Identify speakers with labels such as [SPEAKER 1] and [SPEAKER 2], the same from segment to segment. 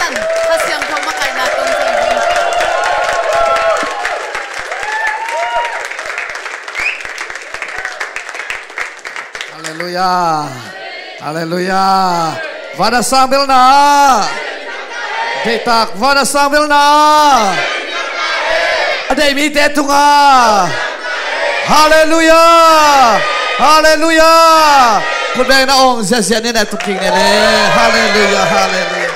[SPEAKER 1] tan khasiang thong ma kai na tong chen
[SPEAKER 2] Hallelujah Hallelujah Vana sambil na Detak vana sambil na Adai mi te tunga Hallelujah Hallelujah Kun bang na ong sia ni na tuking ni le Hallelujah Hallelujah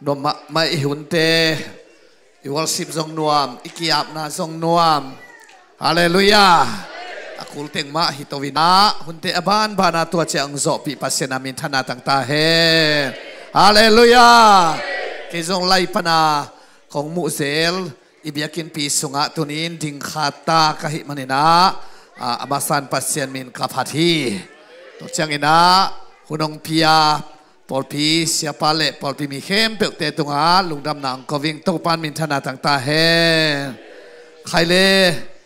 [SPEAKER 2] No ma ihunte I worship zong nuam ikiap na zong nuam Hallelujah Akul teng ma hitowina hunte aban bana tua chiang zo pi pasien amin thana tang ta he Hallelujah Kezong lai pana kong muzel ibiakin pi sunga tunin ding khata kahi manina amasan pasien min kaphathi to chiang ina hunong pia polpi siapa le polpi mi khem pe te tunga lungdam nang koving to pan min thana tang ta he khaile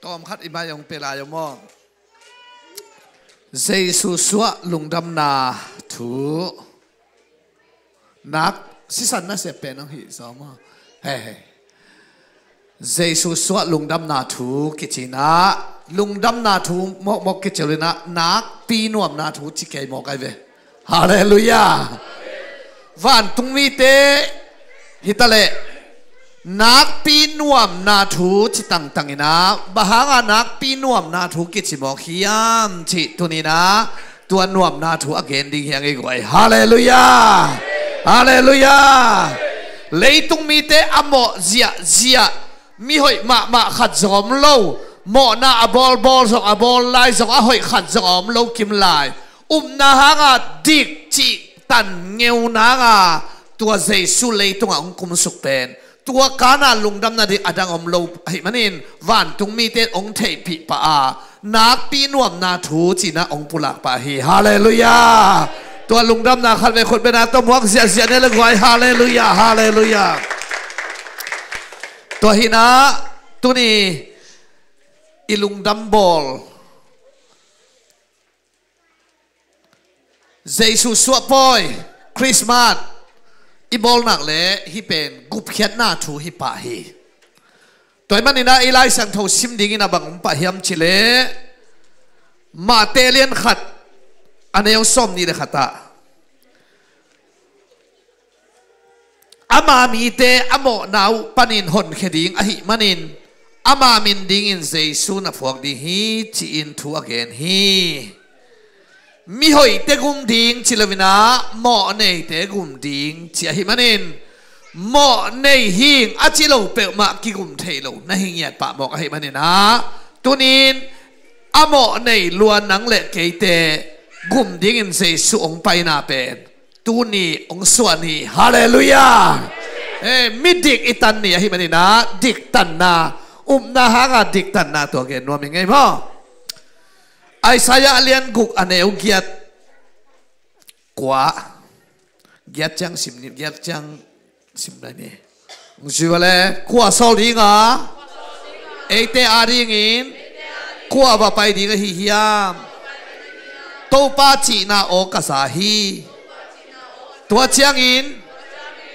[SPEAKER 2] Tom khát ima yong pela yong mo Giêsu suwa lungdam na thu nak sisan na se pen ang hi so mo he Giêsu suwa lungdam na thu kichina lungdam na thu mo kichelina nak pi nuam na thu chikei mo kai ve Hallelujah van tungmi te hitale Nak pi nuam na thu chi tang tangina bahanga nak pi nuam na thu ki chi mo khiam chi tunina tua nuam na thu again ding hiang ei goi Hallelujah Hallelujah leitung mi te amo zia mi hoi ma khat zom lo mo na abol zong abol lai zong a hoi khat zom lo kim lai na hanga dik chi tan ngeu na nga tua Giêsu leitung ang kum suk penตัวกานาลุงดำนาดิอดังอมโลให้มันนินวันตุงมีเตองเทปิปะนักปีนวมนาทูจีนะองปุลักปะฮีฮาเลลูยาตัวลุงดำนาขัดไปคนเป็นนาตัวมวกเสียเนี่ยเลยกวยฮาเลลูยาฮาเลลูยาตัวหินะตัวนี้อีลุงดำบอลเจสุสวปอยคริสต์มาสอีบอลนักเลยฮิเป็นกุบเขียนหน้าทูฮิปะฮีตัวมันนี่นะอีไลสังทอซิมดิ้งนะบังปะเฮียมชิเลมาเตเลียนขัดอันนี้เอาส้มนี่เลยขัดตาอามามีเตอโมนาวปนินหนเขดิงอหิมันินอามามินดิ้งอินเจสุนับฟอกดีฮีจีอินทูอเกนฮีมีหอยเตกุมดิงชิลวินาหมอในเตกุมดิงเชียหิมันินหมอในหิงอาจิโลเปลมากิกุมเทโลนหิงยัดปะบอกหิมันินะตุนินอหมอในล้วนนังเล็กเกยเตกุมดิงอินเซสุองไปนาเป็นตุนีองส่วนนี้ฮาเลลูยามิดิกอิตันนี่หิมันินะดิกตันนานาหางาดิกตันนาตัวเกนนัวมิงไงพ่อไอ้สายเลียนกุกอันเอวเกียดกว่าเกียดจังสิบนิดเกียดจังสิบไหนนี่มึงชื่อว่าอะไรกว่าโซลิงอ่ะเอเตอาริงินกว่าว่าไปดีก็ฮิฮิยามโตปาจีนาโอกาสาฮีตัวเชียงอิน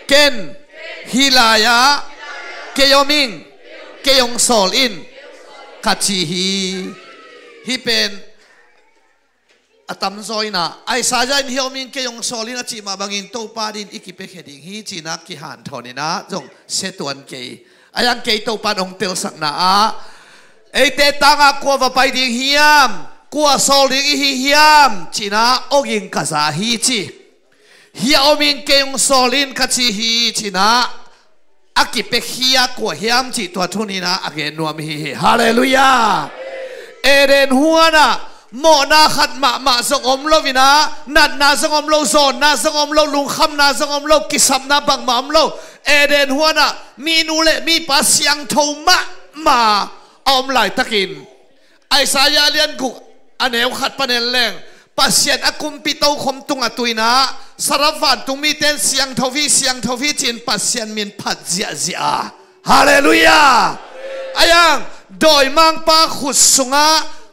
[SPEAKER 2] เกนฮิลายะเกยมิงเกยงโซลินกัจจิฮีฮิเป็นอาตัมซอยนะไอ้สายใจเฮียวมิงเกยงโซลินะจีมาบังอินโตปาดินอิกิเปเคดิงฮีจีนักกิหันทอนี่นะจงเสตวนเกยอายังเกยโตปาองเตลสักนะไอเตตังกัวไปดิงฮิยามกัวโซลิงฮิยามจีนะอกินกาซาฮีจีเฮียวมิงเกยงโซลินกัจจิฮีจีนะอากิเปคียกัวฮิยามจีตัวทุนีนะอาเกนัวมิฮีฮาเลลูยาเอเดนหัวนะโมนาขัดมาสงอมโลวินะนัดนาสงอมโลโซนนาสงอมโลลุงคำนาสงอมโลกิสับนาบังมาอมโลเอเดนหัวนะมีนูเลมีปัสยังทมาอมไหลตะกินไอสายาเลียนกุกอันเอวขัดปนเนแรงปัสยันอากุมปิโตคมตุงอตุยนะสารฟันตุงมีเต้นเสียงทวีจินปัสยันมินพัดเจียฮาเลลูยาอายังโดยมังปาขุดสุงะ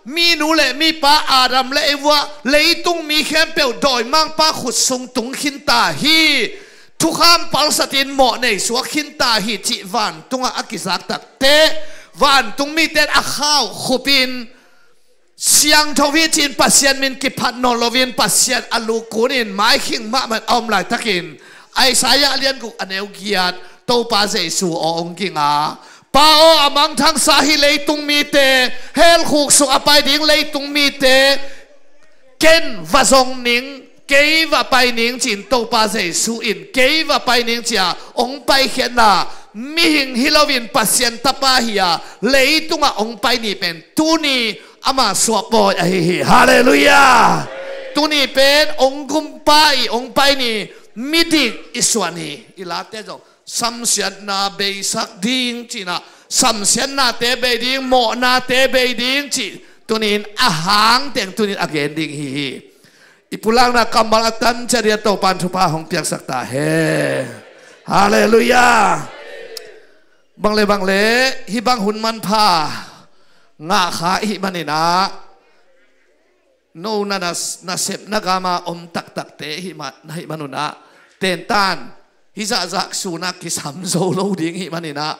[SPEAKER 2] mi nu le mi pa Adam le ewa leitung mi khem pe doi mang pa khut sung tung khin ta hi thu kham pal satin mo nei suak khin ta hi chi van tunga akisak tak te van tung mi ten a khaw khupin siang thawi chin pasien min ki phat no lovin pasien alu kunin mai khing ma man om lai takin ai saya lian ku aneu giat to pa jesu ong kinga pao amang thang sahi leitung mi te hel khuk su apai ding leitung mi te ken vazong ning kei va pai ning chin to pa jesu in kei va pai ning chia ong pai khen na mi hing hilovin pasien tapa hiya leitunga ong pai ni pen tu ni ama swapo hi hallelujah tu ni pen ong pai ni midik iswani ilate jo samsian na be sak ding china samsian na te be ding mo na te be ding chi tunin ahang teng tunin again ding hi ipulang na kamal atan charia to pan thupa hong piak sakta he hallelujah bangle hi bang hun man pha nga kha hi manina no na sep nagama om tak tak te hi manuna ten tan hi za suna ki sam zo lo ding hi manina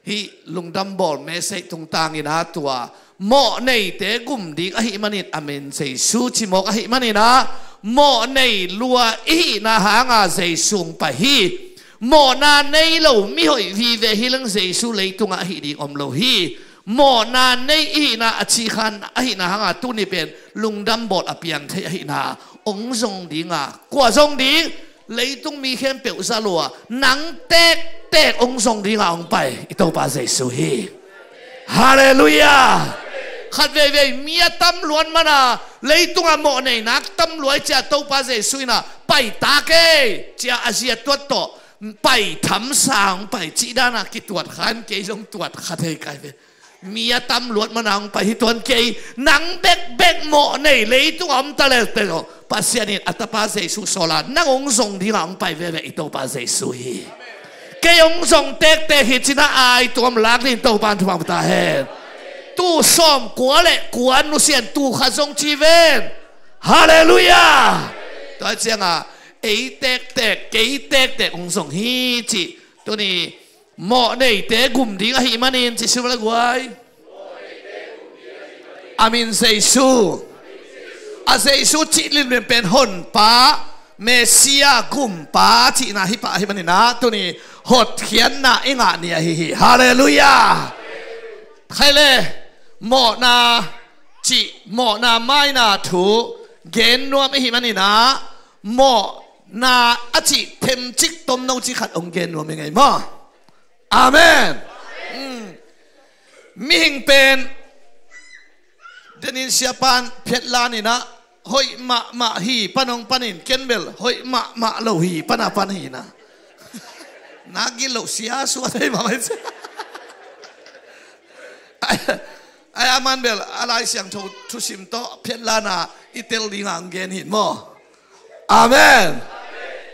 [SPEAKER 2] hi lungdam bol me sei tung tang ina tua mo nei te gum ding a hi manit amen sei su chi mok a hi manina mo nei lua i na hanga sei sung pa hi mo na nei lo mi hoi vi ve hi lang sei su lei tung a hi ding om lo hi mo na nei i na a chi khan a hi na hanga tu ni pen lungdam bol a piang the hi na ong zong ding a kwa zong ding leitung mi khem pe sa lo nang tek ong zong ding a ong pai i to pa jesu hi hallelujah khát về mía tâm luận mà na lấy tung à mộ này nát tâm luận chia tàu pa dễ suy na bảy ta cái chia Asia tuột to bảy thắm sang bảy chỉ đa na kí tuột khán cái giống tuột khát hay cái về mía tâm luận mà na bảy tuột cái nắng bẹt mộ này lấy tung ông ta lấy tới rồi pa sia ni atapa dễ su sola nang ông zong đi ông bảy về tàu pa dễ suy cái ông zong tek hit chỉ na ai tuom lạc đi tàu pan thuang ta hết tu som của lệ của anh nuôi tu khát giống chi ven hallelujah tôi讲啊ấy tek ông song hi chỉ tôi này mọi này te gum đi cái mà nên chỉ số là quay amin Giêsu à Giêsu chỉ liên bên hồn pa Messia gum pa chỉ na hi pa hi mà nên na tôi này hốt hiền na inga ni hi hallelujah hay lệ mọ na chỉ mọ na mai na thủ gen nuam hi mani na mọ na a chỉ thêm chích tôm nâu chỉ khát ông gen nuam ngay mọ amen mi hình pen denin siapan phet la ni na hoi ma hi panong panin kenbel hoi ma lo hi pan hi na nagi lo sia su ai ma mai ai aman bel alai siang thu sim to phet lana itel ding ang gen hin mo amen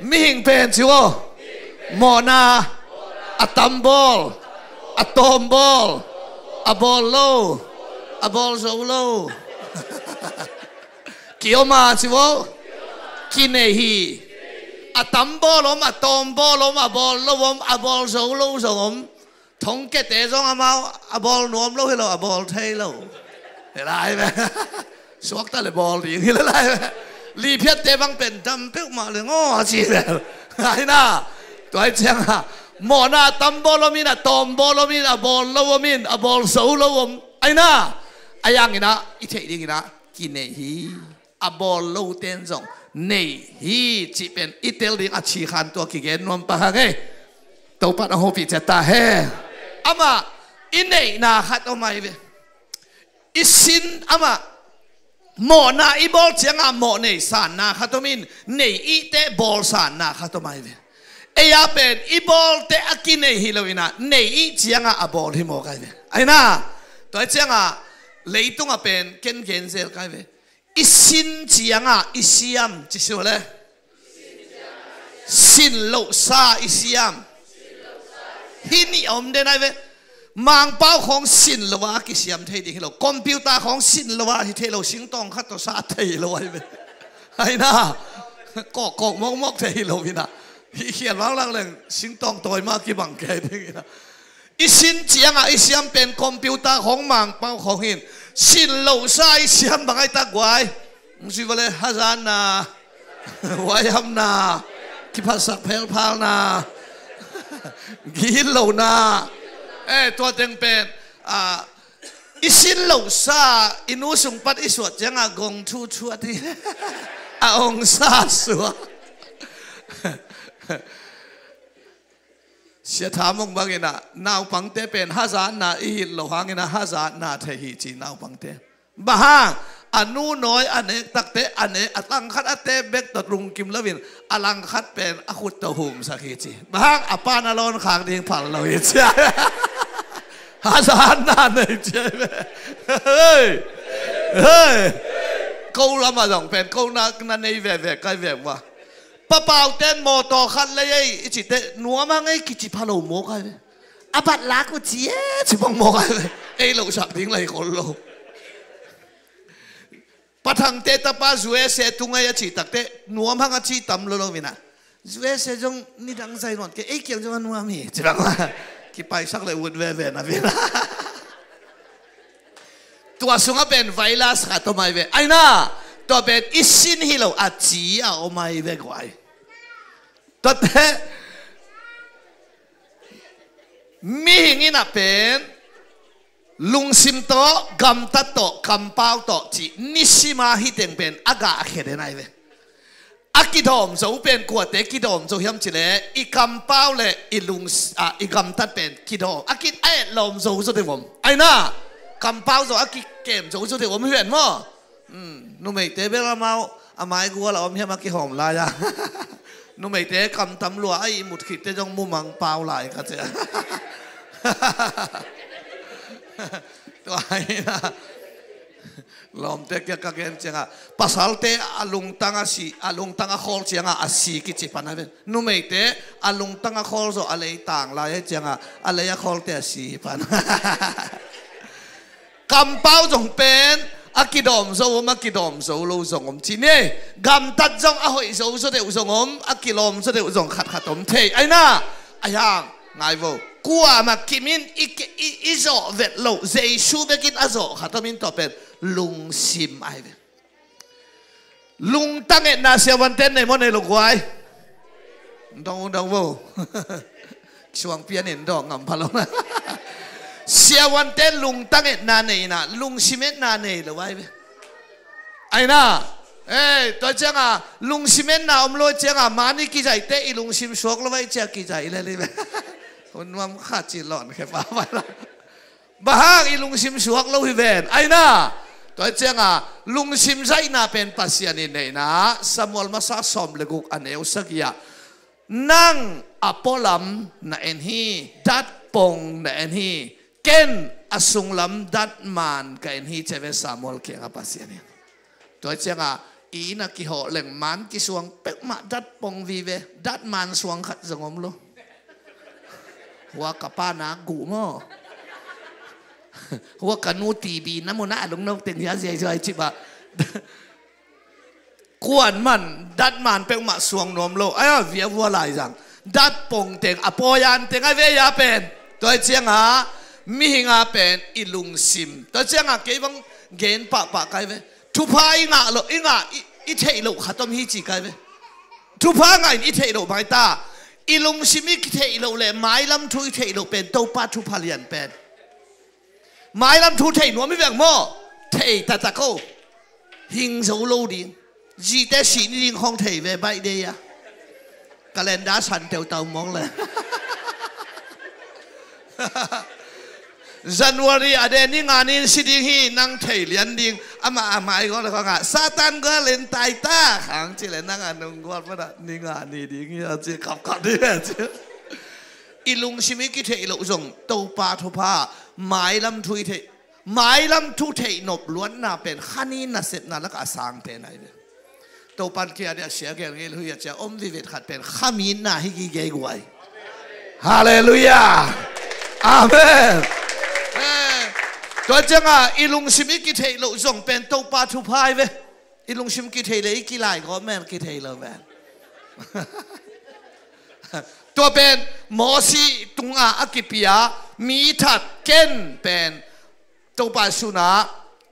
[SPEAKER 2] mi hing pen chiwo mo na atambol atombol abolo abol zolo kioma chiwo kinehi atambol atombol abol abol zolo thống kết tế trong amao abol nuông lâu hay là abol thay lâu để lại về suốt ta lại bol thì như lại về li phiết tế băng bền tâm biết mà là ngó gì về hay na tôi chẳng à mỏ na tâm bol min à tom bol min à bol lâu min à bol xấu lâu ai na ai yang gì na ít thấy đi gì na kỳ này hi abol lâu tên rộng này hi chỉ bên ít tel đi à chỉ khăn tua kỳ gen nuông pa cái tàu bắt nó hộp bị chết ta he ama inay na khat omai ve isin ama mo na ibol changa mo nei san na khatomin nei ite bol san na khatomai ve eya pen ibol te akine hilowina nei i changa abol himo kai ve aina to changa leitung a pen ken zel kai ve isin changa isiam chisole sin lo sa isiam hini om de nai ve มังเป้าของสินละวะกิเสียมเทดิฮิโลคอมพิวเตอร์ของสินละวะที่เทโลสิงตองขัดตัวซาเทโลไอ้น่ะกอกมอกเทโลวินะที่เขียนว่าหลังเลยสิงตองตัวมากกี่บังแกนี่นะอีสินเจียงอ่ะอีเสียมเป็นคอมพิวเตอร์ของมังเป้าของหินสินโลซาอีเสียมบางไอ้ตากไว้มึงสิว่าเลยฮัจานนะวายฮัมนาที่ภาษาเพลพาลนากินโลนาตัวเต็งเป็นอิสินโลซาอินุสุงปัดอิสวดจังกงทูชัวที่องซาสัวเสียถามมงบางอย่างนาวปังเตเป็นฮัจานนาอิหิโลหังนะฮัจานนาเทหิจีนาวปังเตบ้าอนุน้อยอันเอกตักเตอันเอกอังคัดอัตเตเบกตัดรุงกิมลวินอลังคัดเป็นอขุตตะหุมสักทีบ้าอปานอลอนขางดิ่งผ่านเราอีกใช่ฮาซานนานเลยใช่ไหมเฮ้ยกูละมาส่งเป็นกูนั่นในแบบใกล้แบบว่าป้าเป่าเต้นโมโตคันเลยจิตเตนัวมั้งไอ้กิจิพาโลโมกันอาบัดลักกูเจี๊ยจิบังโมกันไอ้เราสักทิ้งเลยคนโลปะทังเตตป้าจวยเสตุงไงจิตตักเตนัวมั้งจิตตำโลวินะจวยเสจงนี่ดังใจนอนแกไอ้เกี่ยวจงนัวมีจิบังว่ากี่ไปสักเลยวุ่นเว่ยนะพี่นะตัวสุงเป็นไวรัสขัดตัวไม่เว่ไอ้น่ะตัวเป็นอิสินฮิโลอาจีอาโอไม่เว่กว่าตัวเตมีหิงินะเป็นลุงซิมโตกัมตัดโตกัมเป้าโตจีนิสิมาฮิเต็งเป็นอากาศเขตไหนเว่อากิดอมจะเป็นขวดเตกิดอมจะยำจิเลอีกัมเป้าเลยอีลุงอีกัมตัดเป็นกิดอมอากิลมจะจะเดี๋ยวผมไอ้น่ะกัมเป้าจะอากิเกมจะจะเดี๋ยวผมเห็นมั้งนุ่มเอกเตะเบลมาอาไม้กูว่าเราไม่ให้มากี่หอมลายอะนุ่มเอกเตะคำตำรวจไอ้หมุดขิดเตะจงมุมังเปล่าลายกันเจ้าตัวไอ้นะลมเตะเกี่ยวกับเงินเจ้าภาษาเตะอาลุงตั้งอาลุงตั้งอาคอลเจ้าอาศีกิจิปันนั้นนุ่มเอกเตะอาลุงตั้งอาคอลโซอะไรต่างลายเจ้าอะไรอาคอลเตะศีปันคำเป้าจงเป็นอากิดอมโซมากิดอมโซโลซงอมจีเน่กำตัดจงอาหอยโซโซเดอุซงอมอากิลอมโซเดอุซงขัดอมเทไอ้น่ะไอ้ยังไงวะกัวมาคิมินอีโซเวทโลเจชูเบกินอาโซขัดมินต่อเป็นลุงซิมไอ้เวลุงตั้งเอ็ดนาเซียวันเต้นในมอในลูกไว้ดองวะช่วงเปียนเห็นดองงำพะโล้นะเสียวันเต้นลุงตั้งเอ็ดนาเนยนะลุงชิเมตนาเนยหรือไว้ไอ้น่ะตัวเจ้าลุงชิเมตนาอมโลเจ้ามานี่กี่ใจเตะลุงชิมสวกแล้วไว้เจ้ากี่ใจเลยคนว่ามันขาดจีหลอนแค่ฟ้าไปแล้วบ้าอีลุงชิมสวกแล้วฮิเวนไอ้น่ะตัวเจ้าลุงชิมใจน่าเป็นปัสยานินเนยนะสมอลมาสักสมเลกุกอันเอวสักยานั่งอโปลัมน่ะเอ็นฮีดัดปงน่ะเอ็นฮีเกนอสุงลำดัดมันกันฮีเจเวสามอลเกียงอาปัสยานินตัวเจ้าอีนักกิโหเล่งมันกิสวงเป็กมาดัดปงวีเวดัดมันสวงขัดสงมโลหัวกับป้านากูมั้งหัวกันนูตีบีน้ำมันน่าลงนกเต็งยาเสียใจจิบะกวนมันดัดมันเป็กมาสวงนมโลไอ้เวียวัวลายจังดัดปงเต็งอปอยันเต็งไอ้เวียเป็นตัวเจ้ามีหิงาเป็นอิลุงซิมตัวเจ้าเก็บังเกณฑ์ปะไกเวทุพายงาโลอิงาอิเทโลขัดต้มฮิจิไกเวทุพายงาอิเทโลไม่ตาอิลุงซิมิกิเทโลเลยไม้ลำทุอิเทโลเป็นโตปาทุพาเลียนเป็นไม้ลำทุเทหนัวไม่แบ่งหม้อเทตะตะโกหิงโซโลดิจีแต่สีนี่ของเทเวใบเดียกาเลนดาสันเตียวเตามองเลยจันวารีอเดนี่งานนี้สิดิ้งฮีนั่งเทเลียนดิ้งอามาอีกคนละก็งาซาตันก็เล่นตายตาขังจิเลนั่งอ่านนุ่งกอดมาได้นี่งานนี้ดิ้งอ่ะจีขับดิจีอิลุงชิมิกิเทอิลุงโตปาทุพาไม้ลำทุยเทไม้ลำทุเทนบล้วนน่าเป็นขันนี้น่าเสร็จน่าแล้วก็สางเป็นอะไรเนี่ยโตปันเกียร์เนี่ยเสียเกี่ยวกับเรื่องจะอมวิเวทขัดเป็นขามีน่าฮิกิเกยกวยฮาเลลูยาอาเมน ตัวจังอ่ะอีลุงซิมิกิเทโลส่งเป็นตัวปาทุพายเว้อีลุงซิมกิเทเลยกี่ลายก็แม่นกิเทเลยแม่ตัวเป็นหมอสีตุงอาอักิปิยามีถัดเก่นเป็นตัวปาสุนา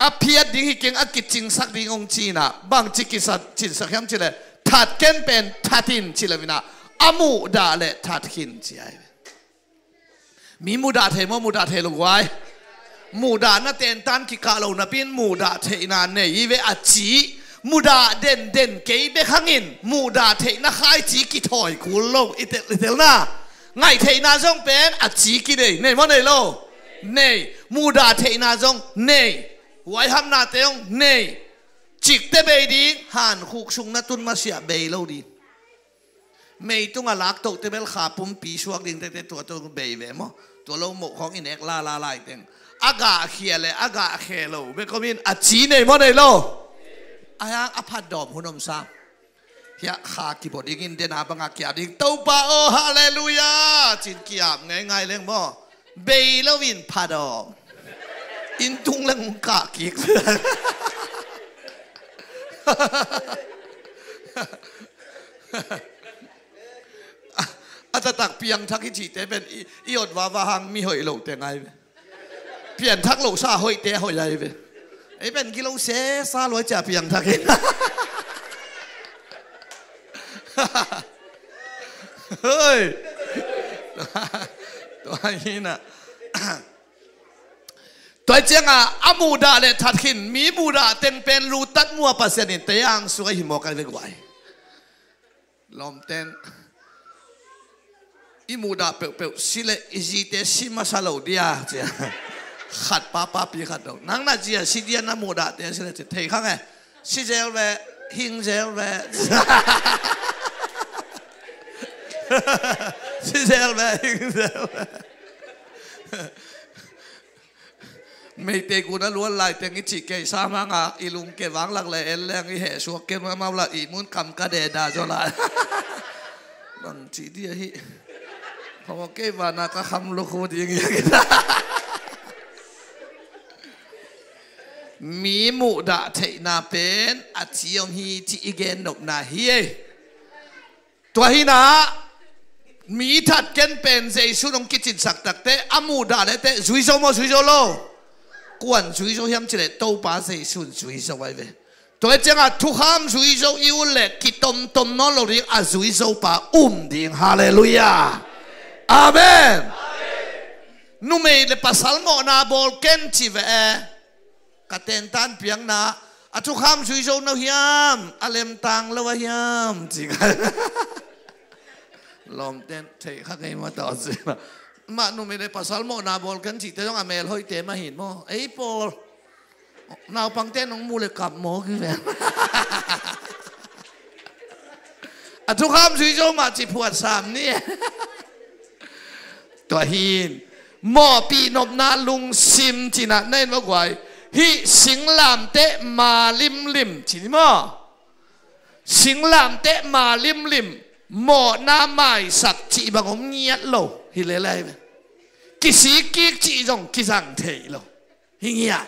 [SPEAKER 2] อภิยดิ่งหิเก่งอักิจิงสักดิ่งองจีน่ะบางจิกิสัตจินสักยามจิเลถัดเก่นเป็นถัดินจิเลวินาอามูดาเลถัดหินจีไอมีมูดาเทมมูดาเทลูกไว้มูดาน่ะเต็นตันกิกาโลน่ะเป็นมูดาเทนานเนี่ยยี่เวอจีมูดาเด่นเด่นเกย์เบขังอินมูดาเทน่ะขายจีกิถอยกูโลอิเตลน่ะไงเทน่ะจงเป็นอจีกิเลยเนี่ยมันเลยโลเนี่ยมูดาเทน่ะจงเนี่ยไว้ทำนาเตียงเนี่ยจิกเตเบดีหันคุกซุงน่ะตุนมาเสียเบยโลดีไม่ต้องอาลักตกเตเบลขาปุ่มปีชวกดิ่งแต่ตัวเบยเวมั้งตัวโลหมกของอินเอกลาไล่เต็งอากาเขียเลยอากาเขโลเบก็มีอจีเนี่ยมันเลยโลอายังอภัดดอมหุ่นอมซาเฮียขากีบดิ่งอินเดนาบังอากียบดิ่งเต้าป่าโอฮาเลลูยาจินกียบง่ายๆเรื่องบ่เบยลวินพัดดอมอินทุงเรื่องกะกีกอาจจะตักเพียงทักที่จีเตเป็นอีอดว่าหังมีหอยโลแต่ไงเพียงทักโลซาหอยเตะหอยใหญ่ไปไอ้เป็นกิโลเซซาลอยจ่าเพียงทักเองเฮ้ยตัวนี้น่ะตัวเจ้าอามูดาเลทัดขินมีมูดาเต็มเป็นรูตัดมัวปัสเซนินแต่ยังสวยหิมกันไปกว่าลมเต้นอีมูดาเปล่าสิเลอิจิเตสิมาซาโลเดียเจ้าขัดป้าปีขัดดอกนังน่าเจียสิเดียนมูดาเตสิเลจะเทข้างไงสิเจลเวหิงเจลเวสิเจลเวหิงเจลเวไม่เตกูนะล้วนลายเต็งอิจิเกยสามังอ่ะอีลุงเกวังหลักเลยเอ็นแรงอีเหชัวเกนมาละอีมุนคำกระเดดาจละบางทีเดียฮิพอเกวานาก็คำลูกคนอย่างเงี้ยมีมุดาเทนาเป็นอาชียงฮีที่อีเกนนกนาฮีตัวฮีนะมีทัดเกนเป็นเจสุนงกิจินสักตักเตอามูดาเลเตจุยโซโมจุยโซโลกวนจุยโซยามจิเลโตปาเจสุนจุยโซไว้เวตัวเจ้าทุกคำจุยโซอิวเล็กกิตมนอลริอาจุยโซปาดิ่งฮาเลลูยาอาเมนนุ่มเอเลปัสสัลโมนาบอลเกนจิเวกเตนตันเพียงนาทุกคำจุยโซนเอาฮิยามอเลมตังเลวฮิยามจริงลมเต้นเทข้าไงมาต่อสิมาหนุ่มในภาษาโมนาบอลกันจิตต้องอเมลหอยเตมาเห็นมั้งไอ้ปอลนาวปังเต้นน้องมูเลกับหมอคือแบบทุกคำช่วยโจมาจิปวดสามนี่ตัวหินหมอปีนบนาลุงซิมจีน่ะเน่นว่าไงฮิสิงลามเตมาลิมจีนี่มั้งสิงลามเตมาลิมหมอหน้าไม้สักจีบางผมเงียบโลฮิเลไลไหมกิสิกิกจีจงกิสังเทโลฮิเงียบ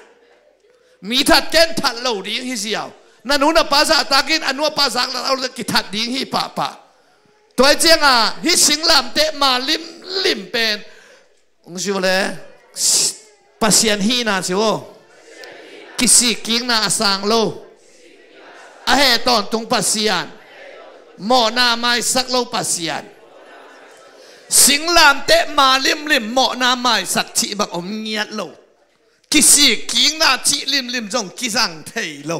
[SPEAKER 2] มีทัดเกนทัดโลดิ้งฮิเสียวนั่นหนูน่ะภาษาตากินอันนู้นภาษาเรากิทัดดิ้งฮิปะตัวเจ้าฮิสิงลามเตมาลิมเป็นองค์ชิวเลยปัสยันฮีนะชิวกิสิกิงน่ะสังโลอาเหตุตอนตุงปัสยันหมอหน้าไม้สักโลปัสยันสิงลามเตะมาลิมหมอหน้าไม้สักชีบักอมเงียดโลกิสิกิงน่าชีลิมจงกิสังเทโล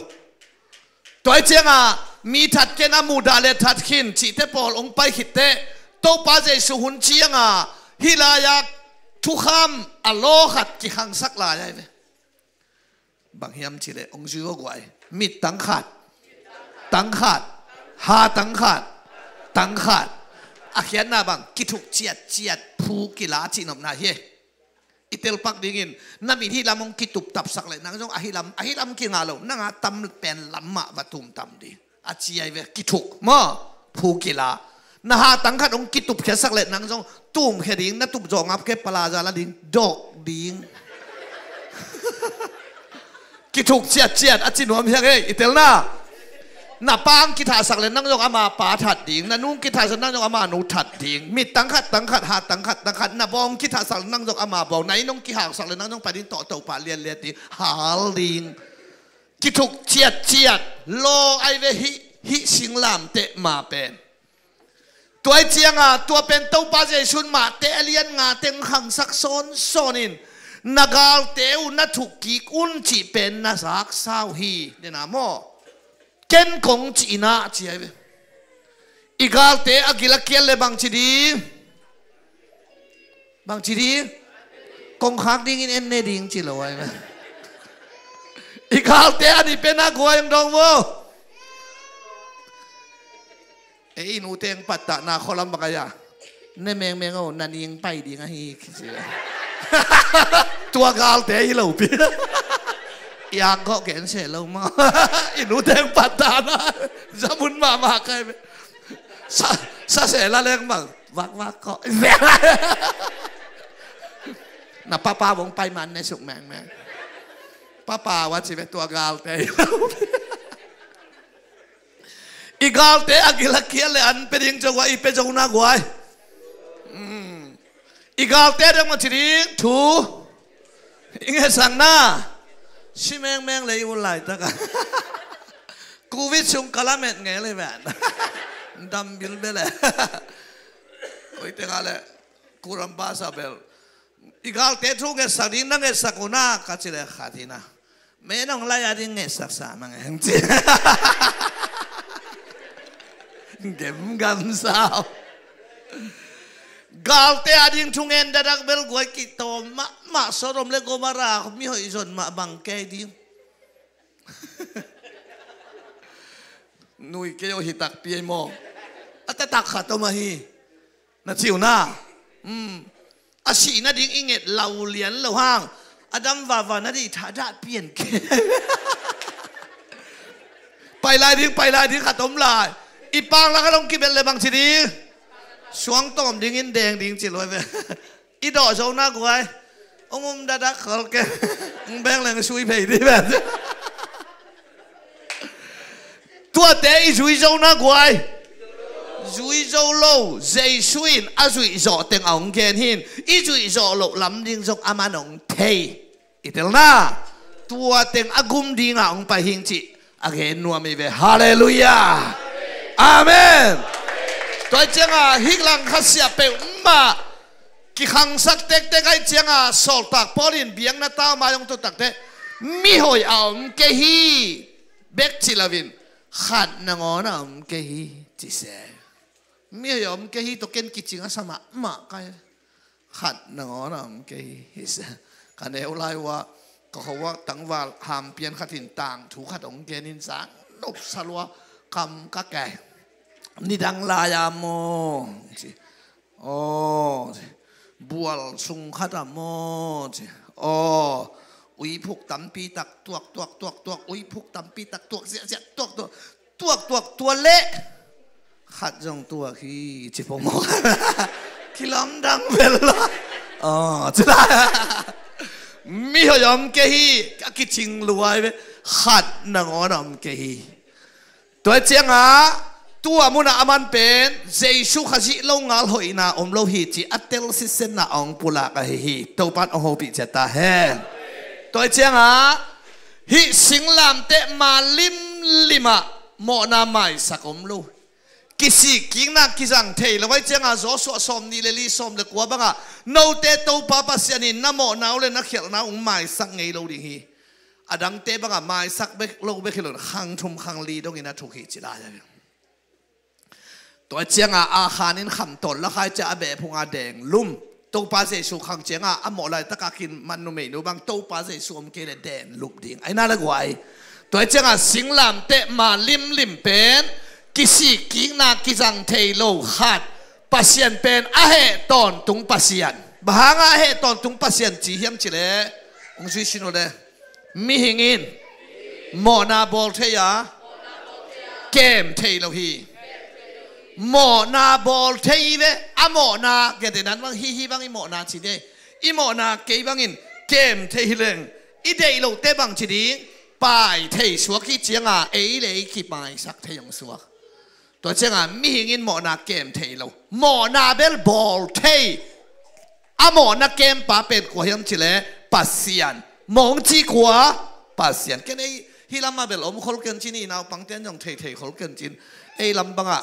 [SPEAKER 2] ตัวเจ้ามีทัดเกนามูดาเลทัดขินชีเตปอลองไปขิดเตโตปาเจสุหุนเจียงฮิลายักทุกคำอโลขัดกิขังสักลายไหมบางยามชีเลองค์ชิวกวยมิดตังขาดหาตังขาดอาเขียนนาบังกิทุกเจียดผู้กิลาจีนอมนาเฮอิเตลปักดิ่งนั่นมีที่ลำมงกิตุบตับสักเลยนั่งจงอาฮิลำกิงาโลนั่งตำเป็นลำมะวัตุมตำดีอาเจียเวกิทุกมั้งผู้กิลานะฮะตังขัดองกิตุบแค่สักเลยนั่งจงตุ่มแค่ดิ่งนั่นตุบจงอับแค่ปลาจาละดิ่งดอกดิ่ง กิถูกเจียดอจินวมเฮียงเอ้อิเตลน่าน้าปังกิถาสักเลยนั่งยกอามาป่าถัดดิ่งนั่นนุ่งกิถาสักนั่งยกอามาหนูถัดดิ่งมีตั้งขัดหาตั้งขัดน้าบองกิถาสักนั่งยกอามาบอกไหนน้องกิหางสักเลยนั่งน้องไปดินต่อเต่าป่าเลียนดิ่งหาดิ่งกิถูกเจียดโลไอเวฮิสิงลามเตะมาเป็นตัวไอเจียงอ่ะตัวเป็นเต้าป่าเจชุนมาเตะเลียนงาเต็งขังสักโซนินนักาลเตวนักถูกกีกุนจีเป็นนักสักสาวฮีเดน่าโมเก่งกงจีน่าจีไอเวอีกาลเตะกิลักเกลเลยบางจีดีกงฮักดิ้งอินเอ็นเนดิ้งจีละไว้ไหมอีกาลเตะอันนี้เป็นนักกวยยังดองโวไอ้หนูเต็งปัตตานาคอลัมบักยาเนแมงเอานันยิงไปดีไงฮีตัวกาลเตะเหล่าปีอยากก็เก่งเสียเรามาอินูเต็งปัตตานาจะมุนมาใครไปซาเสียละเล็กมากวักก็น่ะป้าวงไปมันในสุกแมงป้าว่าจะเป็นตัวกาลเตะอีกาลเตะกิลักเคียเลยอันเป็นยังจังหวะอีเป็นจังหน้ากวยอีกาลเตะเรื่องมันจริงถูอิงเฮสังหน้าชิแมงเลยวุ่นวายตะกันกูวิชุงกะละเม็ดไงเลยแบบดำบิลเบลเลยโอ้ยเตะกันเลยกูรำบาซาเบลอีกาลเตะทุ่งเงสักดิ้งนั่งเงสักกูน่ากัจจิเลขาดีนะไม่ต้องไล่อะไรเงสักสามังเองจีเก็บกันสาวกาลเตะดิ้งทุ่งเงินดักเบลกวยกิโตมาสรมเลโกมารามีหอยจนมาบังแกดิ้งนุยเกี่ยวหิตักเปียโมอัตตักขัดตัวมาฮีนัดชิวน่าอาชีนัดดิ้งอิงเอ็ดเหล่าเหรียญเหล่าห้างอดัมวาวานัดดิ้งท่าดัดเปลี่ยนแกไปลายดิ้งขัดต้มลายอีปางแล้วก็ต้องกินเป็นอะไรบางทีดีสวงต้มดิ้งอินแดงดิ้งจิ๋วเลยอีดอกโชว์หน้ากวยองค์ดักเขาแกแบงเลยช่วยเพย์ดีแบบตัวเตะอีช่วยโชว์หน้ากวยช่วยโชว์โลเจช่วยอาช่วยโชว์เต็งอ่างแกนหินอีช่วยโชว์โลลำดิ้งโชว์อามันองเทอีเตลน่าตัวเต็งอากุมดิ้งอ่างไปหิงจิอาเกนนัวมีเวฮาเลลูยาอาเมนตัวเจ้าฮิกลังขัดเสียเปมากิขังสักเต็กไอเจ้าสอลตักพอลินเบียงนาตามายองตัวตักเตมีหอยเอาเกฮีเบกจิลาวินขัดนางอนะเกฮีจิเซมีหอยเอาเกฮีตัวเกนกิจิงสมามาไกขัดนางอนะเกฮีเซกันเอวไลว่าก็เขาว่าตั้งว่าหามเปลี่ยนขัดหินต่างถูกขัดองเกนินสังนบสลัวคำกะแก่นี่ดังลายามโมโอ้บัวสุงขัดโมโอ้อุยพุกตั้มปีตักตัวอุยพุกตั้มปีตักตัวเสียตัวเละขัดจงตัวขี้จิปมองขี้ล้มดังเวลาอ๋อจะได้มีหอยอมเกฮีกิจิงรวยไปขัดนางอนอมเกฮีตัวเจ้าตัวมุนามันเป็นเจสุขจิลงงาหอยนาอมโลหิตจิอัตเตลซิเซนนาองปุลากะฮีตัวปันองโฮปิเจตาเฮตัวเจ้าฮิสิงลามเตมาลิมะโมนาไมสักอมโลกิสิกิงนักกิจังเทลไว้เจ้าโซสมนี่เลยสมเลยกว่าบ้างโนเตตัวป้าปัสยานินน้ำโมนาวเลยนักเขียนน้าองไมสักไงโลดิฮีอดังเตบ้างไมสักเบกโลเบกโลขังทุ่มขังลีตรงนี้นะถูกหิจิลาตัวเจียงอาคานินคำตนแล้วใครจะอาเบะพงอาแดงลุ่มตัวปลาเสสุขังเจียงอาหมออะไรตะกากินมันนุ่มเมนูบางตัวปลาเสสุมเกลแดงลุบดิ่งไอ้น่าละกว่าตัวเจียงสิงลามเตมาลิมเป็นกิสิกินากิจังเทโลขัดปัสยันเป็นอาเหตอนตุงปัสยันบางอาเหตอนตุงปัสยันจีเฮียมจิเลองซุยชิโนเลมีหิงินโมนาบอลเทียเกมเทโลฮีโมนาบอลเทยเวอะโมนาเกเดนั้นบางฮีบางอีโมนาจีเดอีโมนาเกย์บางอินเกมเทยเลงอีเดย์โลเตบางจีดี bài thầy suốt khi tiếng ấy lấy khi bài sắc thầy dùng suốt tôi tiếng mi hình in mỏ na kem thầy lâu mỏ na bel ball thầy mỏ na kem pa bên của hiểm chỉ lẽ pasian mong chi quá pasian cái này hi làm mà bel ông khol ken chín nào bằng tiền dùng thầy khol ken chín ấy làm bằng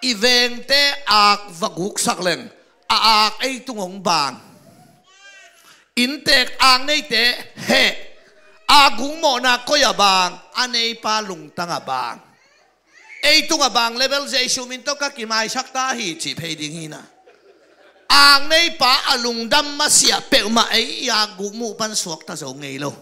[SPEAKER 2] event te ạc và gục sắc lên ạc ấy tung ông bang intek ang nei te he agung mo na koya bang anei pa lung tanga bang ei tunga bang level jesu min to ka kimai sakta hi chi phei ding hi na ang nei pa alung dam ma sia pe ma ei agung mu pan suak ta zo ngei lo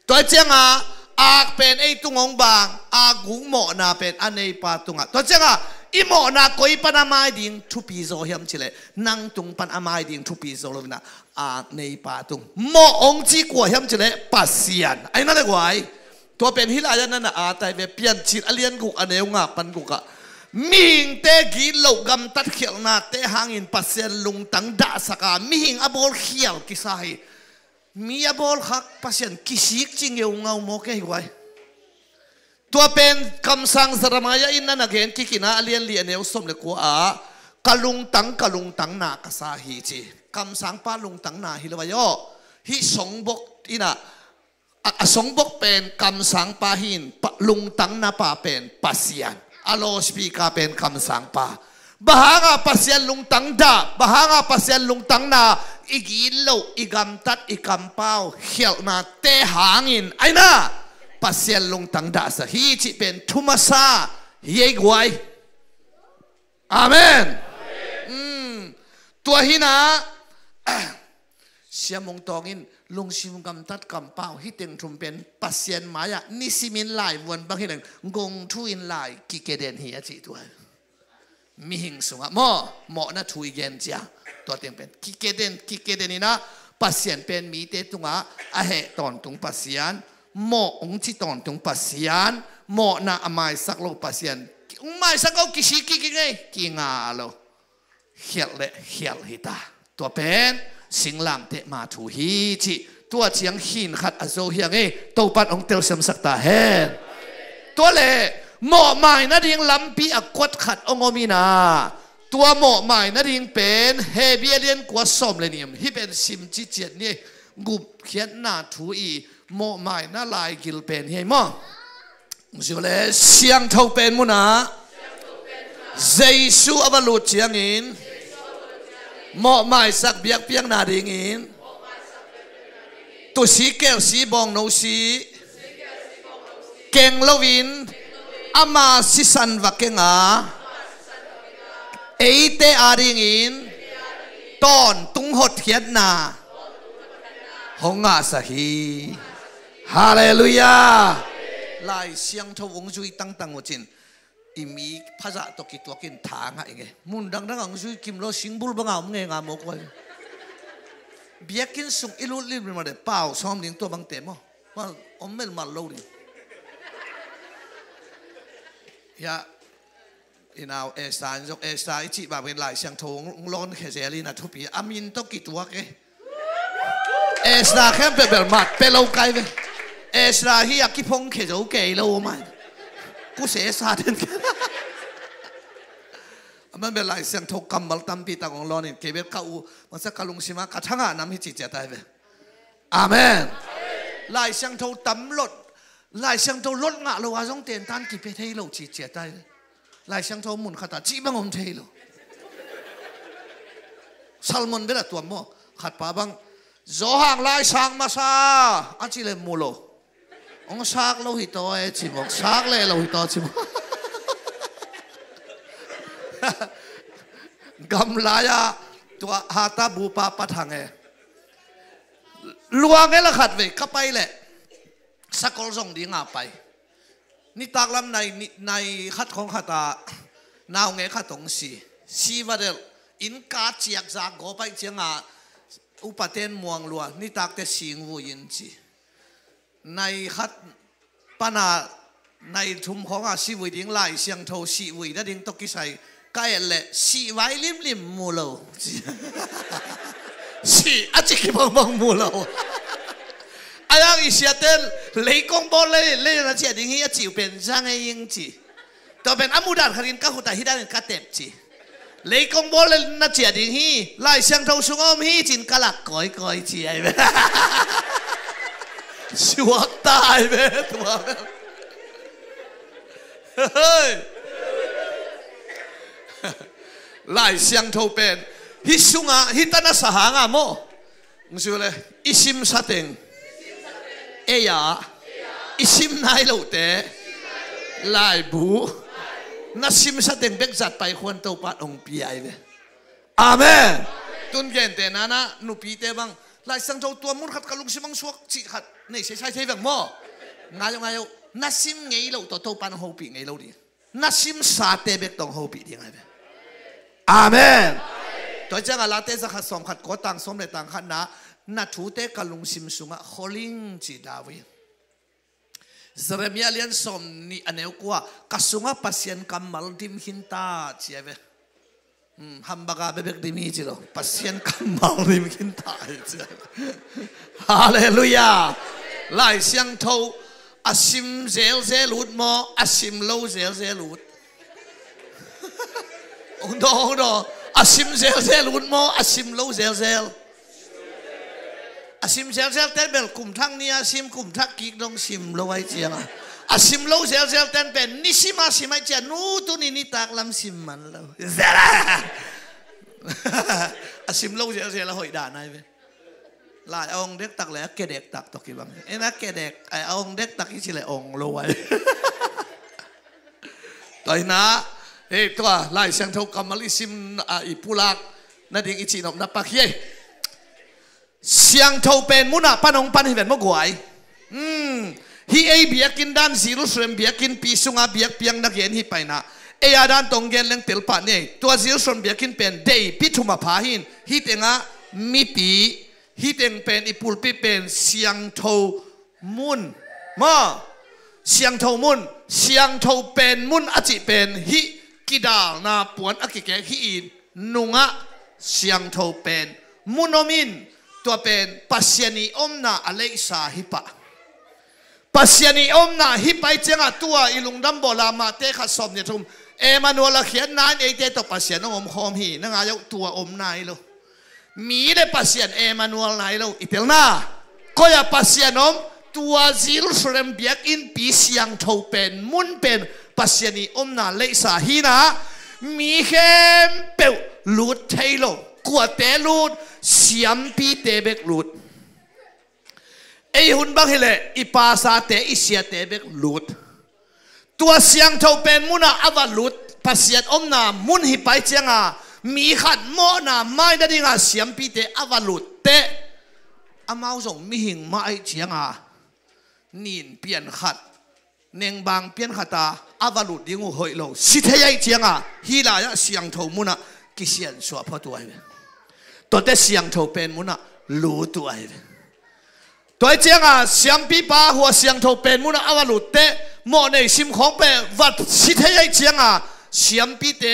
[SPEAKER 2] toy chenga ak pen ei tungong bang agung mo na pen anei pa tunga to chenga imo na koi pan amai ding thu pi zo hiam chile nang tung pan amai ding thu pi zo lo na a nei pa tung mo ong chi kwa hiam chile pasian ai na le wai to pen hilaya na na a tai ve pian chit alian gu aneu nga pan gu ka ming te gi lo gam tat khel na te hangin pasian lung tang da saka ming abol khial kisai mi abol khak pasian kisik chingeu ngau mo ke wai tua pen kam sang saramaya inna again kikina alian li aneu som le ko a kalung tang na kasahi chi kam sang pa lung tang na hilawayo hi songbok ina a songbok pen kam sang pa hin lung tang na pa pen pasian alo speaker pen kam sang pa bahanga pasian lung tang da bahanga pasian lung tang na igilo igam tat ikampao hiel na te hangin aina pasian lung tang da sa hi chi pen thumasa hi gwai amen tua hina siamong tongin lung sim gam tat kam pao hi teng thum pen pasian maya nisimin lai won bang hin gong thu in lai ki keden hi a chi tua mi hing sunga mo na thui gen cha to teng pen ki keden ina pasian pen mi te tunga a he ton tung pasian mo ong chi ton tung pasian mo na amai sak lo pasian mai sak au ki si ki ngai ki nga lo hiel hita to pen singlang te ma thu hi chi tua chiang hin khat azo hiang to pat ong tel sam sakta hen to le mo mai na ding lampi akot khat ongomina tua mo mai na ding pen he bialien kwa som le nim hi pen sim chi chet ni gup khian na thu i mo mai na lai gil pen he mo zule siang thau pen mu na jesu avalut chiang in mo mai sak biak piang na ding in tu si kel si bong no si keng lovin ama si san va kenga eite aring in ton tung hot hiat na honga sahi hallelujah lai siang tho ong zui tang tang wo chin imi phaja to ki to kin tha nga enge mun dang dang ang zui kim lo singbul banga om nge nga mo ko biakin sung ilul lim ma de pau som ding to bang te mo ma om mel mal lo ding ya inau estan jok esta ichi ba ben lai siang tho lon khe zeli na thu pi amin to ki to ke esta khem pe bel mat pe lo kai ve esta hi akipong khe zo ke lo maกูเสียสาเดินมันเป็นลายเสียงทกกำมัลตั้มปีตาของเราเนี่ยเก็บเข้ามันสักกะลุงสิมากัดช่างน้ำให้จิตใจได้ไหมอาเมนลายเสียงทกตั้มรถลายเสียงทกรถงะเราว่าต้องเตียนท่านกี่เพศให้เราจิตใจได้ลายเสียงทกมุนขัดตาจีบังอมเทโลซัลมอนเวลาตัวโมขัดป่าบังโจห่างลายช่างมาซาอันจีเลมูโลองซากเราหิตอยชิมอกซากเลยเราหิตอชิมอกกำลายะตัวหาตาบูปาปัทังเอลวงเอละขัดเวก็ไปแหละสักคนส่งดีงาไปนี่ตากลำในขัดของขัดตานาวเงยขัดตรงสีว่าเดลอินกาเจียกจากโกไปเจียงาอุปเทนมวงลัวนี่ตากแต่สิงวูยินจีในขัดปนาในทุ่มของอาชีวิดิ้งไล่เสียงโทสีวินั่นดิ้งตกิใส่ใกล้แหละสีไว้ริมมูโลสีอาจิกิบังมูโล ayang isiatel leikong boleh le na chia ding hi chiu pen sang ai ying chi to pen amudan kharin ka huta hidan ka tep chi leikong boleh na chia ding hi lai sang thau sungom hi chin kalak koi koi chi ai be suak tai be tua lai sang thau pen hi sunga hi tana sahanga mo ngusule isim sateng eya isim nai lo te lai bu nasim sateng bek zat pai khon to pat ong pi ai ve amen tun gen te nana nu pi te bang lai sang thau tua mun khat kalung simang suak chi khat nei sai sai vek mo ngayo nasim ngei lo to pan ho pi ngei lo di nasim sa te bek tong ho pi ding ai ve amenตัวจังอาลาเตจะขัดสมขัดก็ต่างสมในต่างขัดนะนัทูเตกัลุงซิมสุงะฮอลิงจีดาวิเซเรมียเลียนสมนี่อันเอวกว่ากัสุงะปัสยันกัมมัลดิมหินตาเจียเวฮัมบากาเบเบกดิมีจิโร่ปัสยันกัมมัลดิมหินตาเจียฮาเลลูยาไล่เสียงทูอาซิมเซลเซลูดมออาซิมโลเซลเซลูดองโดอาซิมเซลเซลอุนโมอาซิมโลเซลเซลอาซิมเซลเซลเต้นเป็นกลุ่มทั้งนี้อาซิมกลุ่มทักกิกต้องซิมโลไว้เจียงอาซิมโลเซลเซลเต้นเป็นนิสิมาซิมาเจียนูตุนี่นี่ตักลำซิมมันแล้วเซล่าอาซิมโลเซลเซลแล้วหอยด่านายไปลายองเด็กตักแล้วเกเด็กตักตกกี่บังไอ้นักเกเด็กไอ้องเด็กตักอีสิเลยองโลไว้ต่อยนะเฮ้ตัวไล่เสียงเท่ากับมาลิซิมอีปูลักนั่นเองอีจีนอมนับปักเย่เสียงเท่าเป็นมุนาปนองปันหินมกวยฮีเอเบียกินด้านซีรุสเรมเบียกินปีสุงาเบียกเปียงนักเรียนฮีไปนะเอียด้านตรงเกนเลงเตลปะเนี่ยตัวซีรุสเรมเบียกินเป็นเดย์พิทุมาพาหินฮีเตงะมีปีฮีเตงเป็นอีปูลปีเป็นเสียงเท่ามุนมาเสียงเท่ามุนเสียงเท่าเป็นมุนอจิเป็นฮีกิดาลนาปวนอกิเกฮีอินนุงะเสียงเท่าเป็นมุนอมินตัวเป็นปัสยานีอมนาอเลสาฮิปะปัสยานีอมนาฮิปะเจ้าตัวอิลุงดัมโบลามาเตขัดสมเนี่ยทุมเอมานัวละเขียนนานเอเตตัวปัสยานอมคอมฮีนั่งอายุตัวอมนายโลมีได้ปัสยานเอมานัวนายโลอิเตลนาก็อย่าปัสยานอมตัวซิลสเรมเบียกอินปีเสียงเท่าเป็นมุนเป็นปัสยานีอมนาเลสาฮีนะมีเข้มเปลลูดเทโลกัวเตลูดเสียมปีเตเบกลูดไอหุ่นบังเฮเลอีปาซาเตอิเสียเตเบกลูดตัวเสียงเท่าเป็นมุนาอวลูดปัสยานอมนามุนฮิไปเจียงามีขัดโมนาไม่ได้ดิงาเสียมปีเตอวลูดเตอามาส่งมีหิงมาไอเจียงานินเปลี่ยนขัดเนงบางเปลี่ยนขัดตาอวลูดดิงูหอยโลสิเทียเจียงาฮีลายะเสียงเท่ามุนากิเสียนสวพอตัวไอ้ตัวเตเสียงเท่าเป็นมุนารู้ตัวไอ้ตัวเจียงาเสียงปีป้าหัวเสียงเท่าเป็นมุนาอวลูดเตโมในซิมของเป็นวัดสิเทียเจียงาเสียงปีเต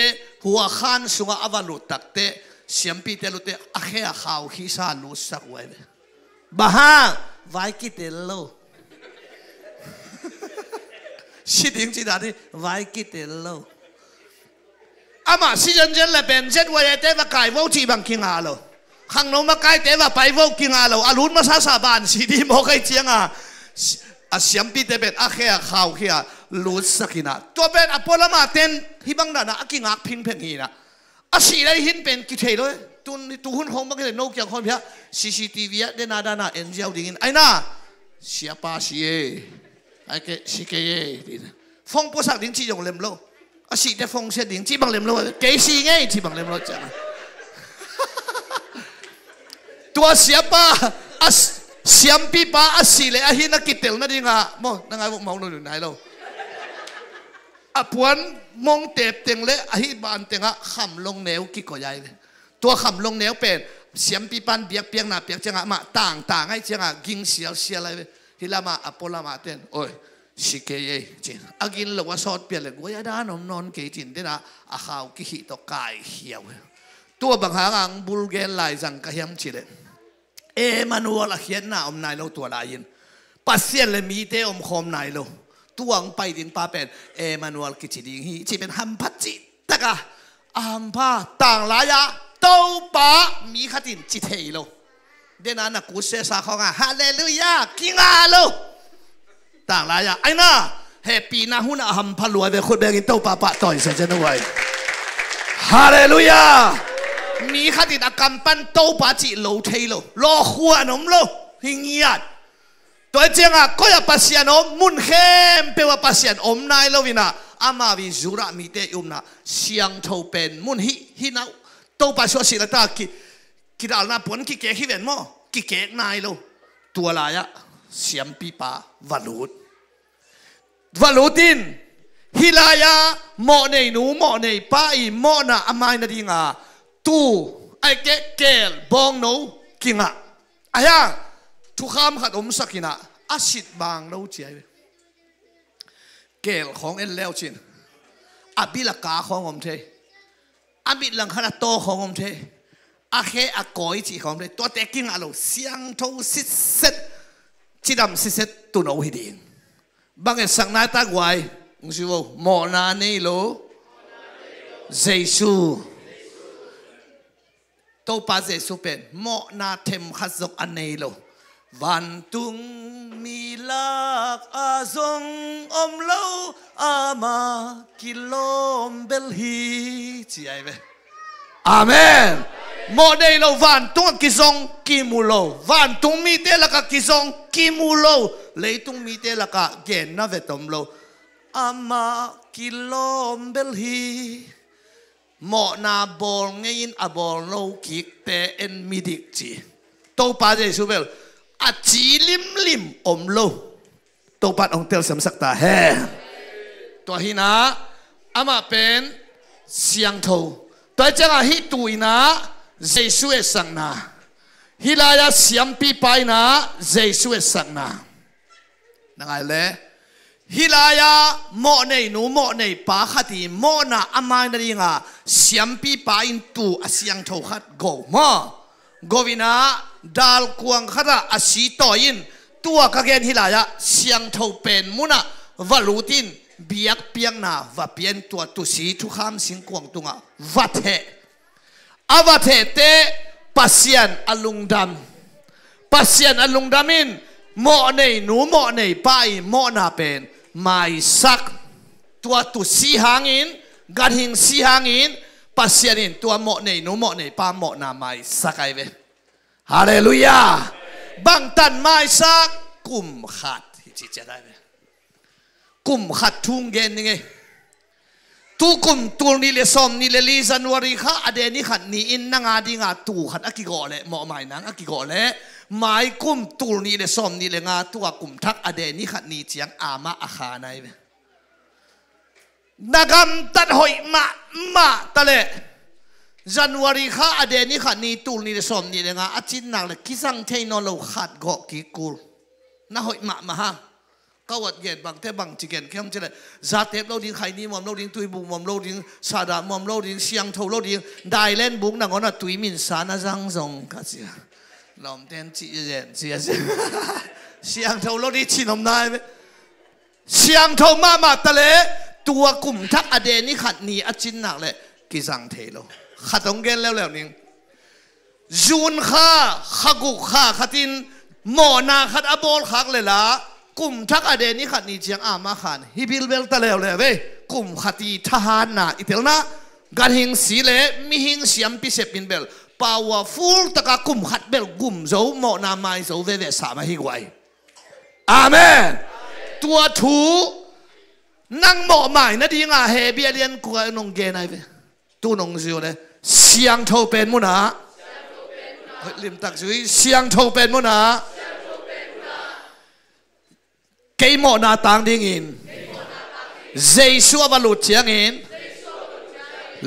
[SPEAKER 2] หัวขันสุงอวลูดตักเตเสียงปีเตลุเตอะแค่ข่าวขี้ซาลูสักไว้บ้าไว้กิเตโลสิดิ้งจีดาที่ไว้กิเตโลอามาสิจันเจนเลยเป็นเจ็ดวันเตว่าไก่วจีบังคิงอาโลข้างโน้มาไก่เตว่าไปวกิงอาโลอารุณมาซาซาบานสิดีโมไก่เจียงอาเสียงปีเตเป็นอะแค่ข่าวขี้ลูสักนะตัวเป็นอพอลมาเต้นที่บังดานะกิงักพิงเพงฮีนะอาศิได้หินเป็นกิเทเลยตุหุ่นของบังเกลโนกิยังคนเพีย CCTV เดนาดานะเอ็นเจลดิ่งไอ้น่ะเสียป้าเสียไอ้เกสิเกยฟงผู้สักดิ่งจีจงเล็มโลอาศิได้ฟงเสียดิ่งจีบังเล็มโลเกสิไงจีบังเล็มโลจังตัวเสียป้าเสียมปีป้าอาศิเลยอาหินนักกิเตลนั่นดิ่งอ่ะโมนั่งไงพวกมองดูอยู่ไหนเราอพวนมองเตบเต็งเละอหิบานเต็งอะขำลงแนวกิโกยายตัวขำลงแนวเป็นเสียมปีปันเบียกเปียงหน้าเปียกจังอะมาต่างไอ้จังอะกินเสียอะไรทีละมาอพอลมาเต้นโอ้ยสิเกยจินอากินหรือว่าซอดเปลี่ยนเลยกูยาดานนอนเกยจินเด้นะอาข่าวกิหิตกายเขียวตัวบางหางบุลเกนลายจังกะเฮียมจิเลเอมานัวละเขียนหน้าอมนายเราตัวลายิน
[SPEAKER 3] ปัสเซียนเลยมีเตอมคอมไหนโลตัวงไปดินป้าเป็นเอมานูเอลกิจิดิงฮีจีเป็นฮัมพัดจิตะกะอัมพาต่างหลายะเต้าป้ามีขัดินจิตเฮโลเดนันนักกุศลสาของฮาเลลูยากิงาโลต่างหลายะไอ้น่าเฮปีน่าหุ่นฮัมพาลัวเวคุดเบกินเต้าป้าป้าต่อยเสียจันไว้ฮาเลลูยามีขัดินอากำปั้นเต้าป้าจิโลเทโลโลขัวนมโลหิงยัดตัวเจ้าก็อย่าปัสยานอมมุนเข้มเปว่าปัสยานอมนายโลวินะอามาวิจุระมีเตอุมนะเสียงเท่าเป็นมุนฮินาตัวปัสสาวะสิละตากิดอัลนาปนกิเกะฮิเวนโมกิเกะนายโลตัวลายะเสียมปีปาวาลูดินฮิลายะโมเนนูโมเนปาอีโมนะอามายนาดิงาตูไอเกะเกลบองโนกิงะอายะทุกคำขัดอมสักินะอาศิดบางเราเจียเกลของเอ็นแล้วจินอาบิลกาของอมเทอาบิลังขนาดโตของอมเทอาเคอากอยจีของอมเทตัวเตกิงอาโลเสียงโทสิเซตจิดำสิเซตตุนเอาหิดิงบางเอสังนาตากไว้งสิวโมนาเนโลเจซูโตปาเจซูเป็นโมนาเทมขัดจกอันเนโลวันตุงมีลักอาซงอมโลอามากิโลมเบลฮีจีไอเวอาเมนโมเดลวันตุงกิซงกิมูโลวันตุงมีเตลักกิซงกิมูโลเลยตุงมีเตลักเกนนาเวตอมโลอามากิโลมเบลฮีโมนาบอลเงินอบอลโลกิกเตเอ็นมิดิกจีโตปาเจสุเบลอาจีลิมอมโลตัวปัดองเตลสมศักตาแห่ตัวหินะอามาเป็นเสียงโทตัวจังอาฮิตุยนะเจสุเอสังนาฮิลายาเสียมปีไปนะเจสุเอสังนานั่งไงเลยฮิลายาโมเนนูโมเนปาขัดีโมนาอามายนาดิงาเสียมปีไปอินตูเสียงโทขัดโกมาโกวินาดัลกวงขระอาศิโตยินตัวกะเกนฮิลายะเสียงเท่าเป็นมุนะวาลูตินเบียกเปียงนาวาเปียนตัวตุสีทุกคำสิงกวงตุงะวัดเทอวัดเทเตปัสยันอลุงดำปัสยันอลุงดามินโมเนนูโมเนไปโมนาเป็นไม่สักตัวตุสีหางินกันหิงสีหางินปัสยันินตัวโมเนนูโมเนปาโมนาไม่สักไอเวฮาเลลูยาบางตันไม่สักกุมขัดที่จะได้ไหมกุมขัดทุ่งเงินยังไงตุกุมตัวนี้เลสอมนี่เลลิซันวารีข้าอเดนี่ขัดนี่อินนังอาดิงาตูขัดอักกิโกเลหมอหมายนังอักกิโกเลหมายกุมตัวนี้เลสอมนี่เลงาตัวกุมทักอเดนี่ขัดนี่เจียงอามาอาคาไนเวนักมตัดหอยมาตะเลจันวารีข้าอเดนี่ขัดนี่ตูนี่เลสอมนี่เลงาอาจินนักเลยกิสังเทนอโลขัดเกาะกิกูน่าหอยมาฮะก็วัดเย็นบางเทบางจิเกนเข้มจะเลยซาเทปเราดิ้งไข่นี่มอมเราดิ้งตุยบุมอมเราดิ้งซาดามอมเราดิ้งเสียงทูเราดิ้งได้เล่นบุ้งนังก็น่ะตุยมินสานะจังซงกันสิลอมเต้นจีเจนจีเจนเสียงทูเราดิ้งชินอมนายไหมเสียงทูมาตะเลตัวกลุ่มทักอเดนี่ขัดนี่อจินหนักเลยกิสังเทโลขัดตรงเกนแล้วนี่จูนข้าขักุข้าขัดินหมอนาขัดอบอลขักเลยละกุมทักอเดนี่ขัดนี่เจียงอามาขันฮิบิลเบลตะเลวเลยเว้กุมขัดีทหารน่ะอิตลนะการหิงสีเลมีหิงเสียมพิเศษบินเบล powerful ตะกะกุมขัดเบลกุมโจหมอนาไม่โจเวเวสามาฮิกไว้อาเมนตัวถูนั่งหมอใหม่นะดีงาเฮเบียเลียนกวนนงเกนไอเวตัวนงซิวเลยเสียงโทเป็นมุนะลิมตักซุยเสียงโทเป็นมุนะเกี่ยมอนาต่างดิ่งอินเจสัวบาลุเชียงอิน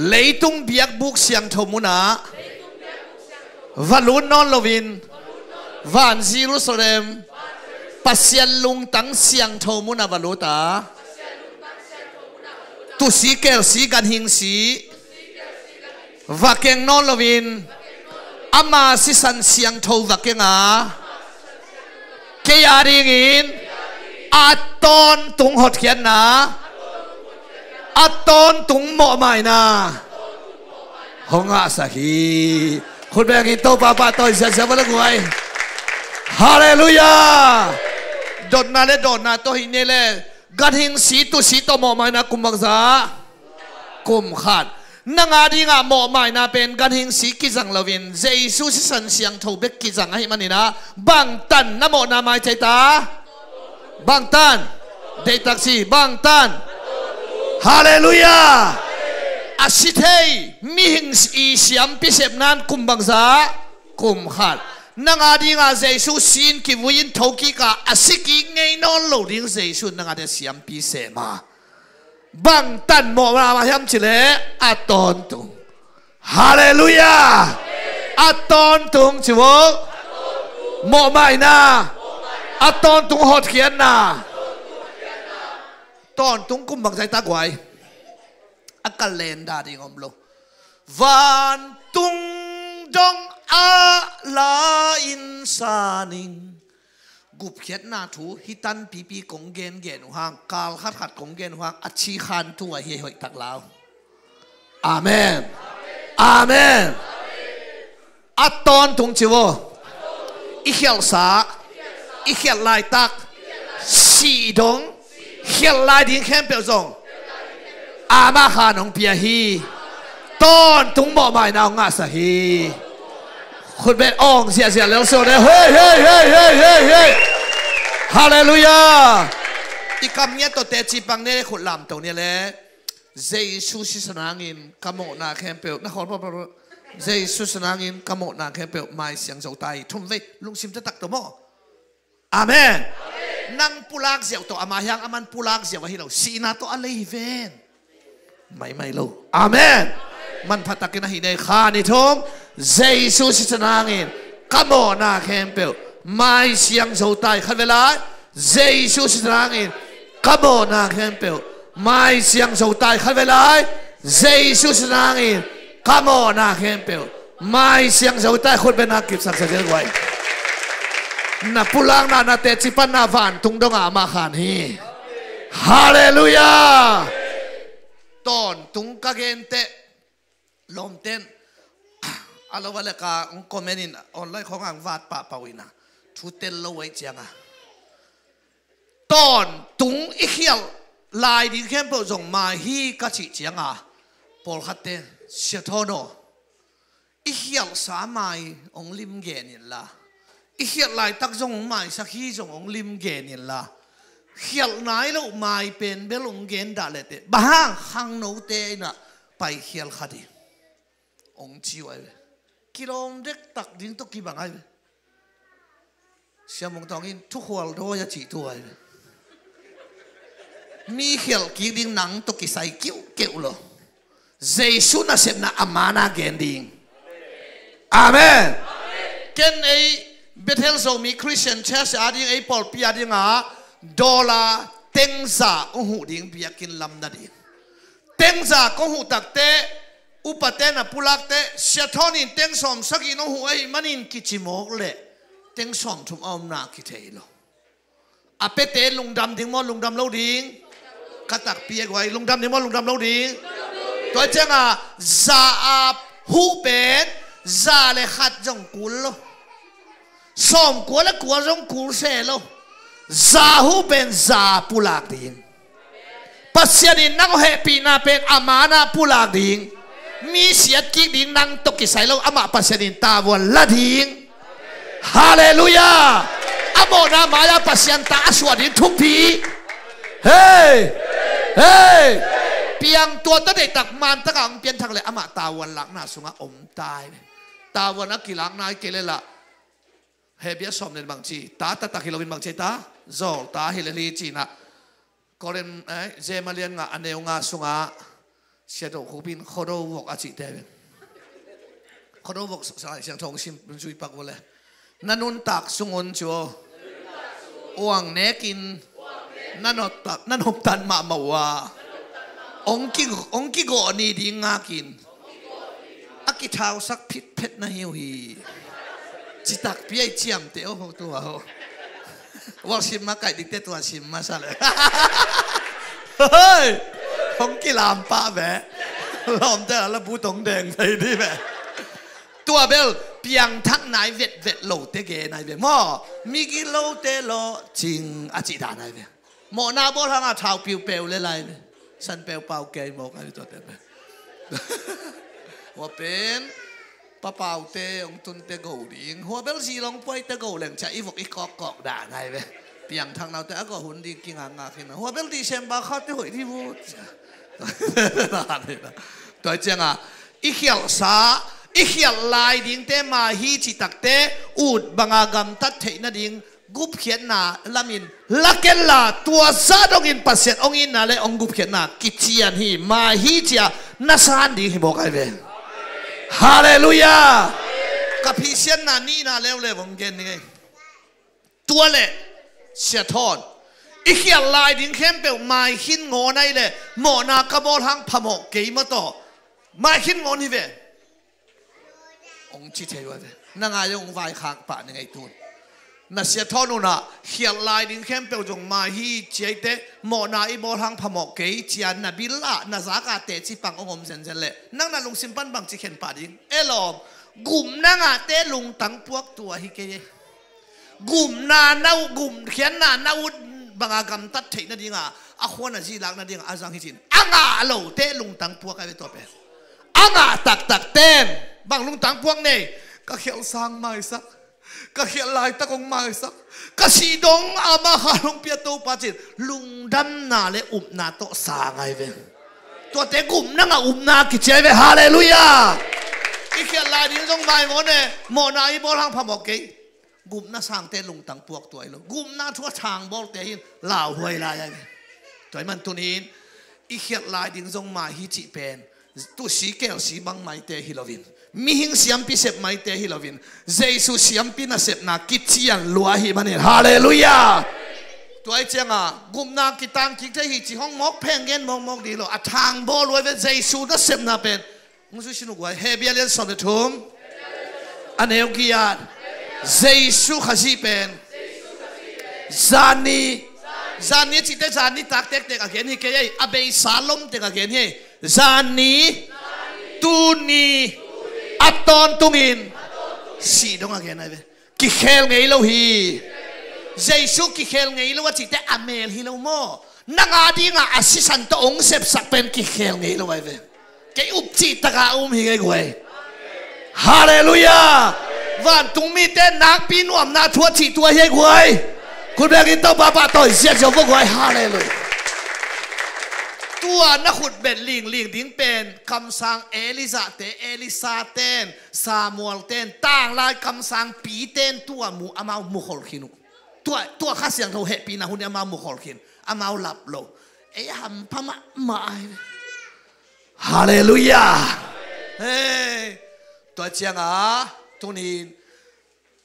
[SPEAKER 3] เลยตุงเบียกบุกเสียงทมุนาบาลุนนอนลวินวันเยรูซาเล็มปัสยันลุงตั้งเสียงทมุนาบาลุตาตุสีเกลสีกันหิงสีวักเกงนอนลวินอามาสิสันเสียงทวักเกงอาเก
[SPEAKER 2] cái đi in tôn tung hột khiên na tôn tung mộ mày na hong a sahi khôn bèn cái tô pa tôi sẽ vào ngồi hallelujah đột na tôi hình này là gan hình sĩ to mộ mày na cùng bằng giá cùng khát nang adi nga mo mai na pen gan hing si ki jang lovin Jesus si san siang tho bek ki jang ai manina bang tan na mo na mai chai ta bang tan de taxi bang tan hallelujah asithei mi hing i siam pi sep nan kum bang za kum khat nang adi nga Jesus sin ki win tho ki ka asiki ngei non lo ding Jesus nang adi siam pi se ma bang tan mo ma hiam chile aton tung hallelujah aton tung chiwo mo mai na aton tung hot khian na ton tung kum bang sai ta gwai akalenda ding om lo van tung dong a la insaning gup khiat na thu hitan pipi kong gen hang kal khat kong gen hang achi khan tu a hi hoi tak lao amen amen aton tung chiwo i khial sa i khial lai tak si dong khial lai ding khem pe zong ama khan ong pia hi ton tung mo mai na nga sa hi khut bet ong sia lel so de hey hallelujah ikam nya to te chi pang ne khut lam to ne le Jesus si sanangin kamo na kempel na khon pa Jesus sanangin kamo na kempel mai siang zo tai thum ve lung sim ta tak to mo amen nang pulak siaw to ama hyang aman pulak siaw hi lo si na to alei ven mai lo amen man phatakin hi nei kha ni thom Jesus si sanangin kamo na kempel mai siang zo tai khan vela Jesus si sanangin kamo na kempel mai siang zo tai khan vela Jesus si sanangin kamo na kempel mai siang zo tai khut be na kip sak sa gel wai na pulang na te chipan na van tung dong ama khan hi hallelujah ton tung ka gente lom ten alo wala ka ang komenin online khong ang vat pa pawina thu tel lo wai chianga ton tung ikhial lai di kempo jong ma hi ka chi chianga pol khatte siathono ikhial sa mai ong lim genin la ikhial lai tak jong mai sakhi jong ong lim genin la khial nai lo mai pen belong gen da lete bahang hang no te na pai khial khadi ong chi wai kilom dek tak ding to ki bangai siamong tongin thu khwal do ya chi tu ai mi khel ki ding nang to ki sai kiu lo Jesus na sep na amana gending amen ken ei Bethel so mi Christian church ading ei pol pi ading a dola tengza hu ding biakin lam na ding tengza ko hu tak te upate na pulak te siathonin teng som saki no hu ai manin kichimok le teng som thum om na ki theilo apete lungdam ding mo lungdam lo ding katak pie gwai lungdam ding mo lungdam lo ding to changa za ap hu pen za le khat jong kul lo som ko le ko jong kul se lo za hu pen za pulak ding pasianin nang happy na pen amana pulak ding mi siat ki ding nang to ki sai lo ama pasianin tawon la ding hallelujah amo na maya pasian ta aswa din thupi hey piang tua ta de tak man ta kang pian thang le ama tawon lak na sunga om tai tawon akilang na kele la hebia som nen bang chi ta kilowin bang chi ta zol ta hileli chi na koren zemalian nga aneu nga sunga shadow khubin khodo wok achi te khodo wok sa siang thong sim jui pak wole nanun tak sungon chuo uang nekin nanop tan ma mawa ongki go ni ding ngakin akithau sak phit phet na hiu hi chitak pi ai chiam te o tu ho
[SPEAKER 3] ว่าชิมมาไก่ดิเตตัวชิมมาซะเลยเฮ้ยผมกีฬามป้าแบะล้อมแต่ละผู้ตงแดงไปดิแบะตัวเบลเพียงทั้งนายเวทโลเตเกนายเบมอมีกิโลเตโลจริงอาจิดานายเบหมอนาบอลทางอาชาวปิวเปลเลยไรเนี่ยฉันเปลเปล่าเกยบอกอะไรตัวเต็มว่าเป็นป้าเปล่าเตองตุนเตโกดิงหัวเบลสีลองป่วยเตโกเหล่งใจอีฟกอีกอกอกด่านายเบเพียงทางเราแต่ก็หุ่นดีกินงาขึ้นหัวเบลดีเชมบาเขาที่หอยที่พูดตัวเจ้าอ่ะอีเขียวสาอีเขียวลายดิ่งเตมาฮีจิตักเตอูดบังอากรรมตัดเทนดิ่งกุบเขียนนาลามินลักเกล่าตัวซาดองอินปัสเซตองอินนาเลองกุบเขียนนากิจยันฮีมาฮีเจียนัสานดิ่งบอกไอ้เว้ฮาเลลูยากับพิเศษนานี่นาเลวเลวงเกนนี่ตัวเล่เสียทอนอีเขียวลายดิ่งเข้มเปลมาหินงอในเล่หมอนากระบอกทางพมกเกยมาต่อมาหินงอนี่เว้องจิตเทวะนั่งอายองไว้ขางป่าในไอตูนน่าเสียทอนุนะเขียนลายดิ่งเข้มเปลจงมาฮีเจเตหมอนาอีบอลทางพมกเกยเจียนนาบิลละนาซากาเตจิปังองมเซนเซเลนั่งนาลุงสิมปันบังจิเข็นป่าดิ่งเอลอมกลุ่มนั่งอาเตลุงตั้งพวกตัวฮิเกยกลุ่มนาเนากุ่มเขียนนาเนาบังอากรรมตัดเทนดิ่งอาควรจีรักนั่นดิ่งอาจังฮิจินอ่างอาโลเตลุงตั้งพวกไอ้ตัวเป็ดอ่างอาตักเต้นบางลุงตั้งพวกเนี่ยก็เขียวสร้างไม่สักก็เขียนลายตะกงไม่สักก็สีดงอามาหาลุงเปียโตปาจิตลุงดำนาเลอุบนาโตสางไงเว้ตัวเตกุ่มนั่งอุบนากิจเจเวฮาเลลูยาอีเขียนลายดิ้งจงไม่หมดเนี่ยหมอนาอีบอลทางพมกเกยกุ่มน่าสร้างเตลุงตั้งพวกตัวไอ้ลูกกุ่มน่าทั่วทางบอลเตหินลาวหวยลายไอ้ตัวมันตัวนี้อีเขียนลายดิ้งจงมาฮิจิเป็นตัวสีเกลสีบังไม่เตฮิโลวินมีหิงเสียมพิเศษไม่เตฮิโลวินเจสุเสียมพินาเสพนากิจยันลัวฮิมันเองฮาเลลูยาตัวไอ้เจ้ากุมนากิตังกิจฮิจิห้องมกเพ่งเงินมกดีโลอัทางบอลรวยเป็นเจสุนาเสพนาเป็นมุสุชินุกไว้เฮเบียเลนสอนเดทุมอันเอลกิยาเจสุขจิเป็นจานีจิตเตจานีตักเตกกันเห็นฮิเกย์อเบย์ซาลมเตกันเห็นฮิจานีตูนีอัตตอนตุงินสีดงอะไรนะเว้กิเคลไงเราฮีเจสุกิเคลไงเราว่าจิตแต่อเมลฮีเราโม่นังอาดีงาอาศิสันตองเสพสักเป็นกิเคลไงเราไว้เว้แกอุบจิตตะกาฮีไงกูเว้ฮาเลลูยาวันตุงมีแต่นักปีนวมนาทัวจิตตัวเฮกูเว้คุณเบกินต้องป้าต่อยเสียเจ้าพวกไว้ฮาเลลูยาตัวนักขุดเบ็ดลิงดิ้งเป็นคำสั่งเอลิซาเตนซามูเอลเตนต่างลายคำสั่งปีเตนตัวมูอามามุขอลขินุตัวข้าเสียงเขาเหตุปีนะหุ่นอามามุขอลขินอามาหลับโลเอ้ยฮัมพม่ามาฮาเลลูยาเฮ้ตัวเจียงตัวนี้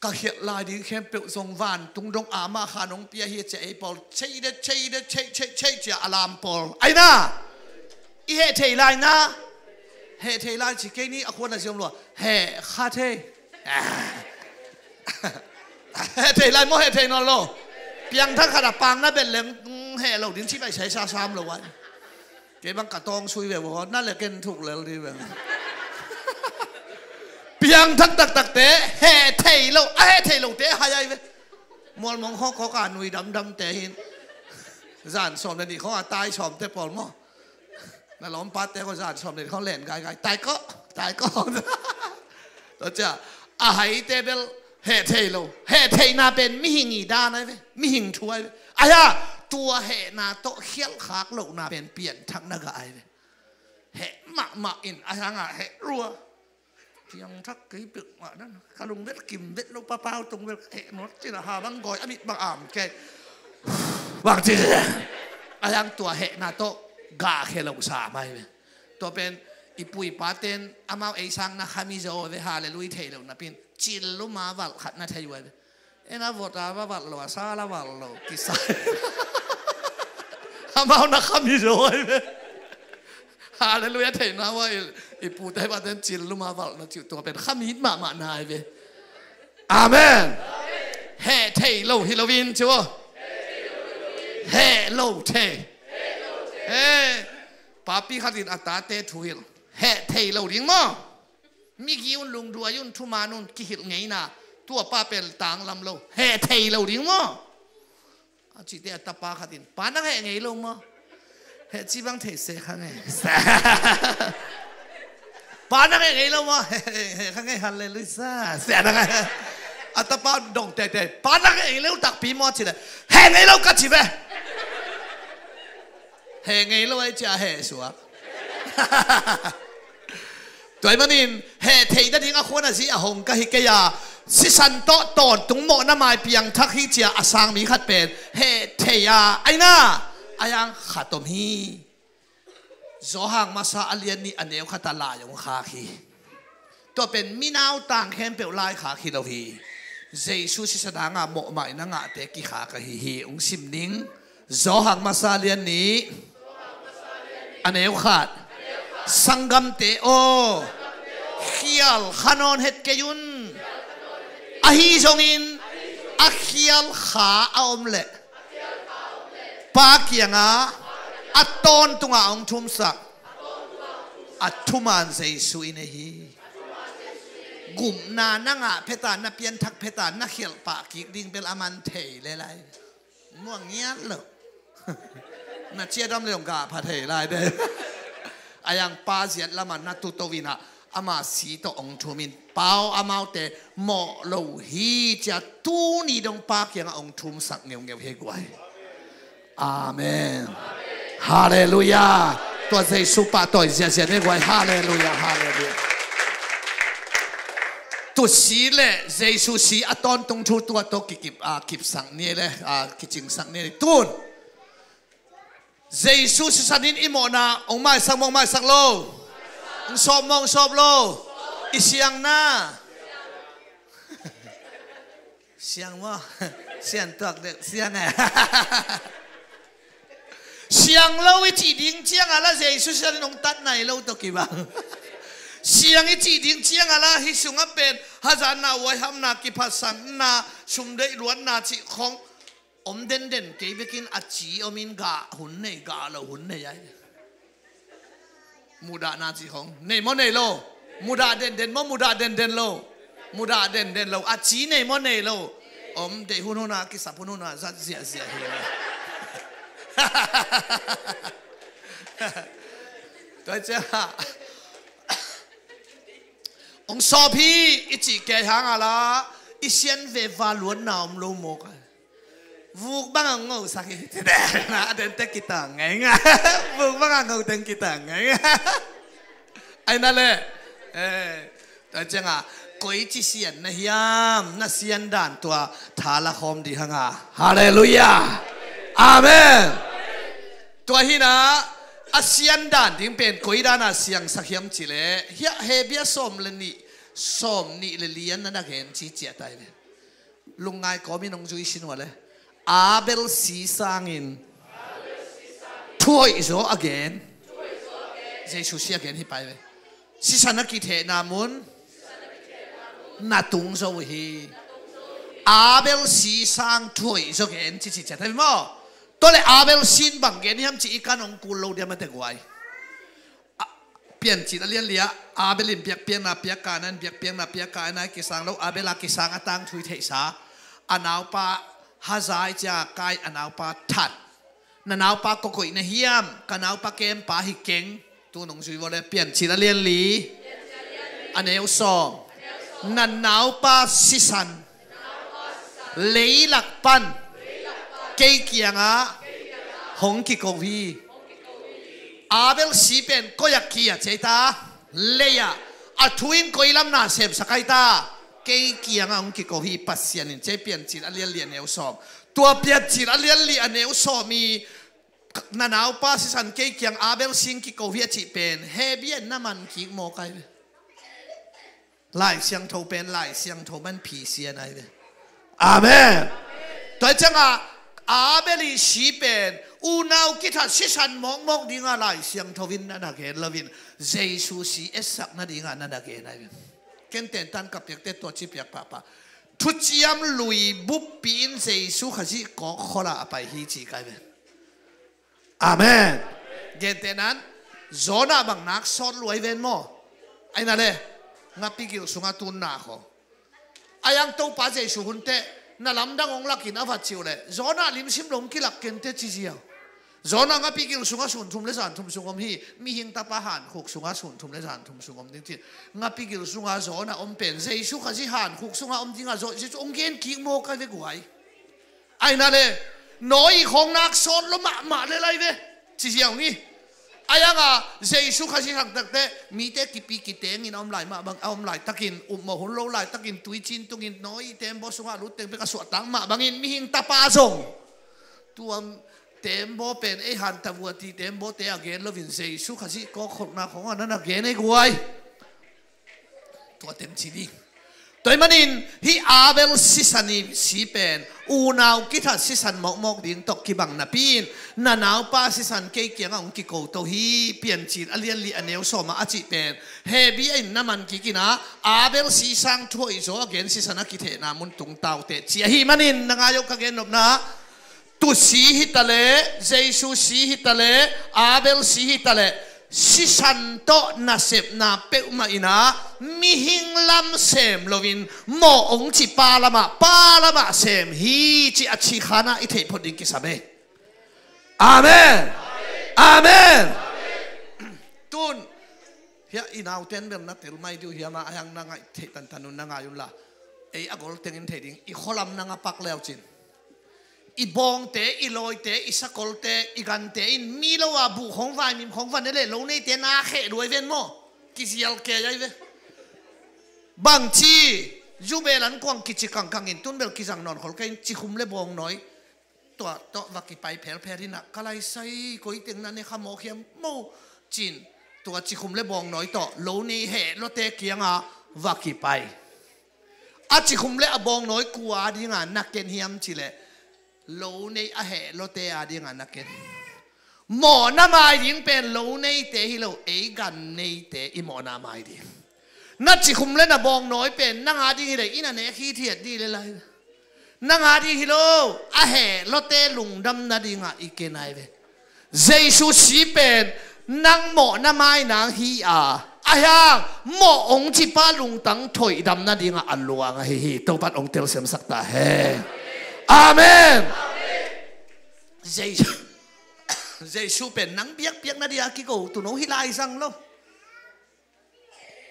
[SPEAKER 3] ก็เขียนลายดิ้งเข้มเปลทรงวันตุงดงอามาขานงเปียเฮียเจไอปอลเชยเดเจอลามปอลไอ้น่ะอีเฮเทลายนะเฮเทลายชิเกนี่อควรจะเชื่อมรัวเฮคาเทเฮเทลายโมเฮเทนอลโลเพียงทั้งขนาดปังนั่นเป็นเรื่องเฮเราดิ้งชิไปใช้ชาซ้ำเลยวันเก็บังกะตองช่วยแบบว่านั่นแหละเกินถูกแล้วดีแบบเพียงทั้งตักเตะเฮเทโลเฮเทโลเตะหายไปมอลมองเขาการนุยดำเตะหินจานสอบเลยดิเขาตายสอบเตะปอลมั้งนั่นล้อมปัดเตะก็จานสอบเลยเขาเล่นไกลตายก็ตัวเจ้าหายเตะเบลเฮเทโลเฮเทน่าเป็นมิหิงีด้านไหมมิหิงช่วยอายะตัวเฮน่าโตเขียลขากโลน่าเป็นเปลี่ยนทั้งนักไอเฮมาอินอายะเฮรัวเพียงทักกี่ปีมานั่นขลุงเวทกิมเวทลูกป้าเป้าตรงเวทเอนอตที่น่ะหาบังกอยอมิตบังอ่ำแกบางทีอะไรอย่างตัวเหน่าโตกาเคลงสาไม่ตัวเป็นอีปุยปาเตนอามาไอซังนะขามิโจเวฮาเลลุยเทลนะเป็นจิลลุมาวัลขัดนาเทยวยเอ็นะวอตาวัลโลซาลาวัลโลกิสายอามานะขามิโจฮาเลลูยาเทนะว่าอีปูแต่ว่าเดินจิลลุมาวัลนะจิตัวเป็นขามิดมานายเวอาเมนเฮ hệ thầy lâu Halloween chưa hệ lâu thầy papi khát tin ata te thu hil hệ thầy lâu điên mà mi giun lung đua yun thu ma nun ki hil ngay na tua pa pel tang lam lâu hệ thầy lâu điên mà chỉ te ata pa khát tin pa na hệ ngay lâu mà hệ chỉ bằng thầy sẽ khang ngay pa na hệ ngay lâu mà hệ khang ngay hallelujah sẽ na ngay ata pa dong te te pa na hệ lâu tak pi mo chỉ là hệ ngay lâu cả chỉ về hệ ngay lâu ấy chả hệ xuống tuổi mà nín hệ thầy đã đi ngã khuôn là gì à hồng cái cái à si san to tòn tung mộ năm mai piang thắc hi chia asang mi khát bền hệ thầy à ai na ai ang khát tôm hi gió hàng masa alien ni anh em khát ta lại ông khá khiตัวเป็นมีนาวต่างแค่เปลวลายขาขี้เราฮีเจสุสิสดางาโมใหม่นางาเตกิขากะฮีฮีองซิมนิงจอหังมาซาเลียนนี้อันเอวขาดสังกัมเตโอเขียลขนอนเฮดเกยุนอาฮีจงอินอาเขียลขาอมเละปาเกียงาอัตตอนตุงาองทุมสักอัตทุมันเจสุอินฮีกุมนานังอ่ะเพตานาเปียนทักเพตานาเขียลปากกิกดิ่งเป็นอามันเทเลยไรม่วงเงี้ยเหรอนาเชียดำเลยองกาพาเทไรเด้อายังปาเสียดละมันนาตุโตวินะอามาสีโตองทูมินเปาอามาเตหมอโลฮีจะตูนี่ดงปากยังองทุมสักเงียวเงียวเฮกไว้อาเมนฮาเลลูยาตัวเจสุปาตัวเสียเสียเฮกไว้ฮาเลลูยาฮาเลลูยาตัวสีเล่เจสุสีอัตอนตรงทูตัวโตกิบสังเนี่ยเลยกิจิงสังเนี่ยตุนเจสุสิสันินอิโมนาองไม่สักมองไม่สักโลองสอบมองสอบโลอิเสียงหน้าเสียงว่าเสียงตัวเด็กเสียงไงเสียงเราวิจิดิ้งเจียงอะไรเจสุสิสันินองตัดไหนเราตัวกี่บังเสียงอีจีดิ้งเชียงอะไรฮิสุงเป็นฮาจานาไว้ทำนากิพัสันนาชุมได้ล้วนนาจิของอมเด่นเด่นเก็บกินอาจีอมินกาหุ่นเนกาเราหุ่นเนยมุดานาจิของเนมเนโลมุดาเด่นเด่นมุดาเด่นเด่นโลมุดาเด่นเด่นโลอาจีเนมเนโลอมเดหุ่นนากิสับหุ่นนาจัดเสียเสียเฮียตัวเจ้าองสอบพี่อิจิแกหางอะไรอิเชียนเววาล้วนนามโลโมกวูกบ้างเงาสักทีเดียวนะเดินเตกิตังไงวูกบ้างเงาเดินกิตังไงไอ้นั่นแหละแต่จังอ่ะกุยจิเสียนนะยามนะเสียนด่านตัวทาละคอมดีหางอ่ะฮาเลลูยาอาเมนตัวที่นะอาเซียนด่านถึงเป็นกุยด้านอาเซียนสักยามจิเลเฮียเฮเบียสมเลนี่สมนี่เลเลียนนั่นนักเห็นจีเจตายเลยลุงไงก็มีน้องจุยชินวะเลยอาเบลซีสังอินช่วยโซอเกนเจสุสีอเกนที่ไปเลยสิฉันนักกิเทนามุนนาตุงโซฮีอาเบลซีสังช่วยโซเกนจีเจตายมั้งตัวเลยอาเบลซินบังเกนี่ยมจีกันองกุลโลเดียมันเด็กไว้เปลี่ยนจิตเลียนเลียอาเบลินเปียกเปียงนาเปียกการนั้นเปียกเปียงนาเปียกการนั้นกิสังแล้วอาเบลากิสังตั้งทุยเทสาอนาวปาฮาซายจากกายอนาวปาทัดนาวปาก็กุยนเฮียมกันาวปาเกมปาฮิเก่งตัวหนุ่มจุยวอลเลยเปลี่ยนจิตเลียนลีอันเอลซอมนาวปาซิสันเลยหลักปันเกี่ยงอ่ะหงกิโกวีอาเบลสีเป็นก็อยากขี้เจตาเลียอัทวินก็อีลำนาเสพสกายตาเกี่ยงอ่ะหงกิโกวีปัสเซียนินเจเปลี่ยนจิตอเลียนเลียนเอลซอมตัวเปลี่ยนจิตอเลียนเลียนเอลซอมมีนาวป้าสิสันเกี่ยงอาเบลสิงกิโกวีจิเป็นเฮเบียนน้ำมันกิโมไกไล่เสียงโทเป็นไล่เสียงโทมันผีเสียไหนเลยอาเมนตัวจังอ่ะอาเบลีสีเป็นอูนาวกิทัดสิฉันมองดิ่งอะไรเสียงทวินนั่นเองลวินเจสุสีเอสักนั่นดิ่งนั่นเองนะเกันเต็นตันกับเปียกเตตัวชิเปียกป้า ทุจิยมลุยบุปผินเจสุขจิก็ขอละไปฮีจีกันเว้อาเมนเกณฑ์นั้นโจนาบังนักสอนรวยเว้นโมไอ้นั่นเลยงับปีกิลสุงาตุนนาขอไอ้ยังตัวป้าเจสุหุ่นเตนั่นลำดังองลักกินอาวัดชิวเลยโจนาลิมซิมลงกิลักเกณฑ์เตจิเจียวโจนางับปีกิลสุงาสุนทุ่มเลสันทุ่มสุงอมฮีมีหิงตาปะหันขุกสุงาสุนทุ่มเลสันทุ่มสุงอมจริงๆงับปีกิลสุงาโจนาอมเป็นเจสุขจิหันขุกสุงาอมจริงอ่ะโจจะองเกณฑ์กิโมกันเวกไว้ไอ้นั่นเลยน้อยของนักสอนละมาเลยไรเว้จิเจียวนี่ไอ้ยังอ่ะเจสุขจิหันตักเตมีเตกิปีกิเตงินอมไหลมาบางอมไหลตะกินอุมหุ่นโลไหลตะกินตุยจินตุกินน้อยเต็มบ่สุงาลุเต็มเป็นกระสวดตังมาบางอินมีหิงตาปะจงตัวเต็มบ่เป็นไอ้หันตะวัวที่เต็มบ่เตะเกนแล้ววินเจสุขจิก็คนนักของอันนั้นเกนไอ้กวยตัวเต็มชีดีตัวมันอินฮีอาเบลซิสันีสีเป็นอูนาวกิทัสซิสันมอกดิ่งตกกิบังนับปีนนาหนาวป้าซิสันเกี่ยงองกิโกโตฮีเปลี่ยนจีนอเลียนลีอันเนวสมาอจิเป็นเฮบีอินน้ำมันกินะอาเบลซิสังช่วยโจเกนซิสันกิเทนามุนตุงเตาเตจีฮีมันอินนางายกเกนนบนะตุสีฮิตาเลเจสุสีฮิตาเลอาเบลสีฮิตาเลสิสันโตนาเสพนาเปอุมาอินามิหิงลำเสมโลวินโมองจิปาลามะเสมฮีจิอชิขานะอิเทพดิงกิสาเบอาเมนอาเมนตุนเฮียอินาวเทนเบลนัดเตลไม่ดูเฮียมายังนางเทตันตันุนนางายุนละไอ้อกอลเทงินเทดิงอีขลัมนางปักแล้วจินอีบองเตอีลอยเตอีสกอลเตอีกันเตอินมีโลวาบุของไฟมีของฟันนี่เลยโลนี่เตนาเขรวยเวนโมกิสิยัลเกยยัยเวบางทียูเบลันกวางกิจิกังอินตุนเบลกิจังนอนขอลกันจิคุมเลบองน้อยตัววักิไปเพลรินะกะไลไซกุยเต็งนั่นเนี่ยขโมยเขียมโมจินตัวจิคุมเลบองน้อยต่อโลนี่เฮโลเตเกียงอ่ะวักิไปอาจิคุมเลบองน้อยกัวดีงานนักเกนเฮียมจิเลโลในอาเหโลเตอาดีงานนักเก็ตหมอน้ำไม่ดิ้งเป็นโลในเตฮิโลเอกันในเตอีหมอน้ำไม่ดิ้งนัดจิคุมเล่นบองน้อยเป็นนั่งอาดีฮิโลอินันเนขี้เทียดดีเลยเลยนั่งอาดีฮิโลอาเหโลเตลุงดำนาดีงาอีเกนไอเวเจสุสีเป็นนั่งหมอน้ำไม่นางฮีอาอายังหมอองค์จิปาลุงตั้งถอยดำนาดีงาอันลวงฮีตัวปัดองค์เตลเสมสักตาเฮอาเมนเจสุเป็นนังเปียกนาดีอากิโกตุนองฮิลายสังโล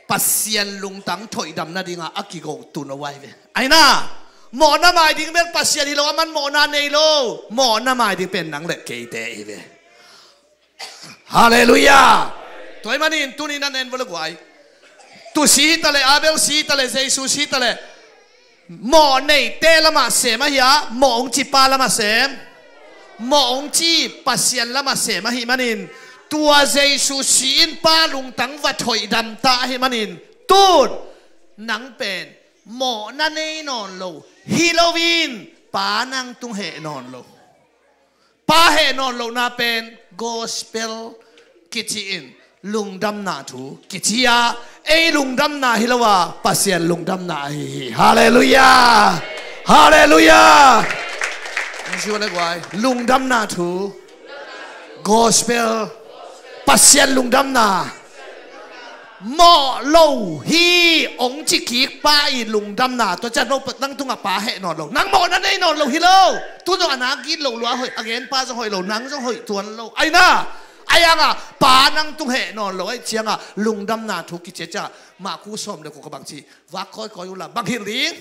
[SPEAKER 3] ปัสยันลุงตังถอยดำนาดีงาอากิโกตุนเอาไว้เว้ไอ้น่าหมอน้ำไม่ดิ้งเป็นปัสยันฮิโลมันหมอนาเนโลหมอน้ำไม่ดิ้งเป็นนังเล็กเกยเตอีเว้ฮาเลลูยาตัวมันนี่ตุนินันเอ็นวลกไว้ตุสีตะเลอาเบลสีตะเลเจสุสีตะเลหมอในเตละมาเสมาฮิยาหมอองจิปาละมาเสมหมอองจีปัสยันละมาเสมาฮิมันินตัวเจสุสีนปาลุงตังวัดถอยดำตาฮิมันินตูดนังเป็นหมอนั่นเองนอนโลฮิโลวินปานังตุงเหนอนโลปาเหนอนโลน่าเป็นกอสเปลกิจิอินลุงดำนาทูกิจิยาเอลุงดำนาฮิลวาปัสยันลุงดำนาฮิฮาเลลูยาฮาเลลูยานี่ชื่ออะไรกว่าลุงดำนาทูกอสเปลปัสยันลุงดำนาหมอโลฮีองจิกิป้าอีลุงดำนาตัวจันโลนั่งตุงป้าเหนอนโลนั่งหมอนั่นเองนอนโลฮิโลตัวจงอนากินโลลัวหอยอเกนป้าจงหอยโลนั่งจงหอยตัวโลไอ้น่าไอ้ยังอ่ะป่านั่งตุ้งเหนอนเลยไอ้เชียงอ่ะลุงดำนาทุกกิจจ้ามาคู่ซ้อมเด็กกูกับบางทีวักคอยอยู่ละบางหิลิง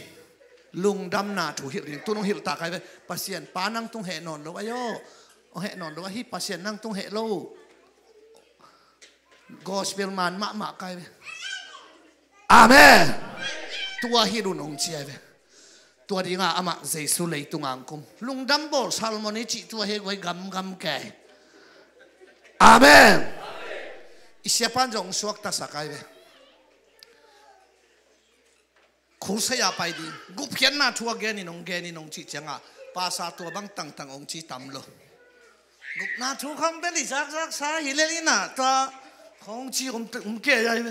[SPEAKER 3] ลุงดำนาทุกหิลิงตุ้งหิลตาใครไปปัสยันป่านั่งตุ้งเหนอนเลยไอ้โย่เหนอนเลยฮิปัสยันนั่งตุ้งเหโลกอสเปลมันมาใครไปอาเมนตัวฮิรุนองเชียไปตัวดีงาอามาเจสุเลยตุงอังคุมลุงดำบอลซาลมอนิจิตัวเฮกไว้กำแก่อาเมนอิสยาปันจงสวกตาสักไอเวคุสยาไปดีกุเพียนนาทัวเกนินงจิจังอ่ะภาษาตัวบังตังองจิตำโลกุนาทัวคำเป็นลิซักสาฮิเลลิน่ะตัวของจิเกยไอเว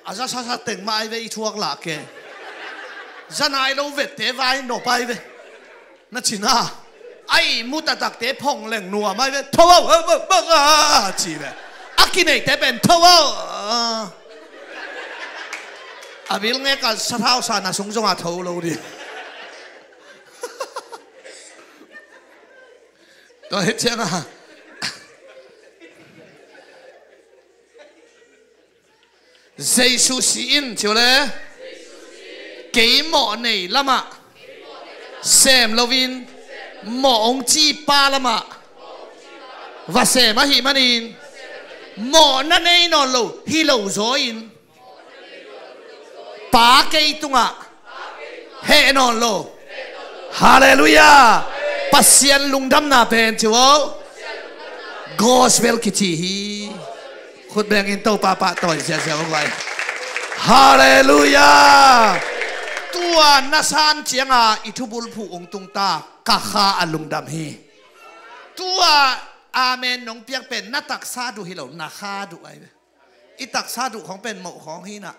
[SPEAKER 3] อาจจะซาเต็งมาไอเวอีทัวกหลักเก จะนายเราเวทเตไว้หนอไปเว้นั่นชินะไอ้มุตตักเตพงเล่งนัวไม่เว้ทว่าบ้าจีเว้อากินไอ้เตเป็นทว่าอาบิลเงี้ยก็สะท้าวสานะสงจงอาทเราดิตัวเห็นเชียงอ่ะเจสุสีอินเชียวเลยเกี่ยหมอในละมะเซมโลวินหมอองจีปาละมะว่าเซมาหิมันินหมอนั่นเองนอนโลฮิโลโซอินปาเกยตุงะเฮนอนโลฮาเลลูยาปัสยันลุงดำนาเป็นชัวกอสเวลคิดฮีขุดแบงอินโตปาปะต่อยเสียเสียมากไปฮาเลลูยาตัวนัสานเจียงอาอิทุบุลผู้องตุงตากะคาอลุงดำฮีตัวอาเมนน้องเปียกเป็นนัตักซาดูฮิโลนาคาดูไอ้อิตักซาดูของเป็นหมอของฮีน่ะ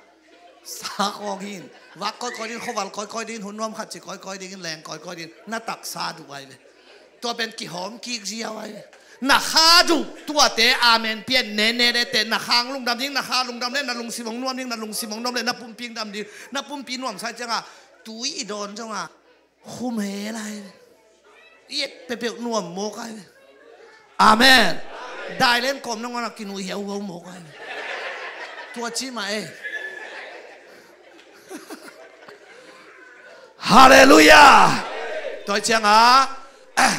[SPEAKER 3] สาของหินวักก้อยดินเขาวัลก้อยดินหุ่นน้อมขัดจิก้อยดินแรงก้อยดินนัตักซาดูไอ้ตัวเป็นกี่หอมกี่เจียวไอ้นักฮาดูตัวเตะอาเมนเพี้ยนเนเตะนักฮางลุงดำยิ่งนักฮาลุงดำเล่นนักลุงสิมงนวมยิ่งนักลุงสิมงนวมเล่นนักปุ่มปิงดำยิ่งนักปุ่มปีนวมใช่จังอ่ะตุยโดนจังอ่ะคุมเฮอะไรเย็ดเปียกนวมโมกไอ้อาเมนได้เล่นกลมนั่งวันกินอุยเหี่ยวโมกไอ้ตัวชี้มาเอฮาเลลูยาตัวจังอ่ะ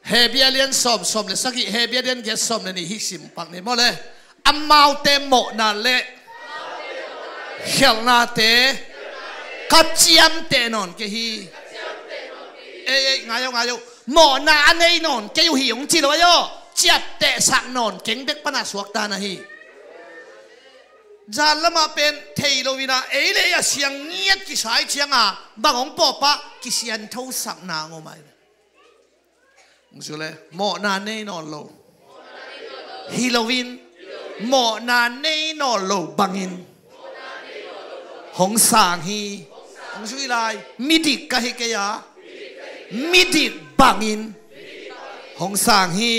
[SPEAKER 3] เฮเบียเลียนสมเลยสักทีเฮเบียเลียนเกสสมเลยนี่ฮิสิมปักนี่หมดเลยอัมมาเตโมนาเล่เฮลนาเตกัจจิมเตนอนเกฮีไงโมนาอันนี้นอนเกยูหิงจีโร่โยจับเตะสักนอนเก่งเด็กปนัสวักตานะฮีจานละมาเป็นเทโลวินาเลยเสียงเงียบกิสายเชียงอ่ะบางองปอปะกิเสียนเท่าสักนางออกมามึงชัวร์เลยหมอนาเนนอนโลฮิโลวินหมอนาเนนอนโลบังอินหงสางฮีมึงชัวร์ไรมิดิกะฮิเกียมิดิบังอินหงสางฮี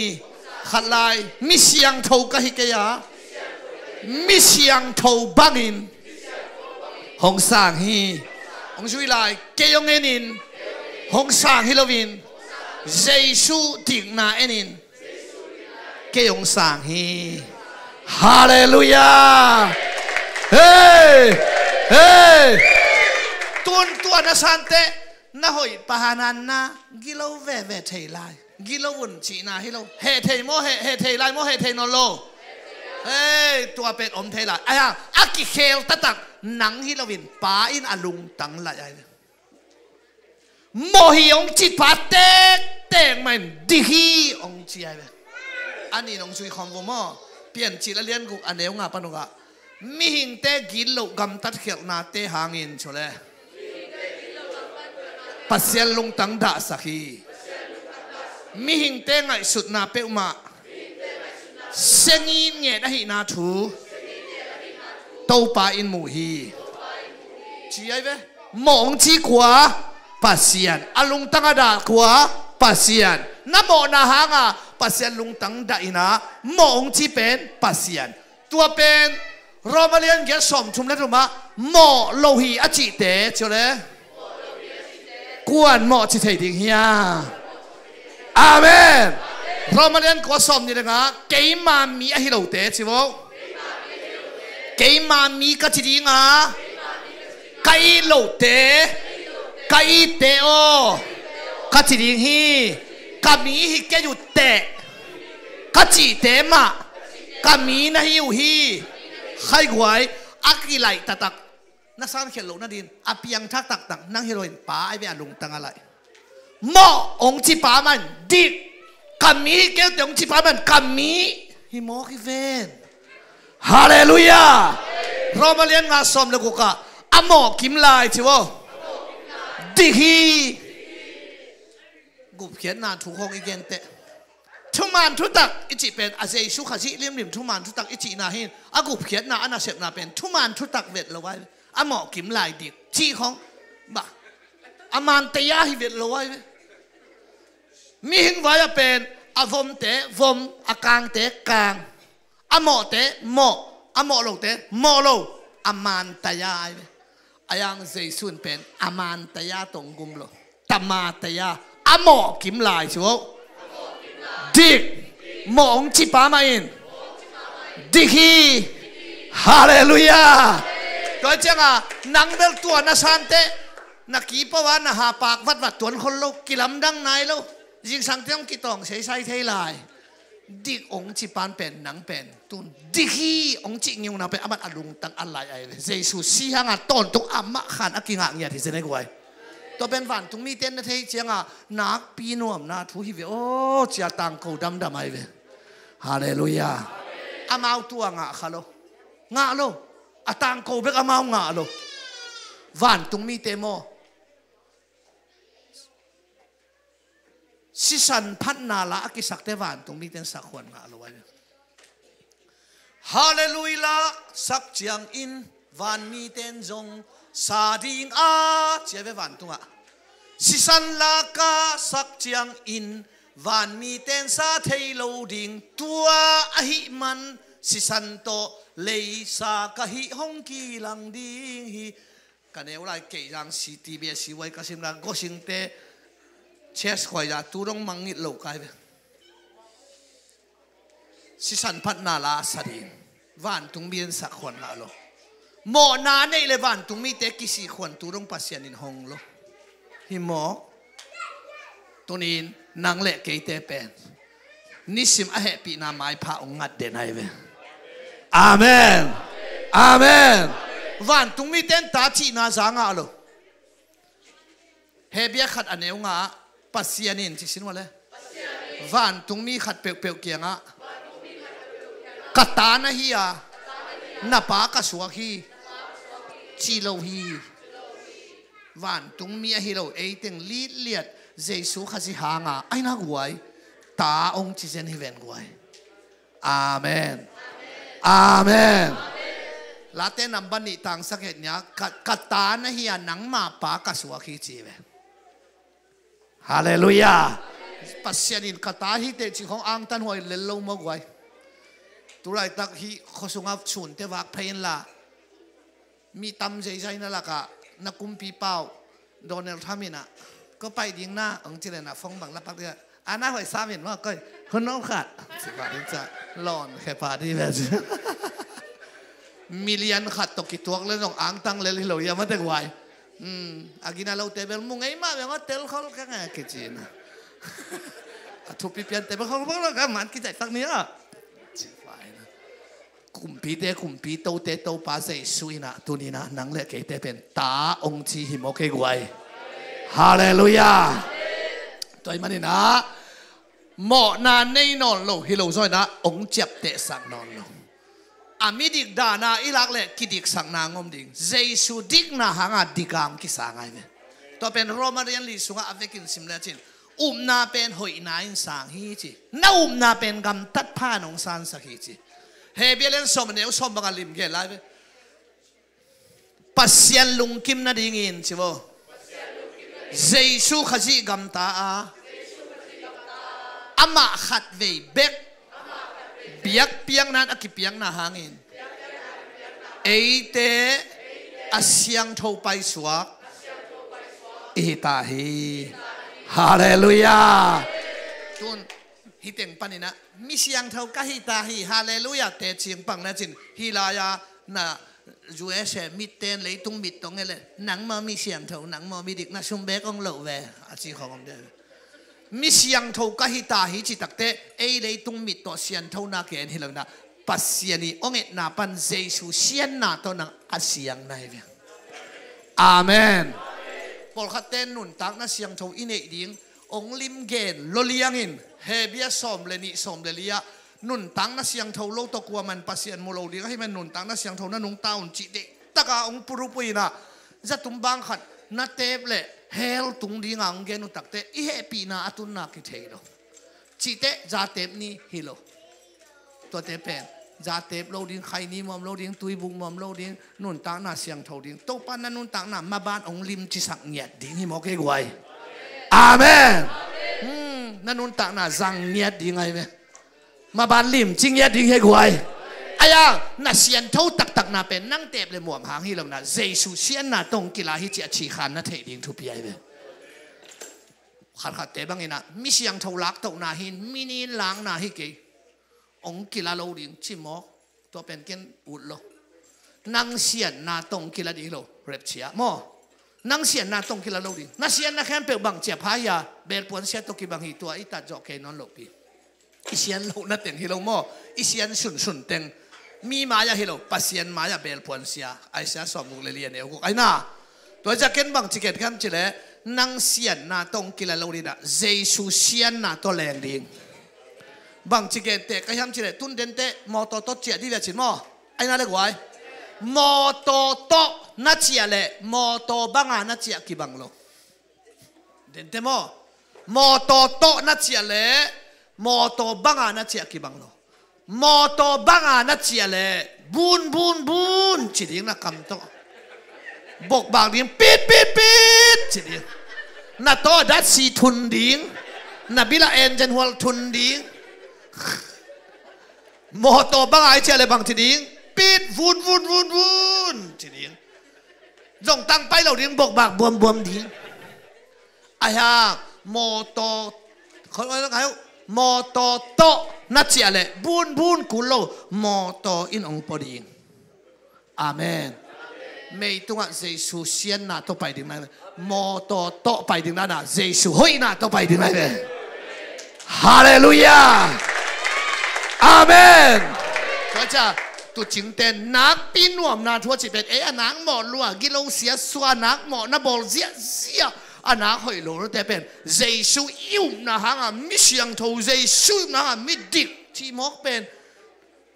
[SPEAKER 3] ขัดลายมิเสียงเท่ากะฮิเกียมิเสียงเท่าบังอินหงสางฮีมึงชัวร์ไรเกยองเอนินหงสางฮิโลวินเจสุติกนาเอนินเกยองสางฮีฮาเลลูยาเฮ้ตัวนัสันเตน่าหอยปะฮานันนะกิโลเวเทไลกิโลวุ่นชีนาฮิโลเฮเทโมเฮเทไลโมเฮเทนโลตัวเป็นอมเทไลอากิเคลตักหนังฮิโลวินป้าอินอลุงตังไหลโมหิองจิตปาเตงมันดิฮีองจีไออันนี้น้องช่วยคอมโวมอเปลี่ยนจิตเลียนกุอันเดียวงาปนุกะมิหิงเตกินโลกำตัดเขียวนาเตหางอินชเลยปัสยันลงตังดาสักฮีมิหิงเตงไอสุดนาเปอุมาเซงินเงดหินาทูโตปาอินมูฮีจีไอเวมองจีขวาปัสยันอลุงตังดาขวาปัสยันน้ำโมนาหางาปัสยันลุงตังดาอินามองจีเป็นปัสยันตัวเป็นโรมาเลียนเกสสมชุมเลตุมาโมโลหีอจิเตเจอเลยกวนโมจิเตดิงเฮียอาเมนโรมาเลียนก็สมนี่นะเกยมามีอหิโลเตจิโวเกยมามีกัจจิงาไกโลเตไกเตโอกัจจิงฮีกามีฮิเกยุเตกัจจิเตมากามีนะฮิวฮีใครกวยอักกิไลตักนักสร้างเขียนหลงนาดินอภิยังทักตักนั่งเฮโรอินป้าไอเบียลุงตังอะไรหม้อองจีป้ามันดิกามีเกลตองจีป้ามันกามีฮิโมกิเวนฮาเลลูยาเรามาเรียนงานสมเลกุกะอโมกิมไลชิวดิฮีกูเขียนนานถูกห้องอีกเกนเต ทุมันทุตักอิจิเป็นอาเจสุขจิลิมลิมทุมันทุตักอิจินาหินอากุเขียนนาอันนาเสพนาเป็นทุมันทุตักเวทละไว้อาหมอกิมลายดิที่ของบ่าอามันเตียฮิเวทละไว้มีหิงไว้เป็นอาวมเตะวมอากางเตะกางอาหมอเตะหมออาหมอโลเตะหมอโลอามันเตียอายังเจสุนเป็นอามันเตียตรงกุมโลตามาเตียอาหมอกิมลายชัวดิกมองจิปามาอินดิกีฮาเลลูยาก็จังอ่ะนังเบลตัวนัสันเตนักกีปวานะหาปากวัดวัดตัวคนลูกกิลำดังไหนลูกยิงสังเตียงกิตองใช้ใช้เทลายดิกองจิปานเป็นนังเป็นตุนดิกีองจิงิวนาเป็นอาบัดอลุงตังอะไรไอ้เจสุสีหางอ่ะต้นตุกอามาขันอากิงอ่ะเนี่ยที่เสนอไว้ตัวเป็นวันตรงมีเต้นนะเที่ยงอ่ะนักปีนวมนะทุกทีโอ้เจ้าตังกูดำไอ้เว้ฮาเลลูยาอามาตัวงะขะโลงะโลอาตังกูเบกอามาองะโลวันตรงมีเตโมสิสันพันนาละกิสักเตวันตรงมีเต้นสักคนงะโลไว้ฮาเลลูยาสักเจียงอินวันมีเต้นจงซาดิงอาเจ้าเววันตุงะสิสันลากาสักเจียงอินวันมีเต้นซาเทโลดิงตัวอหิมันสิสันโตเลยสากะหิฮงกีลังดิงฮีกันเอวไลเกยังสีทีเบียสีไว้ก็สิมรังก็สิงเตเชสคอยจะตูรงมังงิดโลกายสิสันพัดนาลาสดิงวันตุงเบียนสักคนละโลหมอนาในเลวันตุงมีเตกิสีขวัญตุรงปัสยานินหงโลฮิหมอตัวนี้นางเละเกยเตเป็นนิสิมอเหปีนาไม้พระองค์งัดเด่นให้เวอาเมนอาเมนวันตุงมีเต้นตาจีนาจางาโลเฮเบียขัดอันเอวงาปัสยานินที่สินว่าเลยวันตุงมีขัดเปียวเปียวเกียงะกัตตานะฮียานับปากสวกฮีจีโลฮีวันตุงมีฮิโลเอติงลีเลียดเจสุขสิหางาไอ้นักวยตาองค์จิเซนฮิเวนกวยอาเมนอาเมนลาเตนัมบันิตังสักเหตุเนี้ยกัตตานะฮียนังมาปากสวกฮีจีเวฮาเลลูยาปัสยานินกัตตาฮีเตจิของอังตันหวยเลลโลมกวยตัวไรตักฮีขสุงอับชุนเทวักเพนละมีตำใจใจนั่นแหละกะนักกุมปีเป้าโดนเนลทามินะก็ไปดิ้งหน้าองค์จิเลนะฟงบังละปักเดียอันน่าหอยซ้ำเห็นว่าก็คนน้องขาดสิบาทนี่จะหลอนแค่พาที่แบบมิลเลียนขัดตกกี่ตัวเลยต้องอ่างตั้งเลยหลอยยังไม่ได้ไหวอากินาเราเตเบลมุงไอ้มาแบบว่าเตลเขาแค่ไงกิจนะทุบปีเปียนเตเบลเขาบอกว่าการมันกิจใจตั้งนี้อ่ะคุมปีเตคุมปีโตเตโตปาเซสุยนะตัวนี้นะนังเล็กเตเป็นตาองค์ที่หิมโอเคกวยฮาเลลูยาตัวมันนี่นะหมอนานในนอนโลฮิโลซอยนะองค์เจ็บเตะสังนอนโลอามิดิกดานาอิลักเล็กกิดิกสังนางอมดิ่งเจสุดิกนะหางาดิกามกิสังไงเนี่ยตัวเป็นโรมาเรียนลิสุงอาเวกินซิมเลจินนาเป็นหอยนาอินสังฮีจีนานาเป็นกำตัดผ้านองสันสักฮีจีเฮเบียเลนสมเนวสมบังลิมเกลไลฟ์ปัสยันลุงกิมนาดิ่งอินใช่บ่เจสุขจิกำตาอามาขัดเวเบกเปียกเปียงนั้นอกิเปียงนาหางอินเอเตอาเซียงโทไปสวกอิตาฮีฮาเลลูยาตุนฮิตเองปันนี่นะมิเซียงเท่ากับฮิตาฮีฮาเลลูยาเตจิงปังนะจินฮิลายานะจูเอเชมิเตนเลยตุงมิดตรงนี้เลยหนังมามิเซียงเท่าหนังมามิดิกนะชุมเบกองเหลวเวอาจีของผมเด้อมิเซียงเท่ากับฮิตาฮีจิตักเตเอเลยตุงมิดตัวเซียนเท่านาเกนฮิลังนะปัสเซียนีองเอ็ดนาปันเจสุเซียนนาตัวนังอาเซียงนายเวอาเมนพอขัดเต้นนุนตักนะเสียงเท่าอินเอดิงองลิมเกนโลเลียงอินเฮเบียสอมเลนิสอมเลเลียนุนตังนะเสียงเท่าโลตกว่ามันปัสเซียนโมโลดีก็ให้มันนุนตังนะเสียงเท่านั้นนุงตาอุนจิเดตะกาองปุรุปุยนะจะตุ้มบางขัดนาเทปเล่เฮลตุงดีงางเกนุตักเตอีเฮปีนาอตุนนาคิเทโลจ chỉ tệ giá tép ni hiloตัวเตเป็นจาเตปโลดิ้งใครนี่มอมโลดิ้งตุยบุงมอมโลดิ้งนุ่นต่างหน้าเสียงเท่าดิ้งโตปานนั้นนุ่นต่างหน้ามาบ้านองลิมจิสักเนียดดิ้งหิมอกเกกไว้อาเมนนั่นนุ่นต่างหน้าสังเนียดดิ้งไงเว้มาบ้านลิมจิงเนียดดิ้งเกกไว้อายาน่าเสียงเท่าตักน่าเป็นนั่งเตปเลยหมวกหางฮิลงน่ะเจสุเสียนน่ะตรงกีฬาฮิจิชีขันน่ะเทดิ้งทุบยัยเว้ขัดเตบังอินะมิเสียงเท่าลักตกน่าหินมินิล้างน่าฮิเกองกีฬาโลดิ้งชิมอกตัวเป็นเกณฑ์อุดโลนั่งเสียนนาตรงกีฬาดิ้งโลเรียบเชียมอนั่งเสียนนาตรงกีฬาโลดิ้งนั่งเสียนนาแค่เปิดบังเจ็บพายาเบลปวนเสียตกิบังฮีตัวอิตาจอกเกนอนโลปีอิเสียนโลนั่นเต็งฮิโลมออิเสียนสุนเต็งมีมายาฮิโลปัสเซียนมายาเบลปวนเสียไอเสียสอมมุกเลียนเอวกุไอน่าตัวจะเกณฑ์บังจิเกตคำจิเลนั่งเสียนนาตรงกีฬาโลดิ้งนะเจสุเสียนนาตัวแรงดิ้งบางจิเกตเตะก็ย้ำจิเลตุนเดนเตะมอโตโตเจียดีเวชิมอไอ้นั่นเรียกว่าโมโตโตนัดเจียเลโมโตบังอานัดเจียกี่บังโลเดนเตมอโมโตโตนัดเจียเลโมโตบังอานัดเจียกี่บังโลโมโตบังอานัดเจียเลบูนจิดิ้งนักคำโตบกบางดิ้งปิดจิดิ้งนัดโตดัดสีทุนดิ้งนับบิลาเอ็นเจนหัวทุนดิ้งโมโตบังไอเชลเลยบางทีดิ้งปิดวุ่นทีดิ้งจงตั้งไปเราดิ้งบกบากบวมดิ้งไอ้ฮะโมโตเขาเรียกไงโมโตโตนัดเชลเลยบุนกุโลโมโตอินองปอดิ้งอาเมนไม่ต้องเจสุเซียนน่ะต้องไปดิ้งไหนโมโตโตไปดิ้งนั่นน่ะเจสุเฮ้ยน่ะต้องไปดิ้งไหนเลยฮาเลลูยาอาเมนก็จะตุจิงเต็นนักปีนวมนาทัวจิเป็นนักหมอลัวกิโลเสียสวานักหมอนาบอลเสียนักหอยหลงแต่เป็นเจสุอิวนะฮะมิเสียงทูเจสุนะฮะมิดิกที่มอกเป็น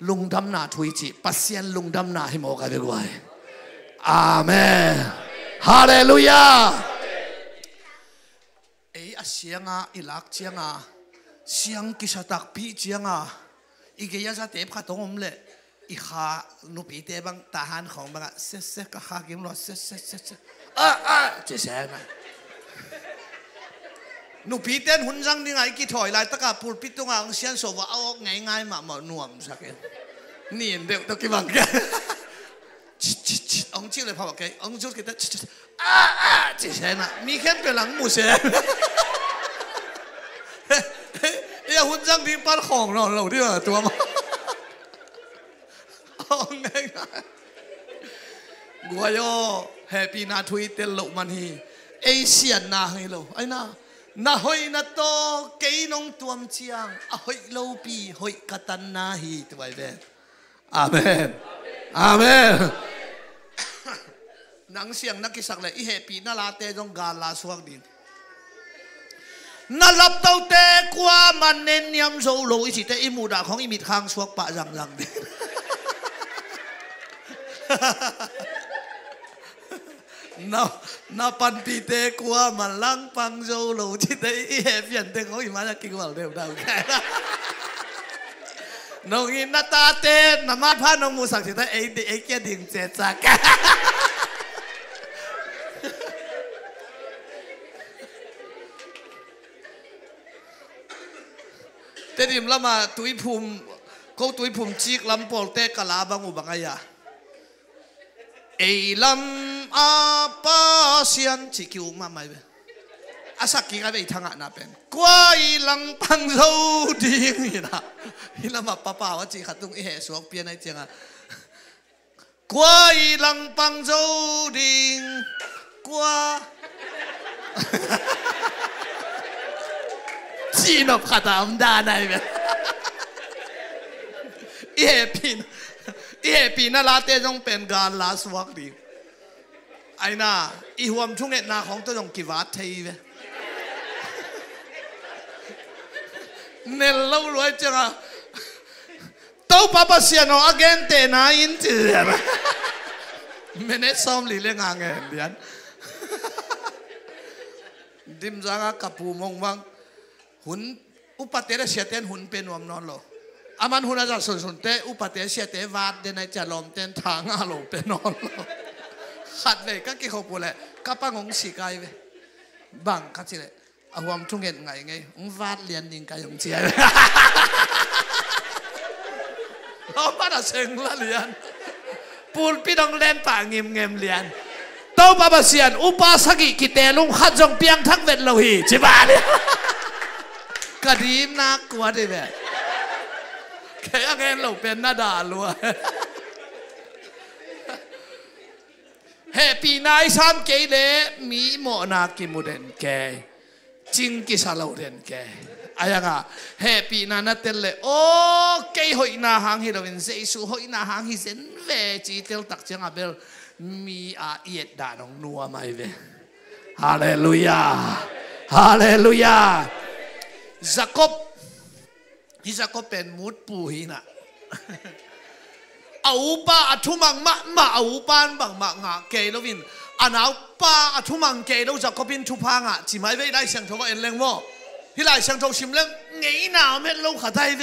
[SPEAKER 3] ลุงดำนาทุยจิปัสเซียนลุงดำนาให้มอกกันด้วยอาเมนฮาเลลูยาเสียงอิลักเสียงเสียงกิสตักปีเสียงอีกอย่างจะเตะขัดตรงผมเลยอีข้านุปีเตะบังทหารของบังเสกก็ข้ากิมรอเสจะแสงนะนุปีเตะหุ่นจังนี่ไงกี่ถอยลายตะกาปูปิดตรงอ่างเสียนโซว่าเอาง่ายมาหน่วมสักนี่เดี๋ยวตะกี้บังแกองจิ้วเลยพอบอกแกองจุดกิตจะแสงนะมีแค่เป็นหลังหมูเสียหุ่นจังที่ปั้นของเราที่ว่าตัวมันไงกัวโยแฮปปี้นาทวีเตลโลมันฮีเอเชียนนาให้เราไอ้นาหอยนาโตเกยนงตัวมเชียงหอยโลปีหอยกัตันนาฮีตัวไอ้เบ้อาเมนนังเสียงนักกิสักเลยอีแฮปปี้นาลาเตจงกาลาสวกดินั่นรับเต้าเตะกว่ามันเน้นยำโซโลอีสิเตอิมูดาของอิมิดข้างสวกปะจังเด็กน่าปันปีเตะกว่ามันลังปังโซโลที่เตอิเฮเปียนเตะของอิมาจะกินว่าเร็วดาวแค่น้องอินนาตาเตะน้ำมาพาน้องมูสักที่เตะเอเกียดิ่งเจ็ดสักเตดิมละมาตุยภูมิเขาตุยภูมิจิกลำปอลเตกลาบังอุบังไงอะลำอาปาเซียนจิกิวมาไม่เว้อาสักกี่กันไปทางอ่ะนะเป็นกว่าลังปังโซดิ้งนี่นะฮิลามาป้าว่าจิขัดตรงอีเหสวกเปียนไอ้เจียงอ่ะกว่าลังปังโซดิ้งกว่าจีนอบขัดตามด้านไหนเว้เอปีน่าลาเตจงเป็นการลาสวักดีไอ้น่าอีหัวมช่วงเน็ตนาของตัวจงกิวัตเทยเว้เนลเล่ารวยจังอ่ะโต๊ะป้าเสียนอเกนเตน่าอินเถื่อนเมเนซ้อมลีเล่งานเงินเดือนดิมจังกับปูมงวังหุ่น อุปเตะเสียเต้นหุ่นเป็นวมนอนโลอามันหุ่นอาจารย์สุนเตะอุปเตะเสียเตะวาดเดนจะลมเต้นทางอาโลเป็นนอนโลขัดเลยก็กี่เขาพูดเลยก็ปังงสีกายไปบังคัดสิเลยเอาความทุ่งเงินไงวาดเรียนยิงกายงเจียเราบ้านเชิงละเรียนปูนพี่ต้องเล่นป่าเงียบเรียนเต้าปาบเสียนอุปาสกิกิเตลุงขัดจงเปียงทั้งเวทเราหีใช่ป่ะเนี่ยกระดิ่มน่ากลัวดิแบบแค่ยังไงเราเป็นหน้าด่าลัวเฮปีนายสามเกย์เลยมีหมอนากิมุเดนแกจิงกิสาลาเดนแกอายังอ่ะเฮปีนานาเตลเลยโอ้เกย์หอยนาหางฮิโรวินเซซูหอยนาหางฮิเซนเวจีเตลตักจังอ่ะเบลมีอาเอียดด่าน้องนัวมาเวฮาเลลูยาฮาเลลูยาจักบที่จักบเป็นมุดปูหินะเอาป้าทุมังมาเอาป้านบังมางาเกลวินอันเอาป้าทุมังเกลจักบินทุพังอ่ะจิไม่ไว้ได้เสียงทว่าเอ็นเลงโม่ที่ไรเสียงทว่าชิมเลงไงหนาวไม่รู้ขัดใจเว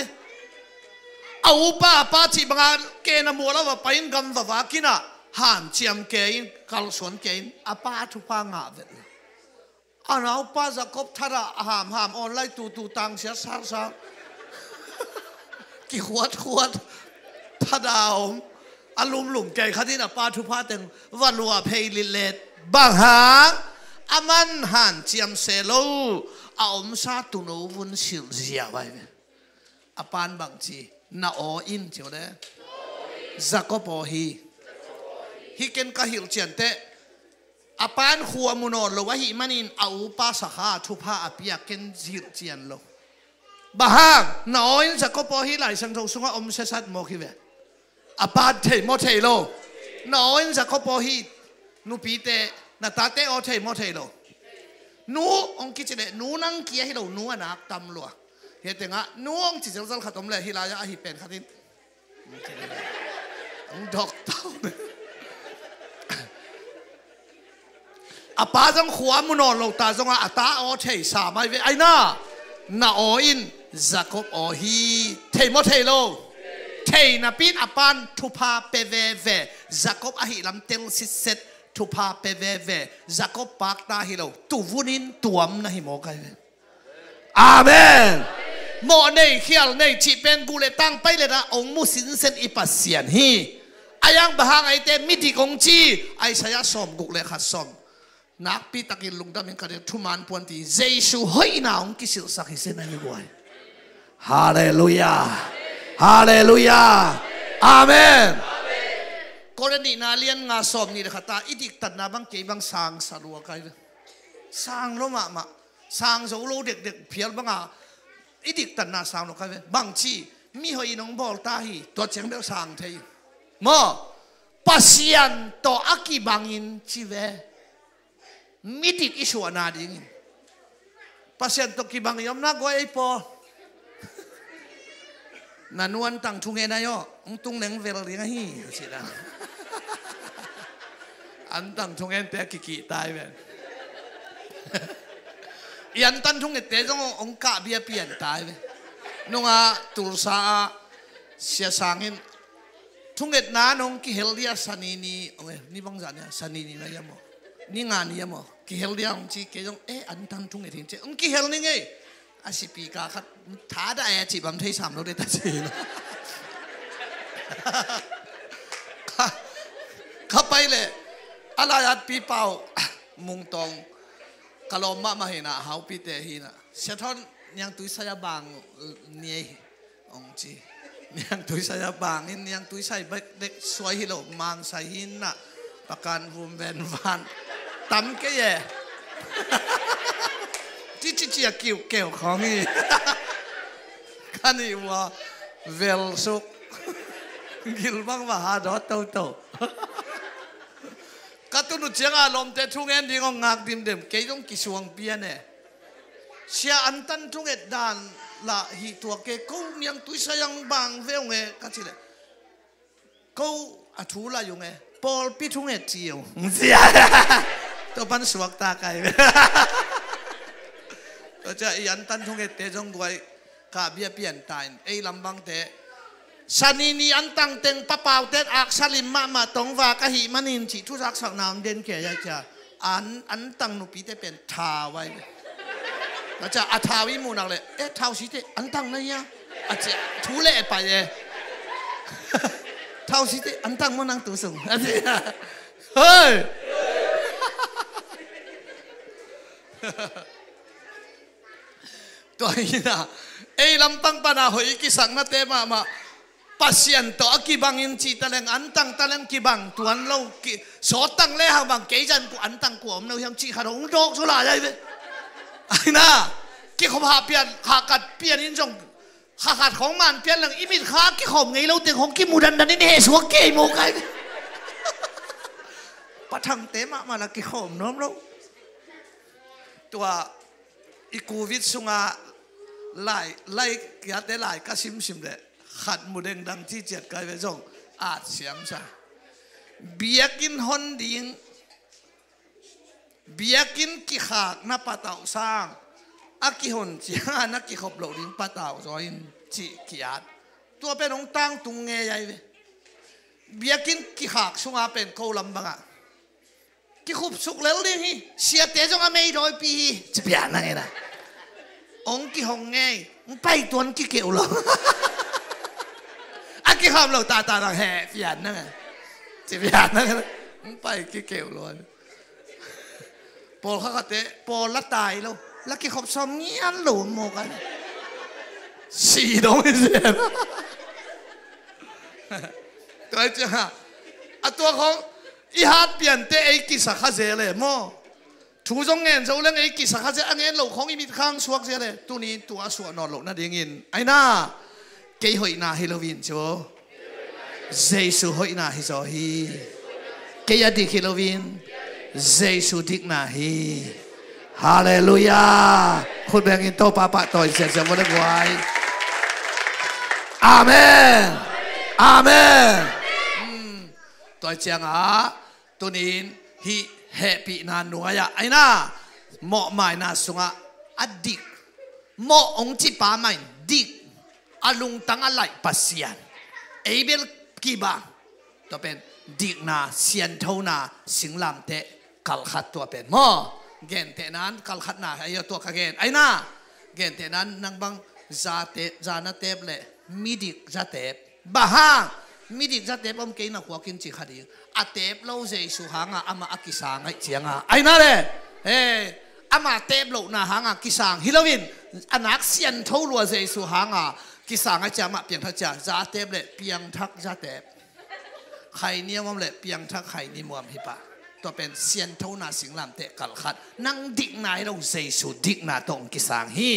[SPEAKER 3] เอาป้าจีบังอาเกนมัวแล้วว่าไปอินกำว่ากินะหันเชียมเกนกัลสวนเกนอาป้าทุพังอ่ะเวอันเอาป้าจักบทาระหามออนไลน์ตูตังเสียสารกี่ขวดพระดาวอารมณ์หลุมแก่ขันที่น่ะป้าทุพาเต็งวันวัวเพลิเลตบางหางอามันหันเจียมเซโลอาอมซาตุโนวุนสิลเจียไว้อาปานบางทีน่าออินเจียวเด้จักบฮีฮิเกนกะฮิลเจียนเตอาปานขัวมุนอลว่าฮิมันินเอาป้าสักหาทุพาอภิยาเกนฮิลเจียนโลบางน่าออินจักบฮีไหลสังทงสุงอมเสสัตโมกิเวอาปาเทโมเทโลน้อยจะเขาพอฮีนูปีเตนาตาเตโอเทโมเทโลนูองคิดจะเดนูนั่งเกียให้เรานูนักตำลัวเหตุงะนูองจิตจะขัดตมเลยฮิลายะฮิเป็นขัดินดอกเต้าอาปาจังขวามุนอนโลตาจังอาตาโอเทสาไม่เวไอน่านาโออินจะเขาพอฮีเทโมเทโลเทน่ะปีนอปานทุพาเปเวเวจักบอหิลำเตลสิเซตทุพาเปเวเวจักบปากตาฮิโลตุวุนินตัวมนะฮิโมกันอาเมนโมเนยเขียวเนยจีเป็นกูเลตั้งไปเลยนะองมุสินเซนอิปัสเซียนฮีอายังบางไอเตมิติกงจีไอสยาสมกุเลขัดสมนักปีตะกินลุงดำยังกันทุมานปวนตีเจสุเฮยนาองกิสิลสักฮิเซนอะไรกูฮาเลลูยาฮาเลลูยาอาเมนกรณีนาเลียนงาสมนี่เลยค่ะตาอิดิกตัดนาบังเกบังสางสรัวกันสางโลมาสางโซโลเด็กเพียรบังอ่ะอิดิกตัดนาสางโลกันบางทีมีหอยน้องบอลตาฮีตัวเชียงเดียวสางเทยมอปัสยันตัวอักิบังอินชีเวมิติอิสวนาดิ่งปัสยันตัวกิบังยอมนักไว้ไอปอนันวันตั้งทุ่งเงินได้ย่อตุ้งเล้งเวลาเลี้ยงฮีสินะอันตั้งทุ่งเงินแต่กี่ตายแบบยันตั้งทุ่งเงินแต่ต้ององค์กะเบียเปลี่ยนตายไปนุ่งอาตุลซาเสียสังเงินทุ่งเงินน้าน้องกิเฮลเดียสันนี่โอ้ยนี่บางจันเนี่ยสันนี่นะยังมั้งนี่งานนี่ยังมั้งกิเฮลเดียองจีเกยองอันตั้งทุ่งเงินทิ้งเจ้าองกิเฮลนี่ไงอาศิปีกาครับท้าได้จีบมันที่สามเราได้ตัดสินเข้าไปเลยอะไรอัดปีเป่ามุงตองกะลมมาเห็นนะเฮาปีเตหินะเสียท้อนยังตุยสายบางเนี่ยองจียังตุยสายบางนี่ยังตุยใส่เด็กสวยฮิโลมังใส่หินน่ะประกันภูมิแวนวันตั้มแก่ที่เกี่ยวของนี่กันนี่ว่าเวลสุกกิลบังว่าหาดอตโตกัตุนุเจียงอารมณ์แต่ทุ่งเงินที่งงักดิมเดิมเกี่ยงกิสวงเปียเนี่ยเสียอันตันทุ่งเงินดานละหิตัวเกี่ยกูยังตุยสยังบางเวลเงกันสิเลยกูอัฐุละอยู่ไงปอลปีทุ่งเงินเจียวเสียตัวปันสวกตาไก่ก็จะยันตันทุ่งเงินเตจงไว้ กะเบียเปลี่ยนตายไอ้ลำบังเตะสันนี่อันตั้งเต็งปะเปล่าเต็งอักษริมมาตรงว่ากะหิมันินจิทุรักสักน้ำเด่นแก่ยาจ่าอันตั้งนุปีเตเป็นทาไว้แล้วจะอาทาวิมูนักเลยเอ๊ะเท้าสิเตอันตั้งนั่นยังอาจจะทุเล่ไปเลยเท้าสิเตอันตั้งมันนั่งตัวสูงเฮ้ยตัวนี้นะไอ้ลำปังปนาหอยกิสังนาเตมาปัสยันตัวกีบังอินจีตะเลงอันตั้งตะเลงกีบังตัวอันเรากีสอตั้งเลยหางบังเกจันกูอันตั้งกูอมเรายังจีขนมโจกสุราใช่ไหมไอ้น่ะกี่ขบหาเปลี่ยนขากัดเปลี่ยนอินจงขากัดของมันเปลี่ยนหลังอิมิดขากี่ขมไงเราเต็งของกิมูดันนี่เนี่ยสวกเกยโมกไงปะทังเตมาละกี่ขมน้อมเราตัวอีกูวิทสุงาไล่ยัดได้ไล่ก็ชิมเลยขัดมุดเด้งดังที่เจ็ดกลายเป็นจงอาจเสียงซะเบียกินฮอนดิงเบียกินกี่ขากนับปะเต่าสร้างอากิฮอนจีฮานักกี่ขบเหล่าดิงปะเต่าจอยจีกี่อาดตัวเป็นองตั้งตุงเงยใหญ่เบียกินกี่ขากสุงาเป็นโคลำบังอะกี่ขบสุกแล้วดิฮีเสียเตจงอาไม่ร้อยปีจะเปลี่ยนอะไรนะองกี่หงไงไปตัวนี้กี่เกี่ยวหรออากี่คำเราตาต่างแห่เปลี่ยนนั่นไงจะเปลี่ยนนั่นไงไปกี่เกี่ยวเลยปอลเขาก็เตะปอลละตายแล้วกี่ขบซ้อมเงี้ยหลุมโมกันสี่ดงไม่เสียตัวเจ้าตัวของอีฮาเปลี่ยนเตะไอ้กิสักข้าเจเลยโมทุจงเงินจะเรื่องไอ้กิสักข้าเจอันเงินหลุของอีมิดข้างสวกเจเลยตัวนี้ตัวสวนนอนหลุน่าดีเงินไอ้น่าเกี่ยหอยนาฮิโลวินจ้ะเจสุหอยนาฮิโซฮีเกี่ยดิฮิโลวินเจสุดิกนาฮีฮาเลลูยาคุณแบ่งอินโตปาปะต่อยเสียจะวันละไว้อาเมนอาเมนตัวเจียงตัวนี้ฮิเฮปีนาหนัวยะไอ้น่าเหมาะหมายนาสุงะอดิกเหมาะองค์จิปาไม่ดิกอลุงตั้งอะไรปัสยันเอเบลกีบาตัวเป็นดิกนาเสียนเท่านาสิงลำเตะกัลขัดตัวเป็นหม้อเกณฑ์เตนั้นกัลขัดนาไอ้ตัวขเกณฑ์ไอ้น่าเกณฑ์เตนั้นนังบังซาเตจานาเตบเลยมีดิกซาเตบบ้าฮ่ามีดิกจะเตปอมเกยนักหัวกินจีขัดอีอาเตปเราเจสุหางอามาอากิสังไอเจียงไอ้นั่นเลยอามาเตปเราหน้าหางอากิสังฮิโลวินอนักเสียนเท่ารัวเจสุหางอากิสังไอเจียงมาเปียงทักจ่าจะเตปเลยเปียงทักจะเตปไข่เนี้ยมันเลยเปียงทักไข่นิมวมฮิปะตัวเป็นเสียนเท่านาสิงลำเตะกัลขัดนั่งดิกนายเราเจสุดิกนาตรงกิสังฮี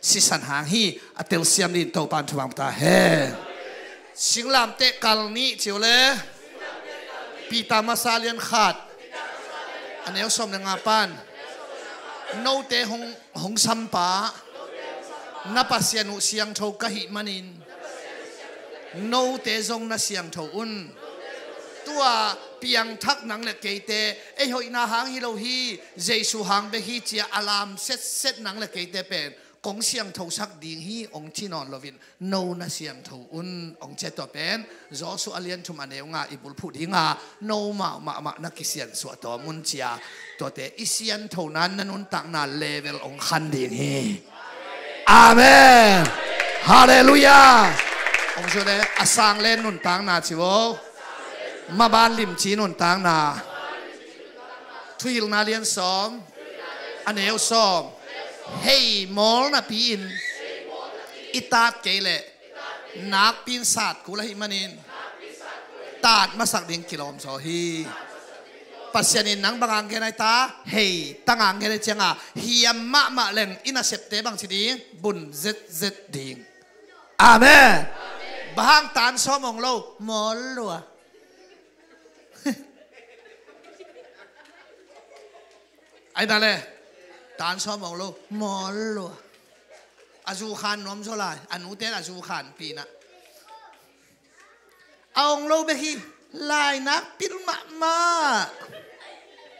[SPEAKER 3] สิสันหางฮีอเตลเซียมดินโตปันทวังตาเฮสิงลำเตะกัลนี้เจียวเลยปีตามาซาเลียนขาดอันนี้สมในงาปันโนเตหงสัมปานับเสียนุเสียงโทกะหิมันินโนเตจงนัเสียงโทอุนตัวเปียงทักนังเล็กเกเตไอหอยนาหางฮิโลฮีเจสุหางเบฮีเจียอารามเซตนังเล็กเกเตเป็นกงเสียงเท่าสักดิ่งฮีองที่นอนลวินโนนะเสียงเท่าอุนองเจตัวเป็นจอสุอเลียนทุมันเอวงาอิบุลพูดิงาโนมานักเสียงสวดตัวมุนเจียตัวเตอิเสียงเท่านั้นนันตักนาเลเวลองคันดิ่งฮีอาเมนฮาเลลูยาองเจเดอสังเลนนุนตังนาชิวมาบ้านลิมจีนุนตังนาทุยลนาเลียนสอมอันเอวสอมเฮ้ยมอลนะปีนอิตาดเกลนักปีนศาสตร์กุลหิมันินตาดมาสักดิ่งกิโลมโซฮีปัสยานินนังบางอังเกนไอตาเฮ้ยตั้งอังเกนเจงาเฮียมะเล่งอินาเซปเตบังสิดิ่งบุญเจ็ดดิ่งอาเมนบางตานซ้อมองโลมอลลัวไอ้นั่นเลยตานซ้อมองโลมอลลัวอาจูขานน้อมโซลายอนุเตนอาจูขานปีนะเอาองโลเบฮีลายนักปิลมา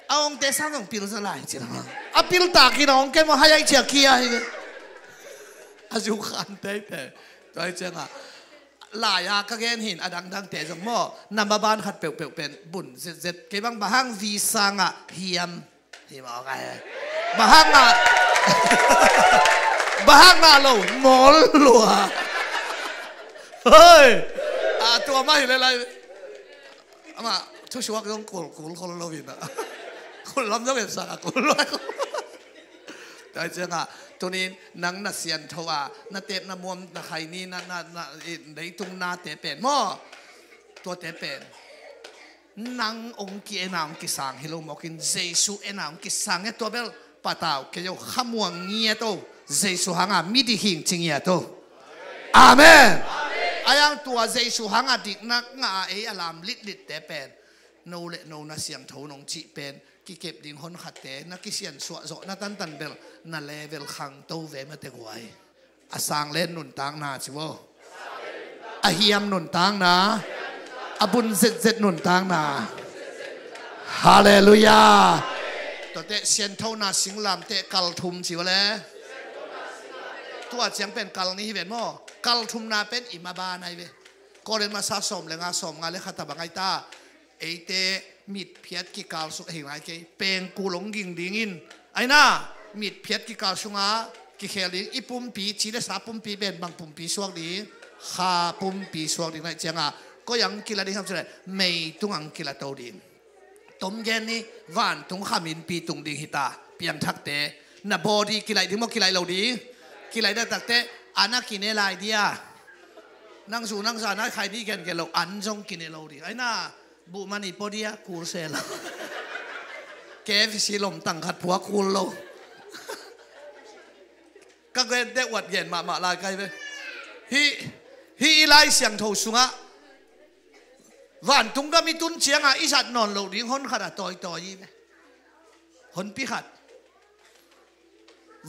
[SPEAKER 3] เอาองเตสังองปิลสลายจีนะอาปิลตากีน้องแกมาให้เจียกี้อะไร อายุขันเตะตัวเจ้าหลายก็แกนหินอดังเตะจงหม้อนำมาบ้านขัดเปลวเป็นบุญเสร็จเก็บบางบางวีซังเฮียมที่มาไงบางบางเราหมอหลัวเฮ้ยตัวไม่อะไรมาทุกช่วงต้องกูคนเราวินคนล้ำต้องเป็นสักคนร้อยแต่เจ้าตัวนี้นังนักเสียนทว่านักเตะนักมวยนักใครนี่นักในตรงนาเตะเป็นหม้อตัวเตะเป็นนังองค์กีนามกิสังฮิโลมอกินเจสุเอนามกิสังเนี่ยตัวเบลปะตาวเกี่ยวขมวงเงียโตเจสุหังมิดิหิงจิงเงียโตอาเมนอายังตัวเจสุหังดิกนักงาอลามลิดเตะเป็นโนเลโนนักเสียงทูนงจีเป็นกิเก็บดิ่งคนขัดเตะนักกิเสียนสวะโซนัตันเบลนั่นเลเวลขังโตเวมาเตกไว้อาสังเล่นนุนตังนาชิวะอาเฮียมนุนตังนาอาบุญเสร็จนุนตังนาฮาเลลูยาตัวเตะเสียนเท่านาสิงลามเตะกัลทุมชิวะเลยตัวเสียงเป็นกัลนี้เป็นมั้งกัลทุมนาเป็นอิมาบาไนเวก็เรียนมาสะสมเลยงาสมงานเลยขัดตะบังไอตาไอเตมิดเพียรกิกาลสุเฮงไอเกเป็นกูหลงยิงดิ่งอินไอน่ามิดเพียรกิกาลสุงากิเคลิงอีปุ่มปีชีเลสาปุ่มปีเป็นบางปุ่มปีสวกดีข้าปุ่มปีสวกดีไงเจ้าก็ยังกิลาดีทำเสร็จไม่ตุงอังกิลาโตดินต้มเย็นนี่วันตุงขามินปีตุงดิงฮิตาเปียงทักเตน่ะบอดีกิลาดีมั้งกิลาเราดีกิลาได้ตักเตอานากินเอลายเดียนั่งสู่นั่งสานาใครดีกันแกเราอันจงกินเอเราดีไอน่าบุมันอีปอดีอะคูเซลแกฟิสิลมตั้งขัดผัวคูลโลก็เกิดเด็กวัดเย็นมาลายไกลไปฮีไลเสียงโถสุงะวันตุงก็มีตุนเชียงอีสัตนอนโลดิ้งคนขัดต่อยยี่ไหมคนปีขัด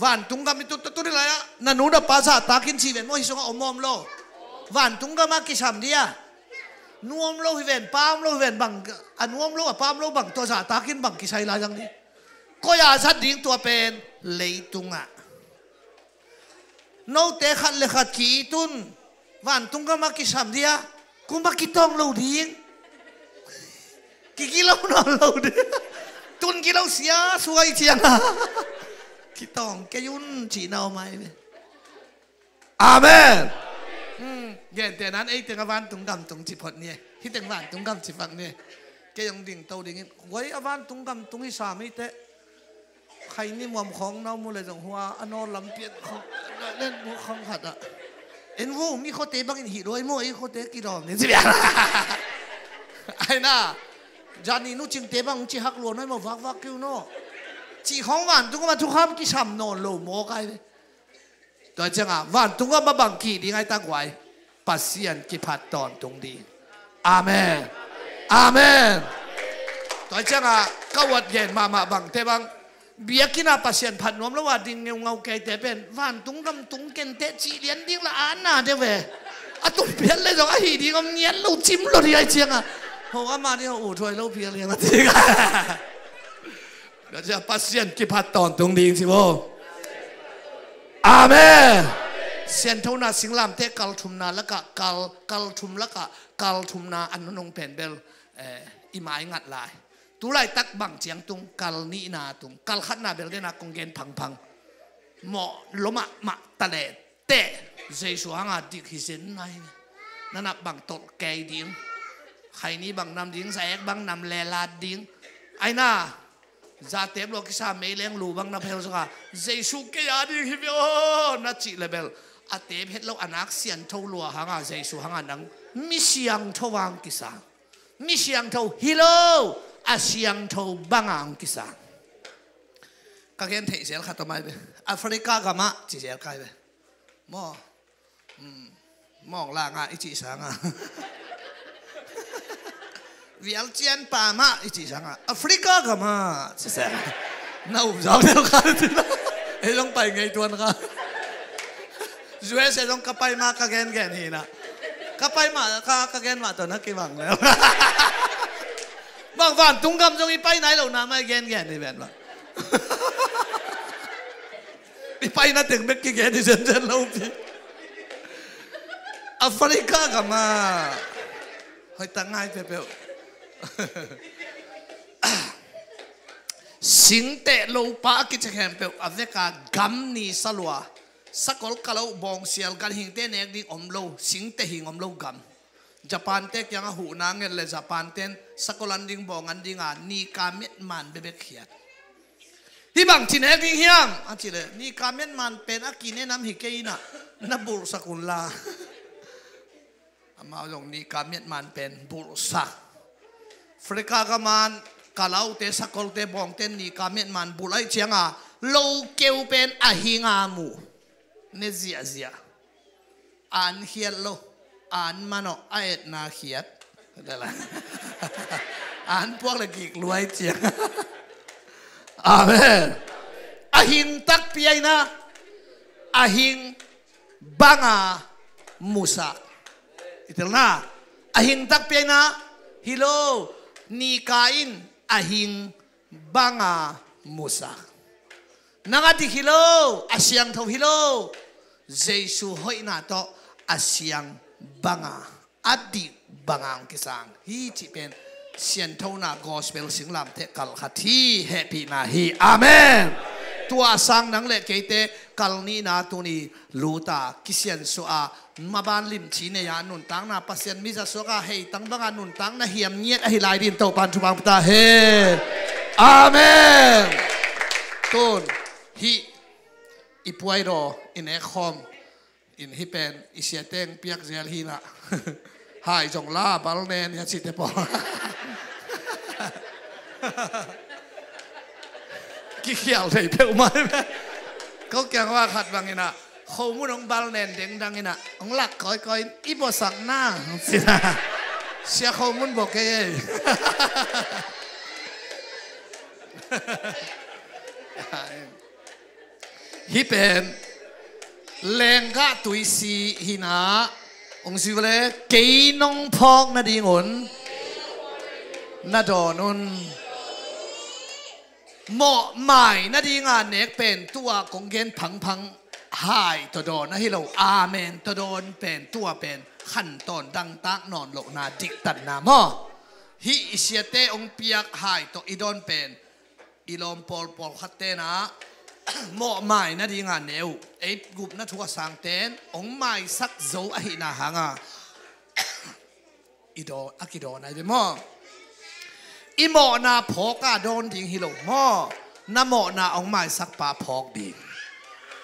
[SPEAKER 3] วันตุงก็มีตุนอะไรอะนันนูดภาษาตากินชีเวนโมฮิสุงะอมอมโลวันตุงก็มากิชามเดียนวมโลหิเวนปามโลหิเวนบังอันนวมโลปามโลบังตัวสาตากินบังกิชัยลาจังนี้ก็อย่าชัดดิ้งตัวเป็นเลยตุงะโนเตขัดเลขัดขีตุนวันตุงก็มากิชามเดียกูมากิตองโลดิ้งกิโลนอนโลดิ้งตุนกิโลเสียสวยเชียงกิตองแกยุนจีนเอาไหมอาเมนเย็นแต่นั้นไอ้ถึงวันตุงกำตุงจิพดเนี่ยที่ถึงวันตุงกำจิฟังเนี่ยแกยังดิ่งโตดิ่งไว้วันตุงกำตุงที่สามีเตะใครนี่มวมของน้องมูเลยจังหัวอนอนลำเปียกเขาเล่นมุกคำขัดอ่ะเอ็นวูมีเขาเตะบางอินหิโรยมั่วไอ้เขาเตะกี่ดอกเนี่ยสิเบียไอ้น่าจานี่นู้จิงเตะบางจีฮักล้วนไม่มาวักคิวโน่จีของวันตุงก็มาทุกคำกี่ช้ำนอนโลโมกไอ้ตัวจังอ่ะวันตุงก็มาบังกี่ดีไงตั้งไว้ปัสเซียนกิพัดตอนตรงดีอาเมนอาเมนตัวจังอ่ะก็วัดเย็นมาบังเตบังเบียกินาปัสเซียนผัดนวมแล้วว่าดิ่งเงาเกยเตเป็นวันตุงกำตุงเกนเตจีเลียนดิ่งละอันน่ะเด้อเว้อะตุเพียนเลยจังไอ้ดิ่งเงี้ยเราจิ้มเราที่ไอ้เชียงอ่ะเพราะว่ามาที่เขาอู่ถวยเราเพียนเลี้ยงมาทีกันก็จะปัสเซียนกิพัดตอนตรงดีสิโบอาเมนเสียนเท่านาสิงลามเตะกัลทุมนาแล้วก็กัลทุมแล้วก็กัลทุมนาอันนงเป็นเบลอิมายงัดลายตุไลตักบังเจียงตุงกัลนีนาตุงกัลขัดนาเบลเดนากงเกนพังหมอลมะตะเลเตะเจสุฮังอาดิคิเซนไนนั่นนับบังตดแกดิ้งใครนี้บังนำดิ้งแสกบังนำเลลาดิ้งไอ้น่าจะเต็มโลกิสาไม่เลี้ยงลูบังนับเพลสกาเจสุเกียดิฮิบิโอนัดจีเลเบลอาเตมเฮ็ดเราอนักเสียนเท่าลัวหางอาใจสูหางอานังมิเสียงเท่าวางกิสามิเสียงเท่าฮิโลอาเสียงเท่าบังอังกิสาก็เห็นเทเสียขัดทำไมไปแอฟริกากามะจีเสียใครไปมองล่างอ่ะอิจิสังอ่ะเวียลเจียนป่ามะอิจิสังอ่ะแอฟริกากามะจีเสียน่าอุบสาวเดียวกันที่นั่นไอ้ลงไปไงตัวนั้น Jual sedang kapai mak kagen hina, kapai mak kagen mak tu nak kibang le. Bang van tunggam jong ipai nai lo nama gen ni ben bang. มีไปนะถึงเม็กกี้แกที่เซนเราพี่แอฟริกากันมาให้ตั้งง่ายเปล่าสิงเตะโลปากิจแคมเปลอเวกากัมนีสลัวสกอลกะโลบองเซียลกันหิงเตเนกดิอมโลสิงเตหิงอมโลกัมญี่ปุ่นเตกยังหูนางเงลเลยญี่ปุ่นเตนสกอลันดิงบองอันดิงานีกาเม็ดมันเบเบกเขียดที่บางที่เนกดิงเฮียงอันที่เลยนีกาเม็ดมันเป็นอากินเนน้ำหิเกยนะนับบุรุษกุลลามาลงนีกาเม็ดมันเป็นบุรุษฟริกากามันกาลาวเตสกอลเตบองเตนนีกาเม็ดมันบุไรเชียงาโลเกวเป็นอหิงามูเนซิอาเซียอันเฮียโลอันมันอไอเอ็ดนาเขียดอะไรอันพวกเลยกิกรวยเจียงอาเมนอหิงตักเปียนะอหิงบังอามุสาอิตลนาอหิงตักเปียนะฮิโลนีกาอินอหิงบังอามุสานังอดีฮิโลอาเซียงทวิโลเจสุหอยนาโตอาเซียงบังอาอดีบังอาคิสังฮีที่เป็นเสียนเท่านา gospel สิงลำเทกัลขัดที่แฮปปี้นาฮีอาเมนตัวสังนังเล็กเกตกัลนีนาตัวนี้ลูตาคิเซียนสุอามาบานลิมชีเนียนุนตังนาปัสเซียนมิจะสุกาเฮตังบังอานุนตังนาเฮียมเงียดอหิลายดินโตปันทุบังปตาเฮอาเมนต้นฮีอีป่วยรออินเอคอมอินฮิเป็นอิเสียเต็งเปียกเจลฮีนะหายจงลาบาลเนนยาชิตเตปอกี่เขียวเลยเพิ่มมาเขาแกงว่าขัดบางนะเขามุ่งบาลเนนเด้งดังนะองหลักคอยอีบอสักหน้าสินะเสียเขามุ่งบอกเอ้ฮิเป็นแรงกะตุยสีหินาองสิวเลยเกยนงพองนาดีงุนนาดอนุนเหมาะใหม่นาดีงานเนกเป็นตัวกงเกนพังหายตัวโดนนะฮิโลอาเมนตัวโดนเป็นตัวเป็นขั้นตอนดังตักนอนโลกนาดิกตันนามอฮิเสียเตองเปียกหายตัวอีดอนเป็นอีลอมปอลขัดเตนะหม้อใหม่นะดีงานเนวไอ้กุบนัทัวสังเตนองใหม่สักโจอหินาหางอีโดอากิโดนายเดมออีหม้อนาพอกาโดนดิงฮิโลหม้อนาหม้อนาองใหม่สักปาพอกดิง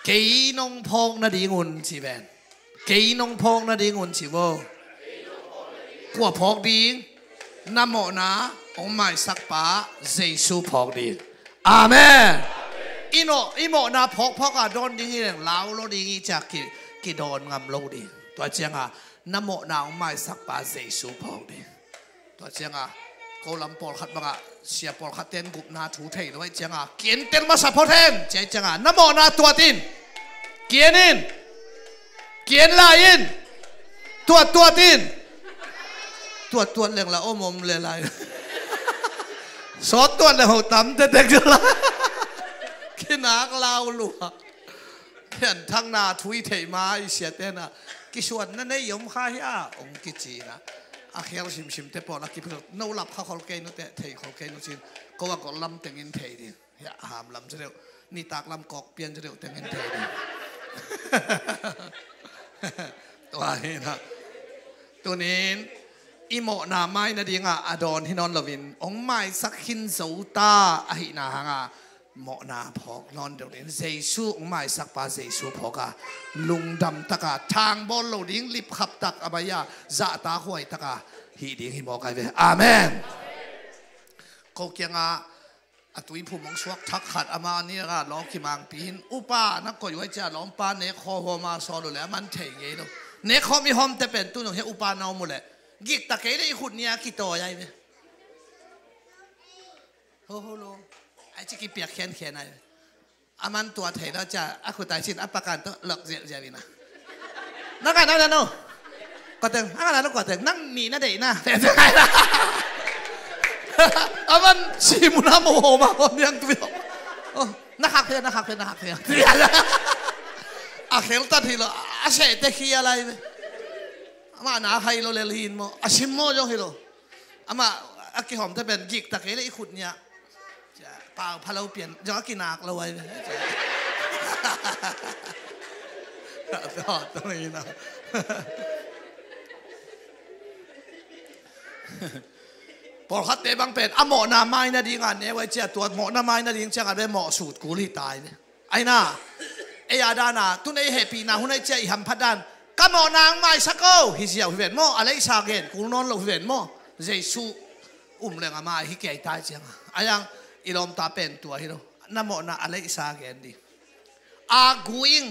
[SPEAKER 3] เกยนงพองนาดีงุนสิเวนเกยนงพองนาดีงุนสิโวกัวพอกดิงนาหม้อนาองใหม่สักปาเจสุพอกดิงอาเมนอีโมนาพกอะโดนดิ้งเรื่องลาวโลดิ้งจากกี่โดนงำโลดิ้งตัวเจียงอะน้ำโมนาไม่สักปาเจสูพอกดิ้งตัวเจียงอะเขาลำปอลขัดบังอะเสียปอลขัดเต้นกุบนาถูเทยด้วยเจียงอะเกียนเต้นมาสับพอเทนเจียงอะน้ำโมนาตัวตินเกียนินเกียนลายินตัวตินตัวเรื่องละโอมมเลยไรสอดตัวเลยหัวตั้มเด็กๆจุฬาขี้นักเล่าลัวเห็นทั้งนาทุยเทมาเสียเต้นะกิชวนนั่นเนี่ยยมข้าเฮียองกิจีนะอาเขียวชิมเตปอลักกิเพื่อโนหลับเขาเขาเกยนุเตะเทยเขาเกยนุชินก็ว่าก็ลำเต็งอินเทยดิเฮียหามลำเฉลียวนี่ตากลำกอกเปลี่ยนเฉลียวเต็งอินเทยดิตัวนี้นะตัวนี้อีโมนาไม้นาดีงาอดอนที่นอนลวินองไม้สักหินสูตาอหินาหางาหมอนาพอกนอนเดี๋ยวนี้เจสูองไม่สักปาเจสูพอกาลุงดำตะกาทางบอลโลดิ้งลิบขับตักอบายาจะตาหวยตะกาฮีดิ้งฮิโมกายเวอาเมนเขาเกียงอาตุยผู้มองสวกทักขัดอามานี่ก็ล้อขีมังปีนอุปานักก็อยู่ไว้จะล้อมปาเนคอหัวมาซอดูแล้วมันเทงเงยเนคอมีหอมแต่เป็นตู้หนุ่มเฮอุปาเนาหมดเลยกิกตะเกยได้ขุดเนี่ยกี่ตัวใหญ่ไหมโอ้โหโลไอ้ที่กี่เปียกแขนไงอามันตัวเทแล้วจะอาคุตายชินอัปปะการต้องหลอกเจียวินะนักการนั่นน่ะก็เต็งนักการนั่นก็เต็งนั่งมีน่าเด็กนะแต่จะไงล่ะอามันชิมุนาโมโหมาคนยังตัว นักหักเพี้ยนักหักเพี้ยนักหักเพี้ยอาเขลตัดทีละอาเสตะขี้อะไรมาหนาใครเราเลยลินมั้งอาชิมโม่จงฮิโร่อามาอากิหอมถ้าเป็นกิกตะเกียเลยอีขุดเนี่ยเปล่าพะเราเปลี่ยนจะกินหนักเราไว้ตรงนี้นะพอขัดเตะบางเป็ดอ่ะหมอนาไม้นาดีงานเนี่ยไว้เจ้าตัวหมอนาไม้นาดีเจ้ากันไปหมอสูตรกูรีตายเนี่ยไอ้น่าไอ้ยาดานาทุนไอ้เฮปีนาหุ่นไอ้เจ้าอีหำพัดดันก็หมอนางไม่สักก็ฮิเสียวเห็นหมออะไรสาเกนกูนอนหลับเห็นหมอเจสูเรื่องอะไรฮิเกยตายเจ้าไอ้ยังอีลมตาเป็นตัวฮิโร่น้ำหมอนาอะไรสาเกนดีอากูอิง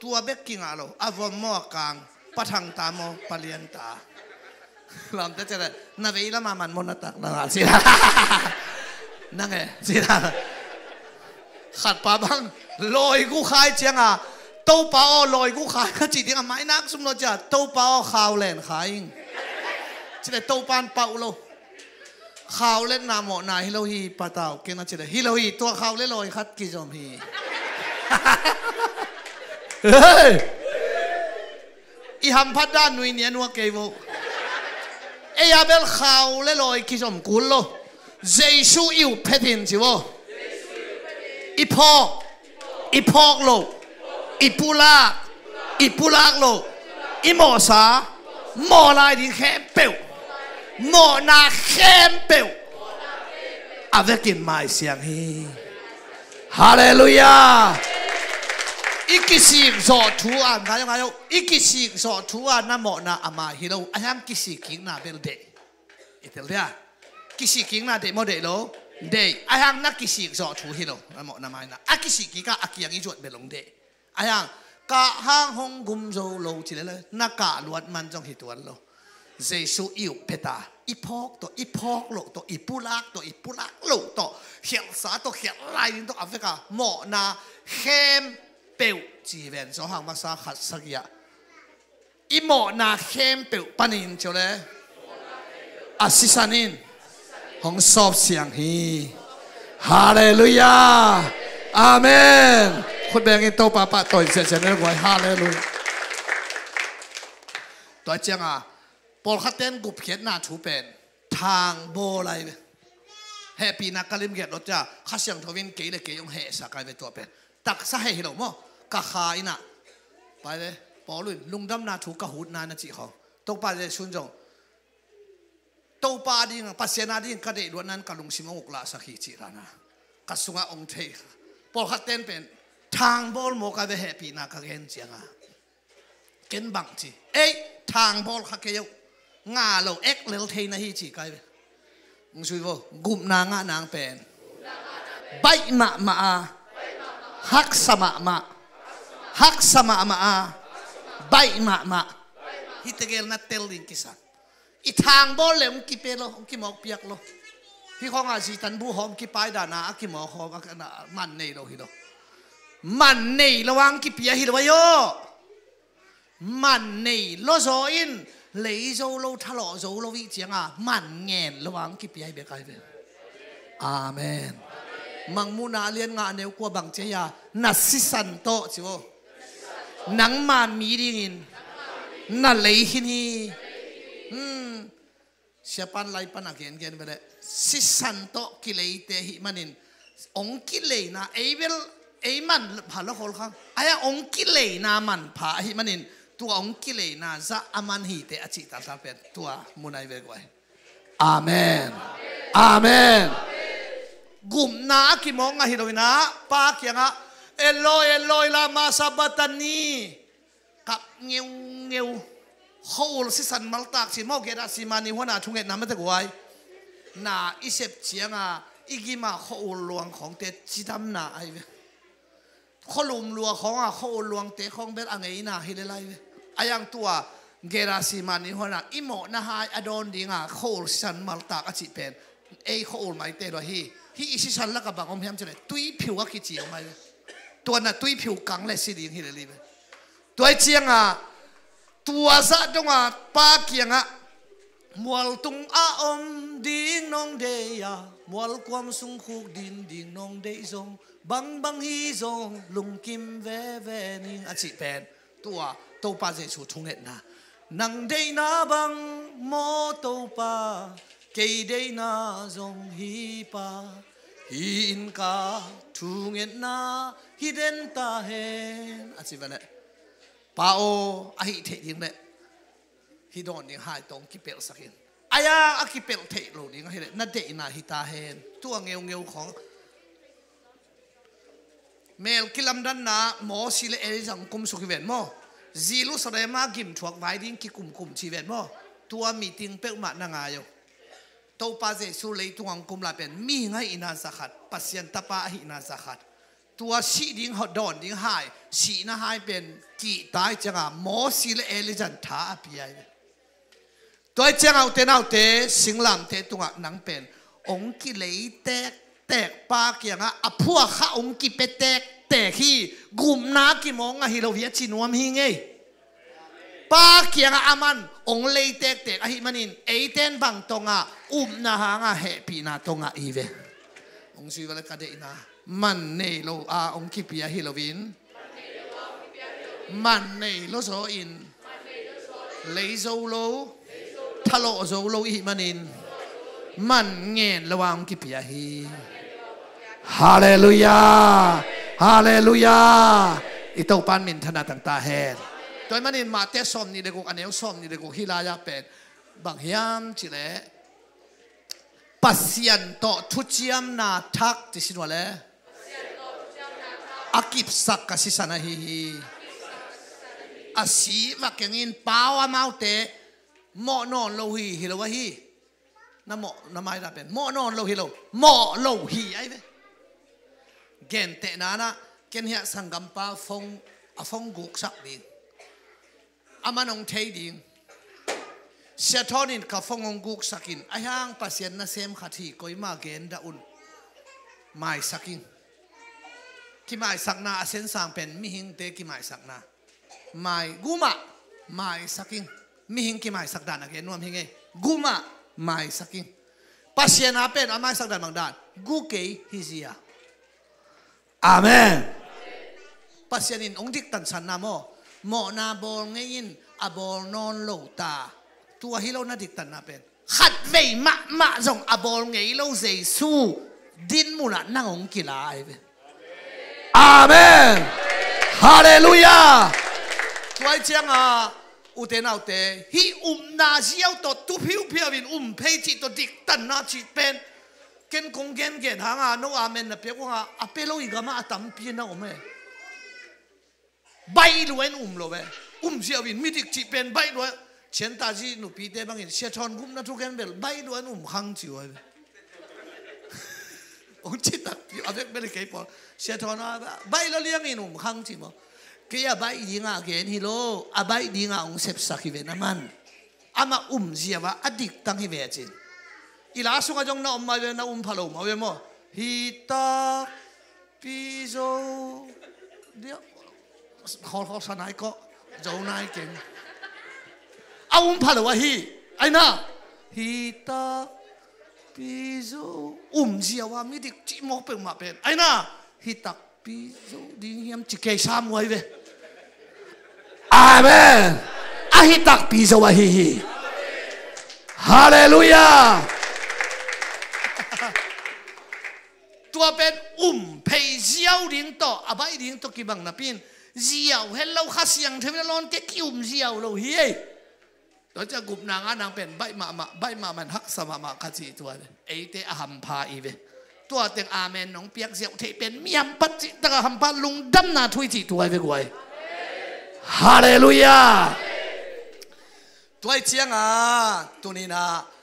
[SPEAKER 3] ตัวเบกกิ้งอะไรอาวมอกังปัทังตามอปเลียนตาลำแต่จะได้นาเวลามันมนัตักนั่งสินั่งไงสิขัดปาบังลอยกูขายเจียงอ่ะโตปาลอยกูขายก็จีดีอ่ะไม่นักสมรสจ้ะโตปาข่าวเล่นขายจะได้โตปานเป่าโลข่าวเล่นนาหมอนาฮิโลฮีปะเต่าเก่งนะจะได้ฮิโลฮีตัวข่าวเล่นลอยคัดกิจอมฮีเฮ้ยอีหำพัดด้านนุยเนียนัวเกย์โวเอียเบลข่าวเล่ลอยกิจอมกุลโลเจสูอิวเพดินจิโวอีพอกโลอีปูลากโลอีหมอสาหมอลายดิแคมเปลหมอนาแคมเปลอาเวกินไม้เสียงฮีฮาเลลูยาอีกิสิกจอทัวร์ไงอีกิสิกจอทัวร์น้ำหมอนาอามาฮิโร่อายังกิสิกิงนาเบลเดอิตาเลียกิสิกิงนาเดโมเดโลเดอายังนักกิสิกจอทัวร์ฮิโร่น้ำหมอนาไม่นะอากิสิกิกะอากิยังอีจวดเบลงเดอายังกะห้างหงกุมโจโลจิเลยนักกะลวดมันจงหิตวันโลเจสูอิวเพตาอีพอกตัวอีพอกโลตัวอีปูลักตัวอีปูลักโลตัวเขียนสาตัวเขียนลายตัวอัฟริกาหมอนาเข้มเปลจีเวนสองหางภาษาขัดสักยะอีหมอนาเข้มเปลปนินเจ้าเลยอาศิสานินของสอบเสียงฮีฮาเลลูยาอาเมนคุณแบงก์โตปาปะต่อยเสียเสียเนื้อไว้ฮาเลลูยาตัวเจ้าอ่ะปอลคัตเตนกุบเขียนหน้าถูเป็นทางโบอะไรเฮปีนักกลิมเกียรติรถจ้าข้าเสียงทวินเกย์เลยเกย์ยงเฮสักการเป็นตัวเป็นตักสะเหตุหรอมั้งกะขายน่ะไปเลยปอลุนลุงดำนาถูกกะหูนานะจีเขาตัวปาจะชุนจงตัวปาดิ้งปัสเซนาดิ้งกระเดล้วนนั้นกะลุงซิมงกลาสักขีจีรานะกะสุงะองเทปอลคัตเตนเป็นทางบอลโมกะเวเฮปีนักเกนเจียงอ่ะเกนบังจีเอ้ทางบอลคักเกยงาเราเอ็กเลลเทนะฮีจีไกไปมึงช่วยว่ากุมนางนางเป็นใบมาฮักสมาใบมาฮิตเกลนัดเตลลิงกิสันอีทางบอลเลยมึงกิเปโลมึงกิหมอกเปียกโลพี่ของอาชีตันบูหอมกิไปดานากิหมอกหอมกันมันเนยโลฮิโลมันเนยระวังกิเปียฮิโลวะโยมันเนยโลโซอินเลยโซโลทะเลาะโซโลวิจังอ่ะมันเงินระวังกิเปียเบียกายเป็นอาเมนมังมุนาเลียนงานเนวกว่าบังเจียนัสสิสันโตจิโวนังมันมีดิ่งนั่นเลยที่นี่เสียปันไลปันอาเกนเกนไปเลยสิสันโตกิเลเตหิมันินองกิเลนะเอเวลเอมันผ่านละคนข้างไอ้องกิเลนะมันผ่าหิมันินตัวองกิเลนะจะอามันหิเตอจิตตาเป็นตัวมุนัยเวกไว้อาเมนอาเมนกุมนาคิมองอะฮิโรวินะปากยังอะเอโลเอโลลามาซาบัตันีกับเงียวเขาสิสันมัลตักสิมอเกดาสิมานิหัวหน้าทุ่งเอ็ดน้ำมันตะกวยนาอิเซปเชียงอะอีกิมาเขาลวงของเตจิดำนาไอเวเขาลุมลัวของอะเขาลวงเตะของเบ็ดอะไรน่ะฮิเลไลเวไอยังตัวเกดาสิมานิหัวหน้าอิโมนะฮายอดอนดิงอะเขาสิสันมัลตักอจิเป็นเอเขาไม่เตะด้วยฮีอิสิสันละกับบังอมเพียมจะเลยตุยผิวก็คิดจีออกมาเลยตัวน่ะตุยผิวกังเลยสิดิ่งฮิเลลีเวตัวเจียงอะตัวซะจงอ่ะปาเกียงอ่ะมัวตุงอาอมดิ่งน้องเดียมัวความสุงคุกดิ่งน้องเดียจง bang hi zong lung kim ve ve ning a chi pen tua to pa Giêsu thung het na nang dei na bang mo to pa ke dei na zong hi pa hi in ka thung het na hi den ta hen a chi vane pa o a hi the ding le hi don ding hai tong ki pel sakin aya a ki pel the lo ding hi le na de na hi ta hen tua ngeu ngeu khong mel kilam dan na mo sile e jang kum su ki ven mo zilu sare ma gim thuak vai ding ki kum chi ven mo tua meeting pe ma na nga yo to pa Giêsu lei tuang kum la pen mi ngai ina zakhat pasien tapa hi na zakhat tua si ding hot don ding hai si na hai pen ki tai changa mo sile e le jan tha pi ai toi chang au te singlam te tunga nang pen ong ki lei tek tek pa kia nga apua kha ong ki pe tek hi gum na ki mong a hi lo via chinuam hi nge pa kia nga aman ong lei tek a hi manin eiten bang tonga na ha nga happy na tonga ive ong sui wala ka de ina man nei lo a ong ki pia hi lo vin man nei lo so in lei zo lo thalo zo lo hi manin man ngen lawang ki pia hi hallelujah hallelujah ito pan min thana tang ta hen toy manin ma te som ni de ko aneu som ni de ko hilaya pen bang hiam chile pasien to thuchiam na thak ti sin wale akip sak ka si sana hi asi wa kengin pawa maute mo non lo hi hi lo wa hi na mo na mai da pen mo non lo hi lo mo lo hi ai ve gen te nana ken hia sangam pa phong guk sak ding amanong thei ding setonin ka phong guk sakin ayang pasien na sem khathi koi ma gen da un mai sakin ki mai sakna asen sang pen mi hing te ki mai sakna mai guma mai sakin mi hing ki mai sak dan again nuam hinge guma mai sakin pasien apen amai sak dan mang dan gu ke hizia amen pasienin ong dik tan san na mo na bol ngayin abol non lo ta tua hilo na dik tan na pen khat vei ma zong abol ngai lo Giêsu din muna nang ong kilai amen hallelujah tuai chiang a uten autte hi na ziau to tu phiu vin phei chi to dik tan na chi pen ken kong gen hanga no amen na pe ko nga apelo igama atam pi na ome bai luen lo ve ziau vin midik chi pen bai lo chen ta ji nu pi te bangin se thon gum na thu gen bel bai luen hang chi oi ong chi ta avec bel ke po se thon bai lo liang in hang chi mo kia bai dinga gen hi lo abai dinga ong sep sakhi ve naman ama ziawa adik tang hi ve chin ila sunga jong na ma ve na phalo ma ve mo hita pizo dia khol sanai ko zo nai ken a phalo wa hi aina hita pizo ziawa mi dik chi mo pe ma pen aina hita pizo ding hiam chi ke sam wai ve amen a hita pizo wa hi hallelujah tua pen phei ziau ding to abai ding to ki bang na pin ziau hello kha siang them lon ke ki ziau lo hi ei to cha gup nang anang pen bai ma man hak sama ma kha chi tua ei te aham pha i ve tua teng amen nong piak ziau the pen miam pat chi ta ham pa lung dam na thui chi tua ve guai hallelujah tuai chiang a tunina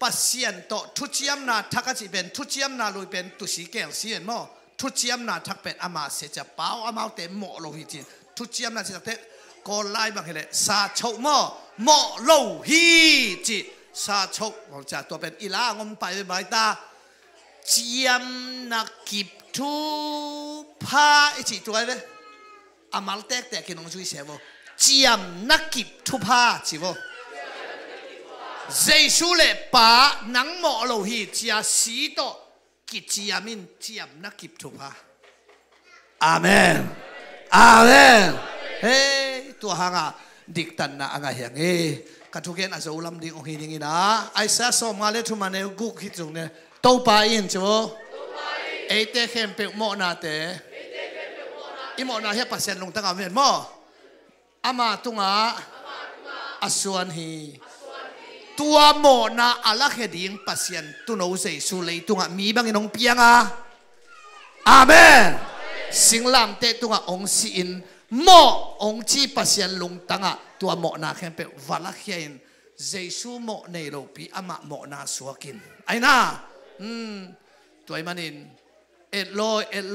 [SPEAKER 3] pasien to thuchiam na thakachi ben thuchiam na lui ben tu si kel sien mo thuchiam na thak pen ama se cha pau amau te mo lo hi chin thuchiam na chi te ko lai bang hele sa chou mo lo hi chi sa chou mo cha to pen ila ngom pai bai ta chiam na kip thu pha chi tu ai ve amal tek tek ki nong chui se mo chiam na kip thu pha chi vo Giêsu le pa nang mo lo hi chia si to กิจยามินเจียมนักกิบถูกปะอาเมนอาเมนเฮ้ตัวหางอ่ะดิกตันนะอ่างเฮียงกระทุกเกนอาจจะอุลัมดิ่งองค์หิงนะไอ้เสียสมาเลทุมาเนกุกฮิตจงเนี่ยโตไปอินจ้ะเอเตเข้มเปกโมนาเตอิโมนาเฮียปัสเซนลงตั้งอาเมนโมอามาตุงะอส่วนฮีตัวโมนาอัลลาเฮดิงปัสเซนตุโนเซสุเลยตุงะมีบางน้องเปียงอ่ะอาเมนสิงลามเตตุงะองซีอินโมองจีปัสเซนลงตั้งอ่ะตัวโมนาเข้มเปกวัลลักเฮนเจสุโมเนโรปีอามาโมนาสวกินไอ้น่าตัวมันอินเอ็ด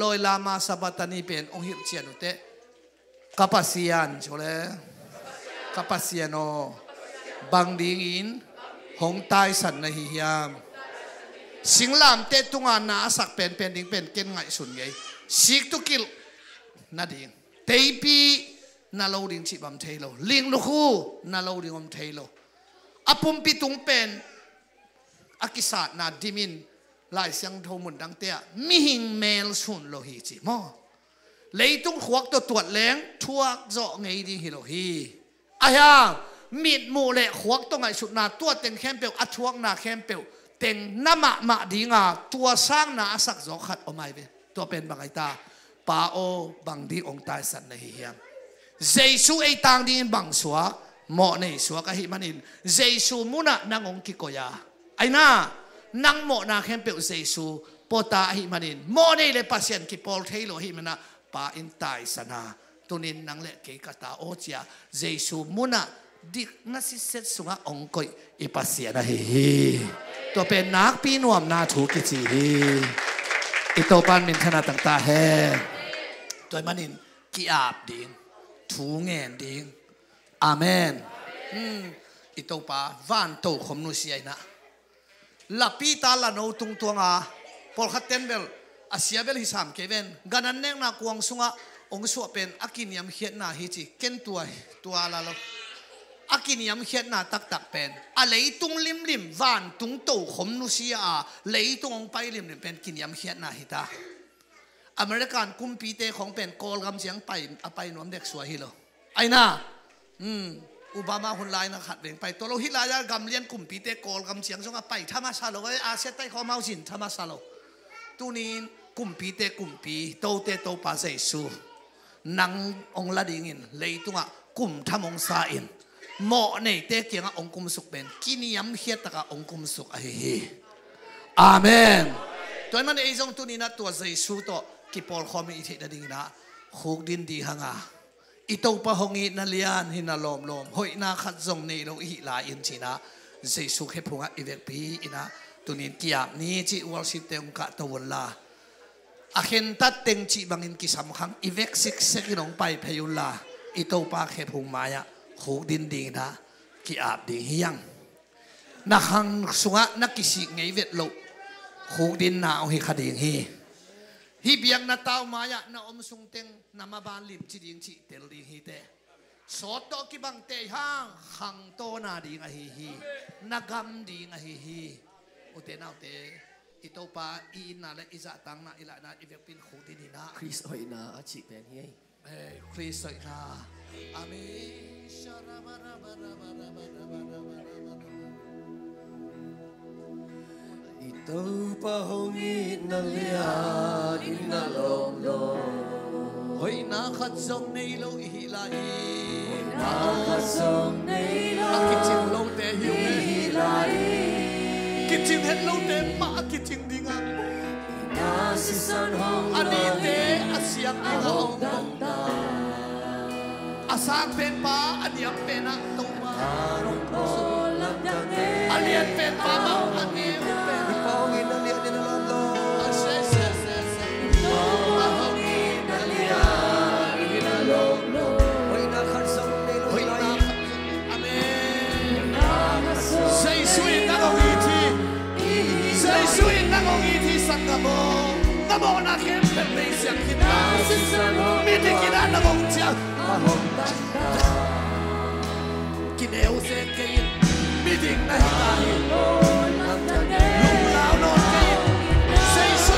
[SPEAKER 3] ลอยลามาสับตานีเป็นองค์หิเชียนุเตกัปเซียนใช่ไหมกัปเซียนโอบางดิ่งอินหงไต้สันนะฮิยามสิงลามเตตุงานาสักเป็นดิ่งเป็นเก่งไงสุนไงสิกตุกิลนาดิ่งเตปีนาโลดิ่งชิบัมเทโลลิงลูกูนาโลดิ่งอมเทโลอปุ่มปิตุงเป็นอากิสานาดิมินลายเสียงโทมุนดังเตียมิหิงเมลสุนโลหิจิมอเลยตุงขวักตัวตรวจแรงทั่วเจาะไงดีฮิโลฮีอาฮะมีดมูเละขวักตัวไงสุดนาตัวเต็งแคมเปิลอัดทวงนาแคมเปิลเต็งน้ำมาดีงาตัวสร้างนาสักจอกขัดออกมาเวตัวเป็นบางไอตาปาโอบางดีองตายสันในเฮียมเจสูไอตังดีนบางสวกหมอในสวกอหิมันินเจสูมุนะนางองกิโกยาไอน่านังโมนาเข้มเปลเจสูปตาหิมันินโมเนเลปัสเซนกิปอลเทโลหิมันะปาอินไตสนาตุนินนังเลเกกตาโอเจียเจสูมุนะดิกนัสิเซตสุงะองกอยอิปัสเซียนะฮิตัวเป็นนักปีนวมนาถูกิจิฮิอิโตปันมินธนาต่างๆเฮตัวมันินกิอาบดิงถูเงินดิงอาเมนอิโตปาวานโตขมนุเซียนะลับปีตาลาโนตุงตัวงาพอลขัดเต็นเบลอาเซียเบลฮิสามเคเวนกันนั้นเนงนักวงสุงะองสวเป็นอากินยามเขียนนาฮิจิเก็นตัวลาโลอากินยามเขียนนาตักเป็นอะไรตุงลิมวานตุงโตขมนุเซียเลยตุงองไปลิมเป็นกินยามเขียนนาฮิตาอเมริกันกุมปีเตของเป็นกอลกำเสียงไปนวมเด็กสวยฮิโลไอ้น่าอุบามาคนไลน์นะขัดเร่งไปตัวเราฮิลายากำเลียนกลุ่มปีเตกอลกำเสียงส่งไปธรรมศาสตร์เราอาเซียนใต้ข้อเมาสินธรรมศาสตร์เราตัวนี้กลุ่มปีเตกลุ่มปีโตเตโตปาเซซูนังองลาดิงินเลยตัวกลุ่มทำองซาอินเหมาะในเตเกียงองกุมสุกเป็นกินยำเฮียตะกะองกุมสุกเฮอาเมนตัวมันไอ้จงตัวนี้นะตัวเซซูโตกิปอลคอมีอิทธิดิงนะขุกดินดีหังอาอิโตปะหงอีนาเลียนหินาลมหอยนาขัดจงในโลหิลาอินชีนะเจสุเขพุงะอีเวกปีอินะตัวนี้กิยาบนี้จิวอลสิเตงกะตะวันลาอาเข็นตัดเต็งจิบังอินกิสามขังอีเวกซิกเซกินองไปพยุลาอิโตปะเขพุงมายะขุกดินดีนะกิอาบดีเฮียงนักหังสุงะนักกิสิไงเวทโลขุกดินนาเอาหิคดีฮีฮิเบียงนาตาวมายะนาอมสุงเต็งนามาบานลิมจิดิงจิเตลดีฮีเตสอดโตกิบังเตยห้างขังโตนาดีงะฮีนากำดีงะฮีอุเตนาอุเตอิโตปาอีนาและอิจะตังนาอิละนาอิเวกปินขุดินีนา
[SPEAKER 4] คริสโอยนาอาชิเป็นเฮ้ย
[SPEAKER 3] คริสโอยนาอาเม
[SPEAKER 4] ตูปะหงอีนาเลียดินาลม
[SPEAKER 3] หอยนาขัดจงในโลหิลาฮี
[SPEAKER 4] นาขัดจงในโล
[SPEAKER 3] กิจิงโลเตหิว
[SPEAKER 4] ลาฮี
[SPEAKER 3] กิจิงเห็นโลเตมากิจิงดิงัง
[SPEAKER 4] นาสิสันหง
[SPEAKER 3] อันนี้เตอาเซียงอาหงอาสางเป็นป้าอันนี้เป็นนักตุมาอันนี้เป็นป้าเมาอันนี้เป็น
[SPEAKER 4] ปะหงอีนาเลียดินาลมโล
[SPEAKER 3] 那么那天本没想听到，明天给他那梦讲，今天我先给，明天那一大，路老老给，谁说？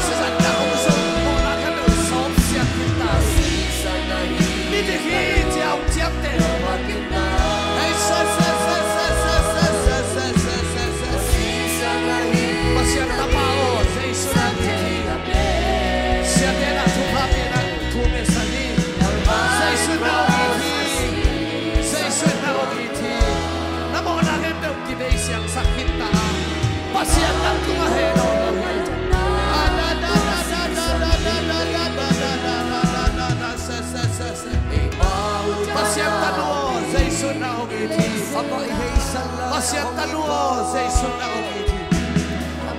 [SPEAKER 4] Ama ihaysalam
[SPEAKER 2] Pasyan tanuo sa isun na umiti.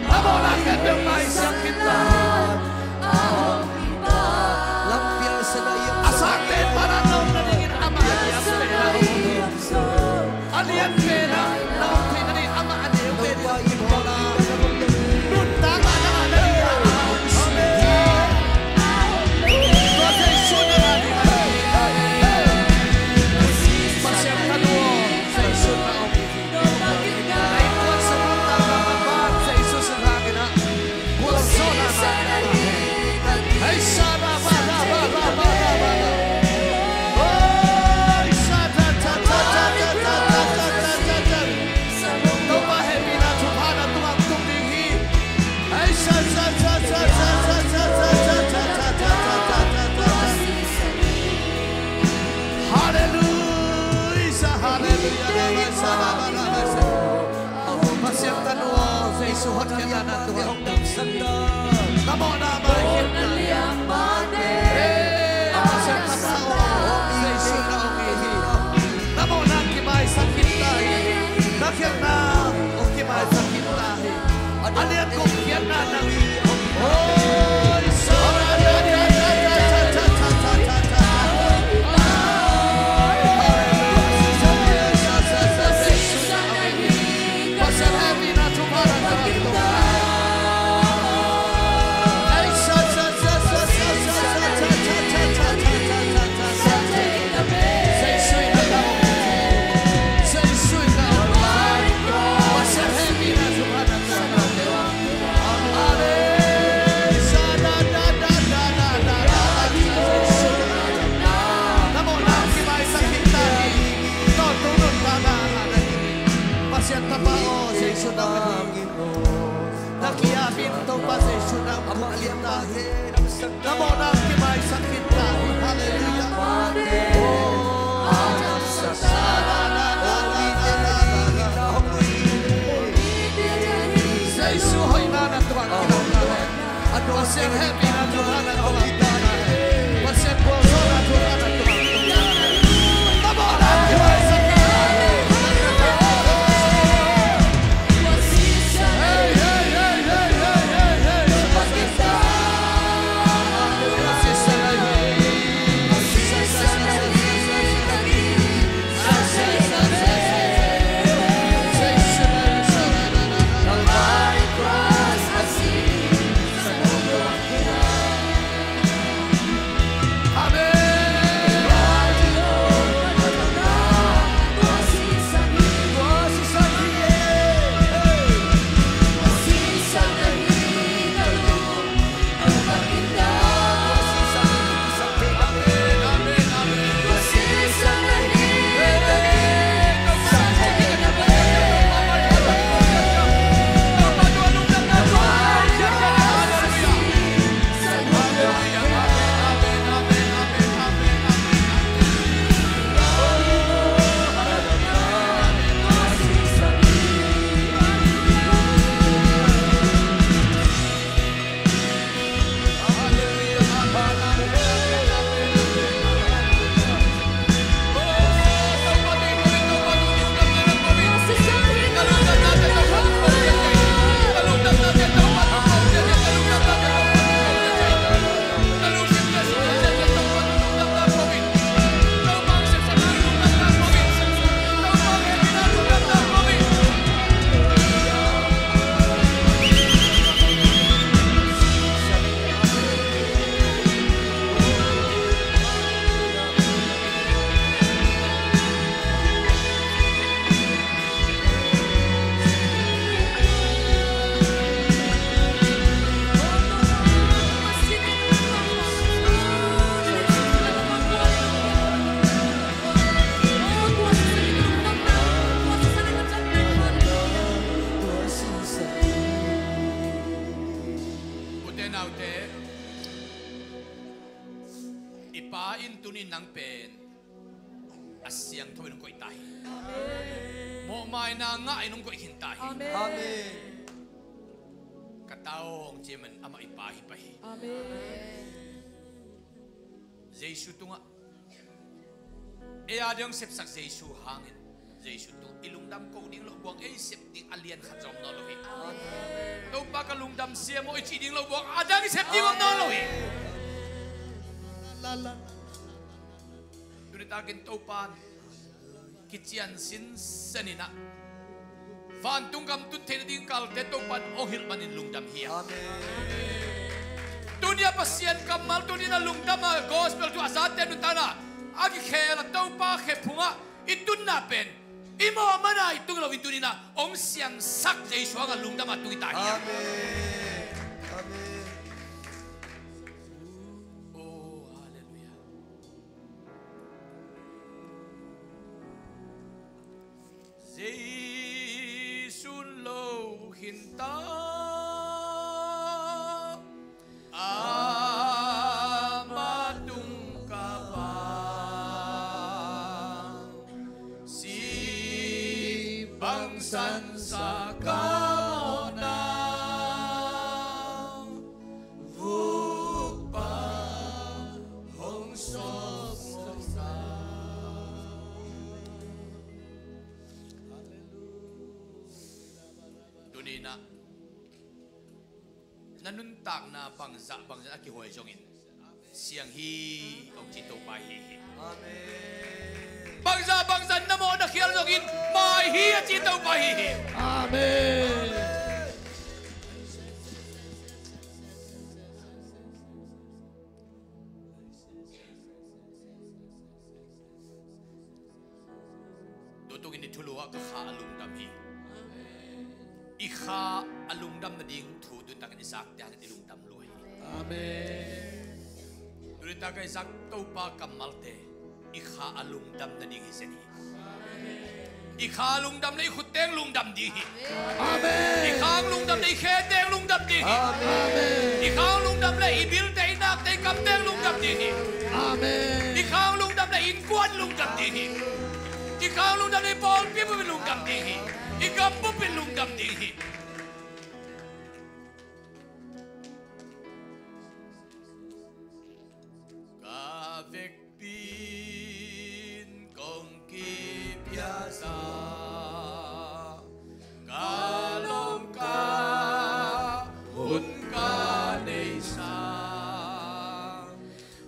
[SPEAKER 2] Namo na kanyang maisang kita.
[SPEAKER 4] Lampiang sa iyong
[SPEAKER 2] Asante para daw naningin ama aliyang pera. Aliyang pera na umiti na rin ama aliyang pera. Nuntang ana aliyang ama umiti. Sa isun na natin. Pasyan tanuo sa isun na umiti. Naikuan sa mga kapabat sa isun sa hangin na. Puso na sa ay sana bada bada bada bada. Ay sana ta ta ta ta ta ta ta ta ta. Tupa hebi na tupa na tumang tuminghi. Ay sana ta ta ta ta ta ta ta ta ta ta ta ta ta. Hallelujah, hallelujah. Sana bada bada. Pasyang tanuo sa isuhot kaya na Tuhan. Namo na mahigit na. Pasyang tatao sa isun na umihi. Namo na kimay sa kintahi. Nakyan na o kimay sa kintahi. Aliyan kong kyan na nang oh, isara na na na na ta ta ta ta ta. Pasyang heavy na tumarang na ito. Tapao sa isun ng Panginoon. Nakiyapin itong pa sa isun ng Panginoon. Namo na ang kimay sa kintahi. Hallelujah. Sa isuhoy na ng Tuhan kinakahin. At pasyang happy na Tuhan ang kumakahin. Pasyang puso na Tuhan ang kumakahin. Namo na ang kimay sa kintahi. Ipain tunin ng pen asyang tuwin ko itahi. Mo may na nga inong ko ikintahi.
[SPEAKER 4] Amen.
[SPEAKER 2] Kataong tiyaman ama ipahi-pahi.
[SPEAKER 1] Amen.
[SPEAKER 2] Jesu tunga. Iyadang sepsak Jesu hangin.
[SPEAKER 3] Jesu tu ilungdam ko ding lo buang sep ding alien khatom no lo hi to pa ka lungdam sia mo ichi ding lo buang adang sep ding no lo hi duritakin to pan kichian sin sanina van tungkam tu te ding kal te to pan ohil manin lungdam hi dunia pasien kamal dunia lungdam gospel tu asate nu tana agi khela to pa khepunga itun na pen imo mana itung lo itun na ong siang sak Jesu ang lungdam atu itahiya
[SPEAKER 4] Amen.
[SPEAKER 3] oh hallelujah Jesu lo hinta san sa cao nào vút ba hồng sốt sa Dunina nanun tak na bangsa aki hoy jongin siang hi ông chỉ tàu bài hi
[SPEAKER 4] Amen.
[SPEAKER 3] bangsa namo na khial jongin mai hi chỉ tàu bài hi
[SPEAKER 2] Amen.
[SPEAKER 3] Dutong ini tulua ka kha alungdam hi ikha alungdam na ding thu dun takan isak tiang ilungdam loi
[SPEAKER 2] Amen.
[SPEAKER 3] durita ka isak to pa kamalte ikha alungdam na ding hiseni ikha alungdam na ikhuteng lungdam di hi
[SPEAKER 2] Amen.
[SPEAKER 3] ikha alungdam na ikheteng lungdam di hi
[SPEAKER 2] Amen.
[SPEAKER 3] ikha alungdam na ibil te inak te kapteng lungdam di hi
[SPEAKER 2] Amen.
[SPEAKER 3] ikha alungdam na inkuan lungdam di hi ikha alungdam na ipol pipu lungdam di hi ikampu lungdam di hi ka vek pin kong ki piasa kalong ka hun ka nei sa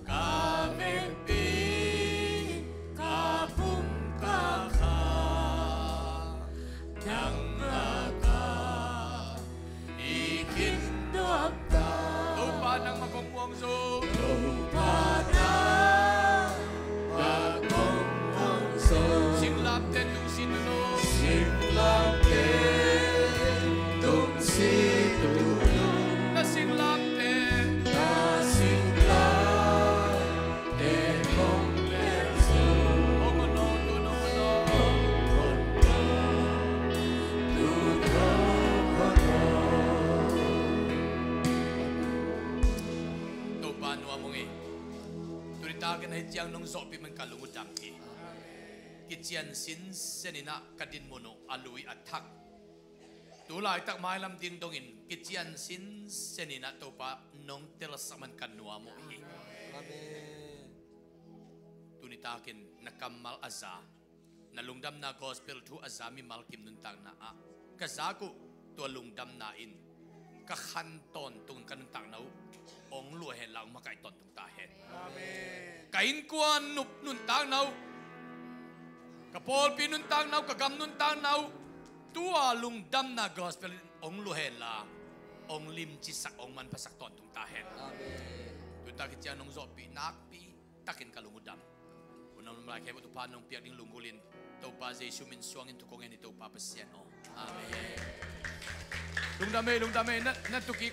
[SPEAKER 3] ka vek pin ka pum ka kha yang ka ikin dop ta upa nang magongwong so Singlap ten tung sinuno Singlap ten tung sinuno Na singlap ten kong perso Omono tuno mono Tuh panu amongi Turitakan ay tiyang nung zopi man kalungutang ki Kichian sin senina kadin mono alui atak tulai tak mai lam ding dongin kichian sin senina topa nong telasaman kanua mo hi
[SPEAKER 4] Amen.
[SPEAKER 3] tunitakin nakamal aza nalungdam na gospel tu azami malkim nuntang na a kazaku to lungdam na in kakhanton tung kanuntang nau ong luhe lang makai ton tung tahen
[SPEAKER 4] Amen.
[SPEAKER 3] kain kuan nup nuntang nau kapol pinuntang nau kagam nuntang nau tua lungdam na gospel ong luhela ong lim chisak ong man pasak ton tung tahen
[SPEAKER 4] Amen.
[SPEAKER 3] tu takit yan nong zopi nakpi takin kalungudam unang lumlay kaya tu panong piyak ding lungulin tau pa Jesu min suangin tukongin ito papasyan o amen lungdame na tuki